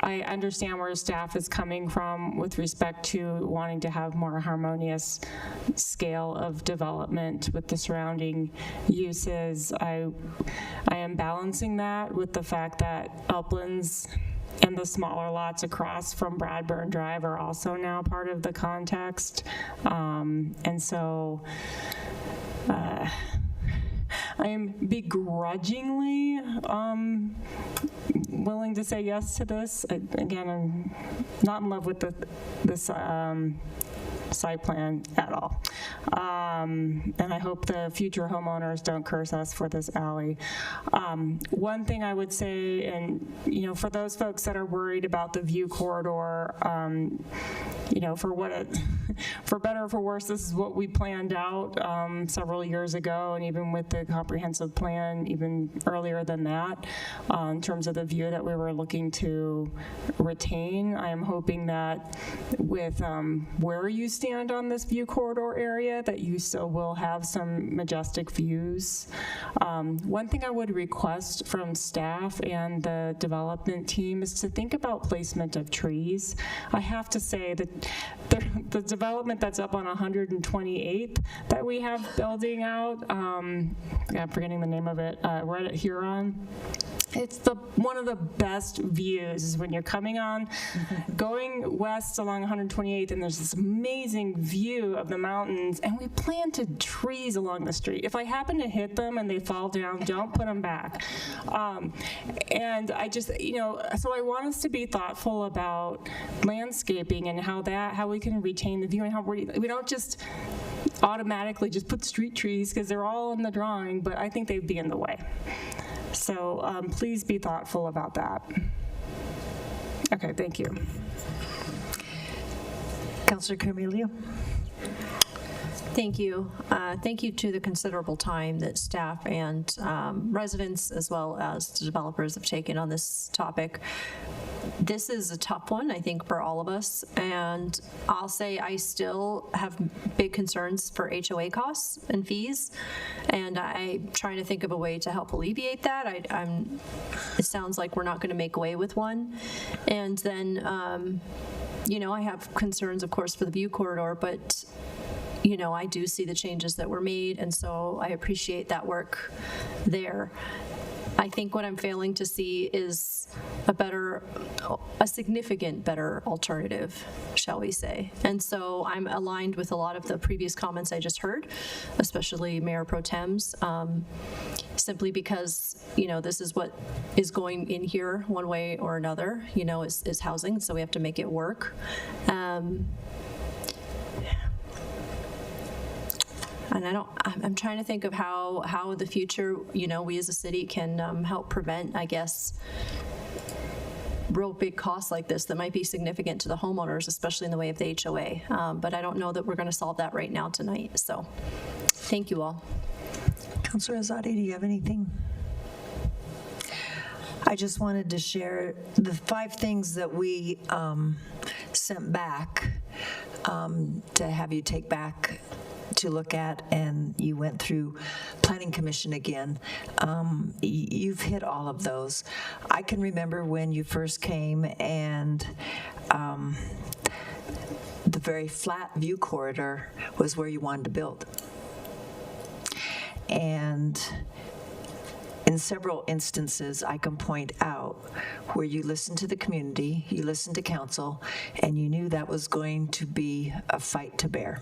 I understand where staff is coming from with respect to wanting to have more harmonious scale of development with the surrounding uses. I am balancing that with the fact that Uplands and the smaller lots across from Bradburn Drive are also now part of the context. And so I am begrudgingly willing to say yes to this. Again, I'm not in love with this site plan at all. And I hope the future homeowners don't curse us for this alley. One thing I would say, and for those folks that are worried about the view corridor, for better or for worse, this is what we planned out several years ago, and even with the comprehensive plan, even earlier than that, in terms of the view that we were looking to retain. I am hoping that with where you stand on this view corridor area, that you still will have some majestic views. One thing I would request from staff and the development team is to think about placement of trees. I have to say that the development that's up on 128th that we have building out, I'm forgetting the name of it, right at Huron. It's one of the best views when you're coming on, going west along 128th, and there's this amazing view of the mountains, and we planted trees along the street. If I happen to hit them and they fall down, don't put them back. And I just, so I want us to be thoughtful about landscaping and how we can retain the view, and how we don't just automatically just put street trees because they're all in the drawing, but I think they'd be in the way. So please be thoughtful about that. Okay, thank you. Councilor Carmelio. Thank you. Thank you to the considerable time that staff and residents as well as the developers have taken on this topic. This is a tough one, I think, for all of us, and I'll say I still have big concerns for HOA costs and fees, and I'm trying to think of a way to help alleviate that. It sounds like we're not going to make way with one, and then I have concerns, of course, for the view corridor, but I do see the changes that were made, and so I appreciate that work there. I think what I'm failing to see is a significant better alternative, shall we say. And so I'm aligned with a lot of the previous comments I just heard, especially Mayor Pro Tem's, simply because, this is what is going in here one way or another, is housing, so we have to make it work. And I'm trying to think of how the future, we as a city can help prevent, I guess, real big costs like this that might be significant to the homeowners, especially in the way of the HOA. But I don't know that we're going to solve that right now tonight. So thank you all. Councilor Azadi, do you have anything? I just wanted to share the 5 things that we sent back to have you take back to look at, and you went through Planning Commission again. You've hit all of those. I can remember when you first came, and the very flat view corridor was where you wanted to build. And in several instances, I can point out where you listened to the community, you listened to council, and you knew that was going to be a fight to bear.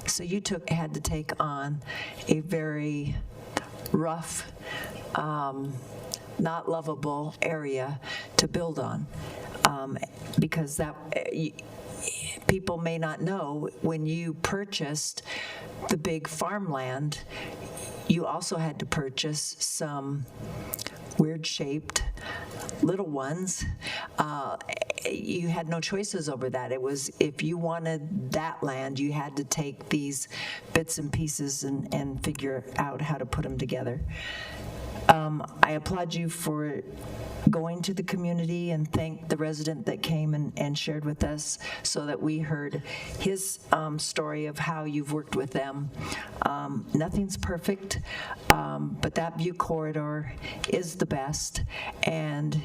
So you had to take on a very rough, not lovable area to build on, because people may not know, when you purchased the big farmland, you also had to purchase some weird-shaped little ones. You had no choices over that. It was, if you wanted that land, you had to take these bits and pieces and figure out how to put them together. I applaud you for going to the community and thank the resident that came and shared with us so that we heard his story of how you've worked with them. Nothing's perfect, but that view corridor is the best. And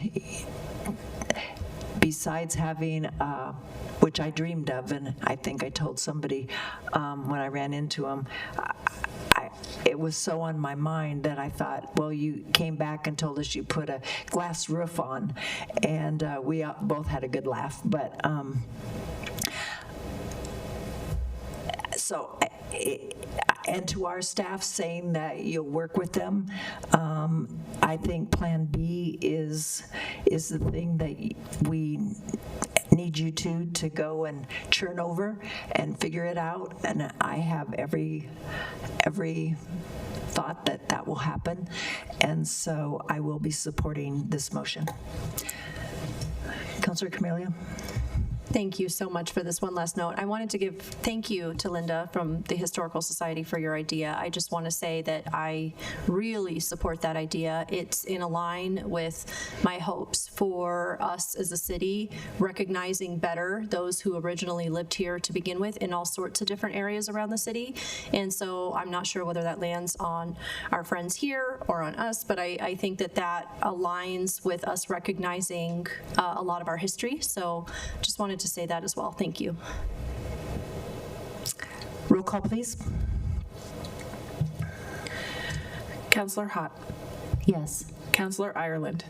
besides having, which I dreamed of, and I think I told somebody when I ran into him, it was so on my mind that I thought, well, you came back and told us you put a glass roof on, and we both had a good laugh. But and to our staff saying that you'll work with them, I think Plan B is the thing that we need you to go and churn over and figure it out. And I have every thought that will happen. And so I will be supporting this motion. Councilor Camelia. Thank you so much for this one last note. I wanted to give thank you to Linda from the Historical Society for your idea. I just want to say that I really support that idea. It's in line with my hopes for us as a city, recognizing better those who originally lived here to begin with in all sorts of different areas around the city. And so I'm not sure whether that lands on our friends here or on us, but I think that aligns with us recognizing a lot of our history. So just wanted to say that as well. Thank you. Roll call, please. Councillor Hott. Yes. Councillor Ireland.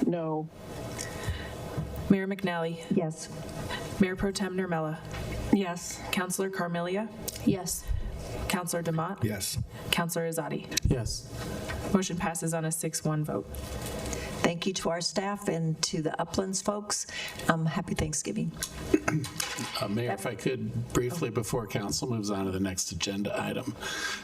No. Mayor McNally. Yes. Mayor Pro Tem Nurmela. Yes. Councillor Carmelia. Yes. Councillor DeMott. Yes. Councillor Azadi. Yes. Motion passes on a 6-1 vote. Thank you to our staff and to the Uplands folks. Happy Thanksgiving. Mayor, if I could briefly, before council moves on to the next agenda item,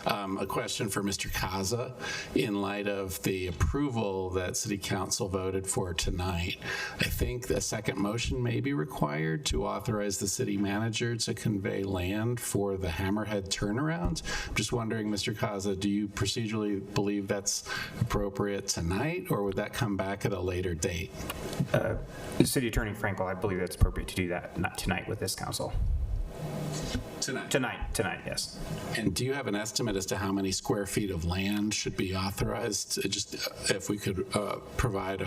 a question for Mr. Kaza. In light of the approval that City Council voted for tonight, I think a second motion may be required to authorize the city manager to convey land for the Hammerhead turnaround. I'm just wondering, Mr. Kaza, do you procedurally believe that's appropriate tonight, or would that come back at a later date? City Attorney Frankel, I believe it's appropriate to do that, not tonight with this council. Tonight, yes. And do you have an estimate as to how many square feet of land should be authorized? Just if we could provide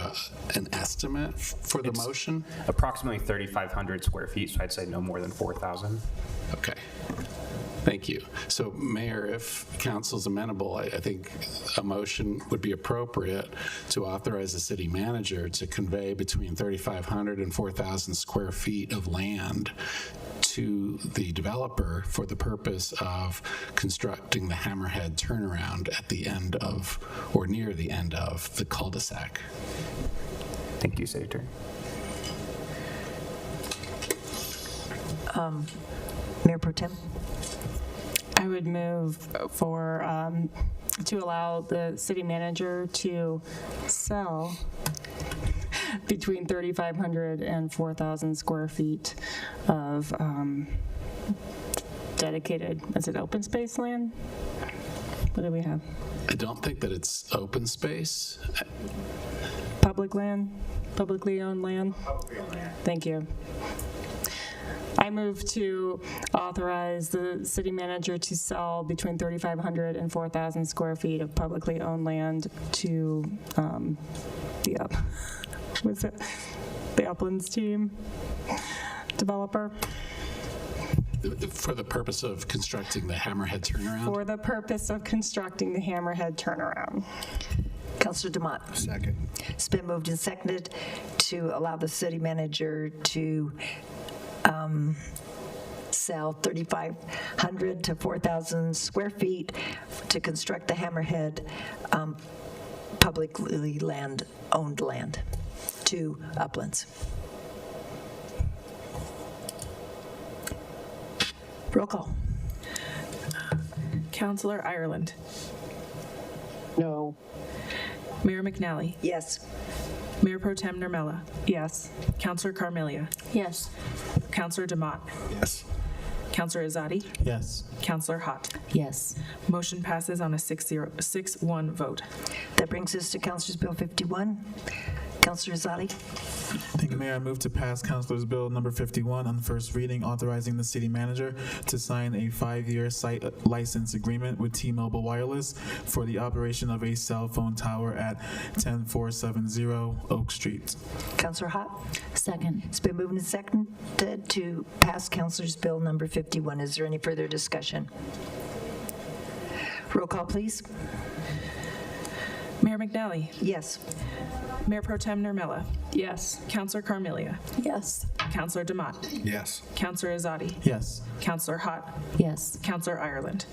an estimate for the motion? Approximately 3,500 square feet, so I'd say no more than 4,000. Okay. Thank you. So, Mayor, if council's amenable, I think a motion would be appropriate to authorize the city manager to convey between 3,500 and 4,000 square feet of land to the developer for the purpose of constructing the Hammerhead turnaround at the end of, or near the end of, the cul-de-sac. Thank you, City Attorney. Mayor Pro Tem. I would move for to allow the city manager to sell between 3,500 and 4,000 square feet of dedicated, is it open space land? What do we have? I don't think that it's open space. Public land, publicly owned land? Thank you. I move to authorize the city manager to sell between 3,500 and 4,000 square feet of publicly owned land to what's it? the Uplands team, developer. For the purpose of constructing the Hammerhead turnaround? For the purpose of constructing the Hammerhead turnaround. Councilor Demott. Second. It's been moved and seconded to allow the city manager to sell 3,500 to 4,000 square feet to construct the Hammerhead publicly owned land to Uplands. Roll call. Councilor Ireland. No. Mayor McNally. Yes. Mayor Pro Tem Nurmela. Yes. Councilor Carmelia. Yes. Councilor Demott. Yes. Councilor Azadi. Yes. Councilor Hott. Yes. Motion passes on a 6-1 vote. That brings us to Councilor's Bill 51. Councilor Azadi. Thank you, Mayor. I move to pass Councilor's Bill number 51 on first reading, authorizing the city manager to sign a 5-year site license agreement with T-Mobile Wireless for the operation of a cell phone tower at 10470 Oak Street. Councilor Hott. Second. It's been moved and seconded to pass Councilor's Bill number 51. Is there any further discussion? Roll call, please. Mayor McNally. Yes. Mayor Pro Tem Nurmela. Yes. Councilor Carmelia. Yes. Councilor Demott. Yes. Councilor Azadi. Yes. Councilor Hott. Yes. Councilor Ireland.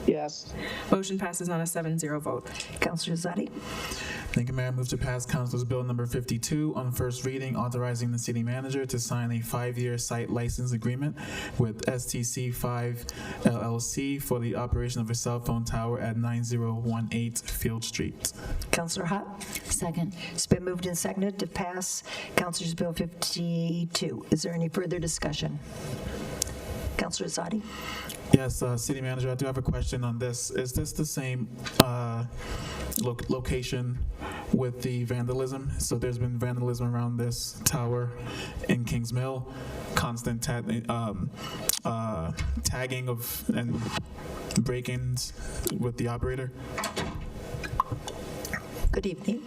Yes. Motion passes on a 7-0 vote. Councilor Azadi. Thank you, Mayor. I move to pass Councilor's Bill number 52 on first reading, authorizing the city manager to sign a 5-year site license agreement with STC5 LLC for the operation of a cell phone tower at 9018 Field Street. Councilor Hott. Second. It's been moved and seconded to pass Councilor's Bill 52. Is there any further discussion? Councilor Azadi. Yes, City Manager, I do have a question on this. Is this the same location with the vandalism? So there's been vandalism around this tower in Kings Mill, constant tagging of and break-ins with the operator? Good evening.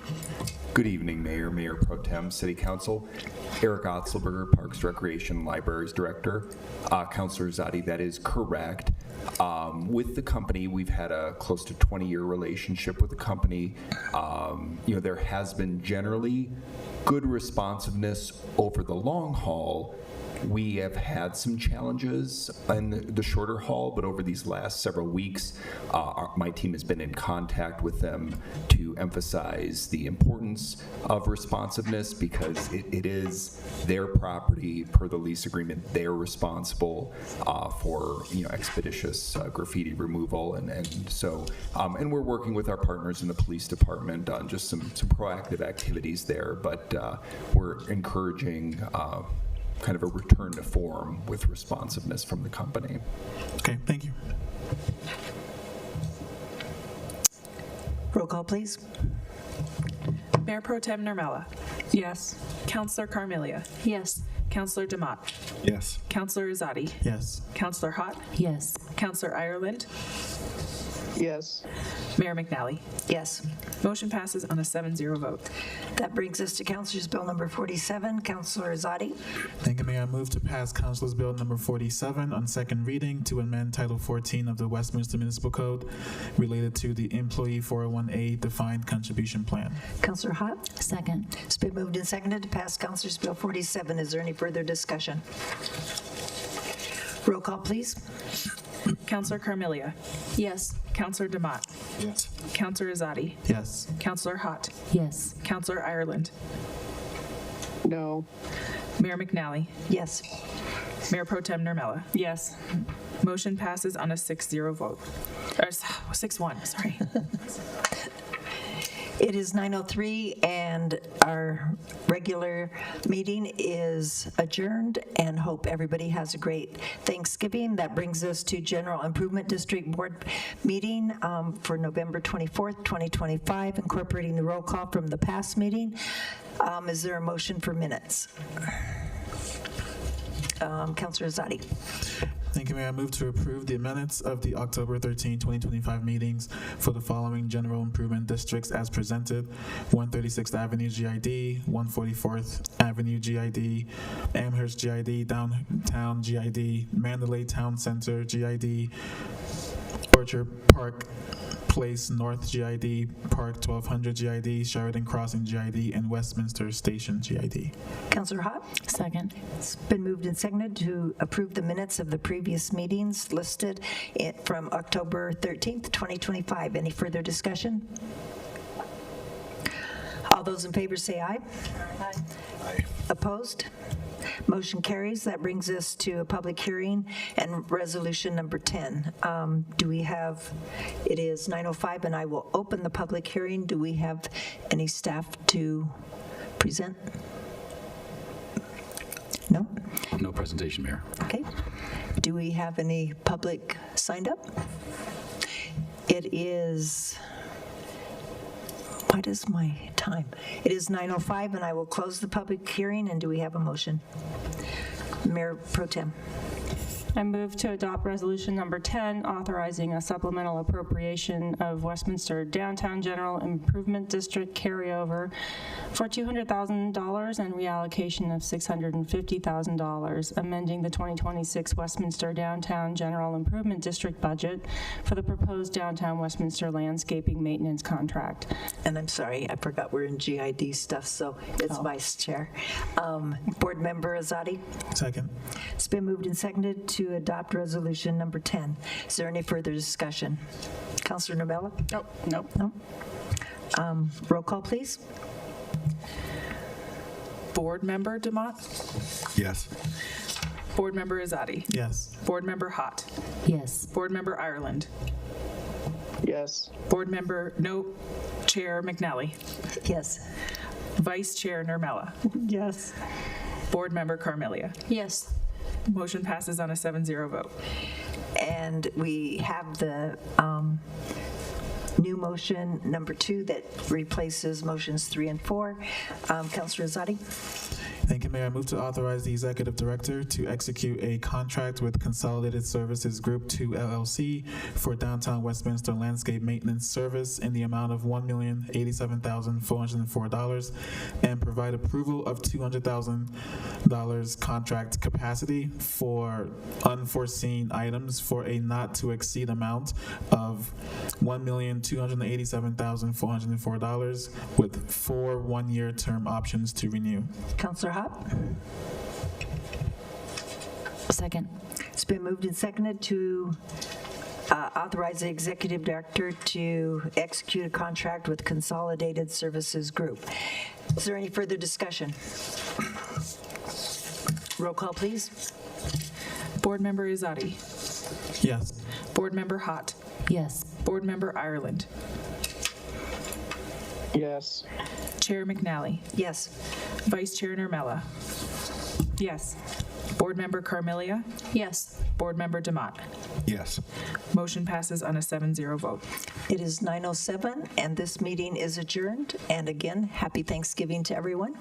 Good evening, Mayor, Mayor Pro Tem, City Council. Eric Otzelberger, Parks, Recreation, Libraries Director. Councilor Zadi, that is correct. With the company, we've had a close to 20-year relationship with the company. There has been generally good responsiveness over the long haul. We have had some challenges in the shorter haul, but over these last several weeks, my team has been in contact with them to emphasize the importance of responsiveness because it is their property per the lease agreement. They're responsible for expeditious graffiti removal, and we're working with our partners in the police department on just some proactive activities there. But we're encouraging kind of a return to form with responsiveness from the company. Okay, thank you. Roll call, please. Mayor Pro Tem Nurmela. Yes. Councilor Carmelia. Yes. Councilor Demott. Yes. Councilor Azadi. Yes. Councilor Hott. Yes. Councilor Ireland. Yes. Mayor McNally. Yes. Motion passes on a 7-0 vote. That brings us to Councilor's Bill number 47. Councilor Azadi. Thank you, Mayor. I move to pass Councilor's Bill number 47 on second reading to amend Title 14 of the Westminster Municipal Code related to the Employee 401A Defined Contribution Plan. Councilor Hott. Second. It's been moved and seconded to pass Councilor's Bill 47. Is there any further discussion? Roll call, please. Councilor Carmelia. Yes. Councilor Demott. Yes. Councilor Azadi. Yes. Councilor Hott. Yes. Councilor Ireland. No. Mayor McNally. Yes. Mayor Pro Tem Nurmela. Yes. Motion passes on a 6-0 vote. Or 6-1, sorry. It is 9:03 and our regular meeting is adjourned, and hope everybody has a great Thanksgiving. That brings us to General Improvement District Board meeting for November 24th, 2025, incorporating the roll call from the past meeting. Is there a motion for minutes? Councilor Azadi. Thank you, Mayor. I move to approve the minutes of the October 13, 2025 meetings for the following general improvement districts as presented: 136th Avenue GID, 144th Avenue GID, Amherst GID, Downtown GID, Mandalay Town Center GID, Orchard Park Place North GID, Park 1200 GID, Sheridan Crossing GID, and Westminster Station GID. Councillor Hott? Second. It's been moved and seconded to approve the minutes of the previous meetings listed from October 13th, 2025. Any further discussion? All those in favor say aye. Aye. Opposed? Motion carries. That brings us to a public hearing and resolution number 10. Do we have, it is 9:05, and I will open the public hearing. Do we have any staff to present? No? No presentation, Mayor. Okay. Do we have any public signed up? It is, what is my time? It is 9:05, and I will close the public hearing, and do we have a motion? Mayor Pro Tem. I move to adopt resolution number 10, authorizing a supplemental appropriation of Westminster Downtown General Improvement District carryover for $200,000 and reallocation of $650,000, amending the 2026 Westminster Downtown General Improvement District budget for the proposed downtown Westminster landscaping maintenance contract. And I'm sorry, I forgot we're in GID stuff, so it's Vice Chair. Board Member Azadi? Second. It's been moved and seconded to adopt resolution number 10. Is there any further discussion? Councilor Novella? Nope. No. Roll call, please. Board Member Demott? Yes. Board Member Azadi? Yes. Board Member Hott? Yes. Board Member Ireland? Yes. Board Member, Chair McNally? Yes. Vice Chair Nurmela? Yes. Board Member Carmelia? Yes. Motion passes on a 7-0 vote. And we have the new motion number 2 that replaces motions 3 and 4. Councilor Azadi? Thank you, Mayor. I move to authorize the Executive Director to execute a contract with Consolidated Services Group 2 LLC for downtown Westminster landscape maintenance service in the amount of $1,087,404 and provide approval of $200,000 contract capacity for unforeseen items for a not to exceed amount of $1,287,404 with 4 one-year term options to renew. Councilor Hott? Second. It's been moved and seconded to authorize the Executive Director to execute a contract with Consolidated Services Group. Is there any further discussion? Roll call, please. Board Member Azadi? Yes. Board Member Hott? Yes. Board Member Ireland? Yes. Chair McNally? Yes. Vice Chair Nurmela? Yes. Board Member Carmelia? Yes. Board Member Demott? Yes. Motion passes on a 7-0 vote. It is 9:07, and this meeting is adjourned. And again, happy Thanksgiving to everyone.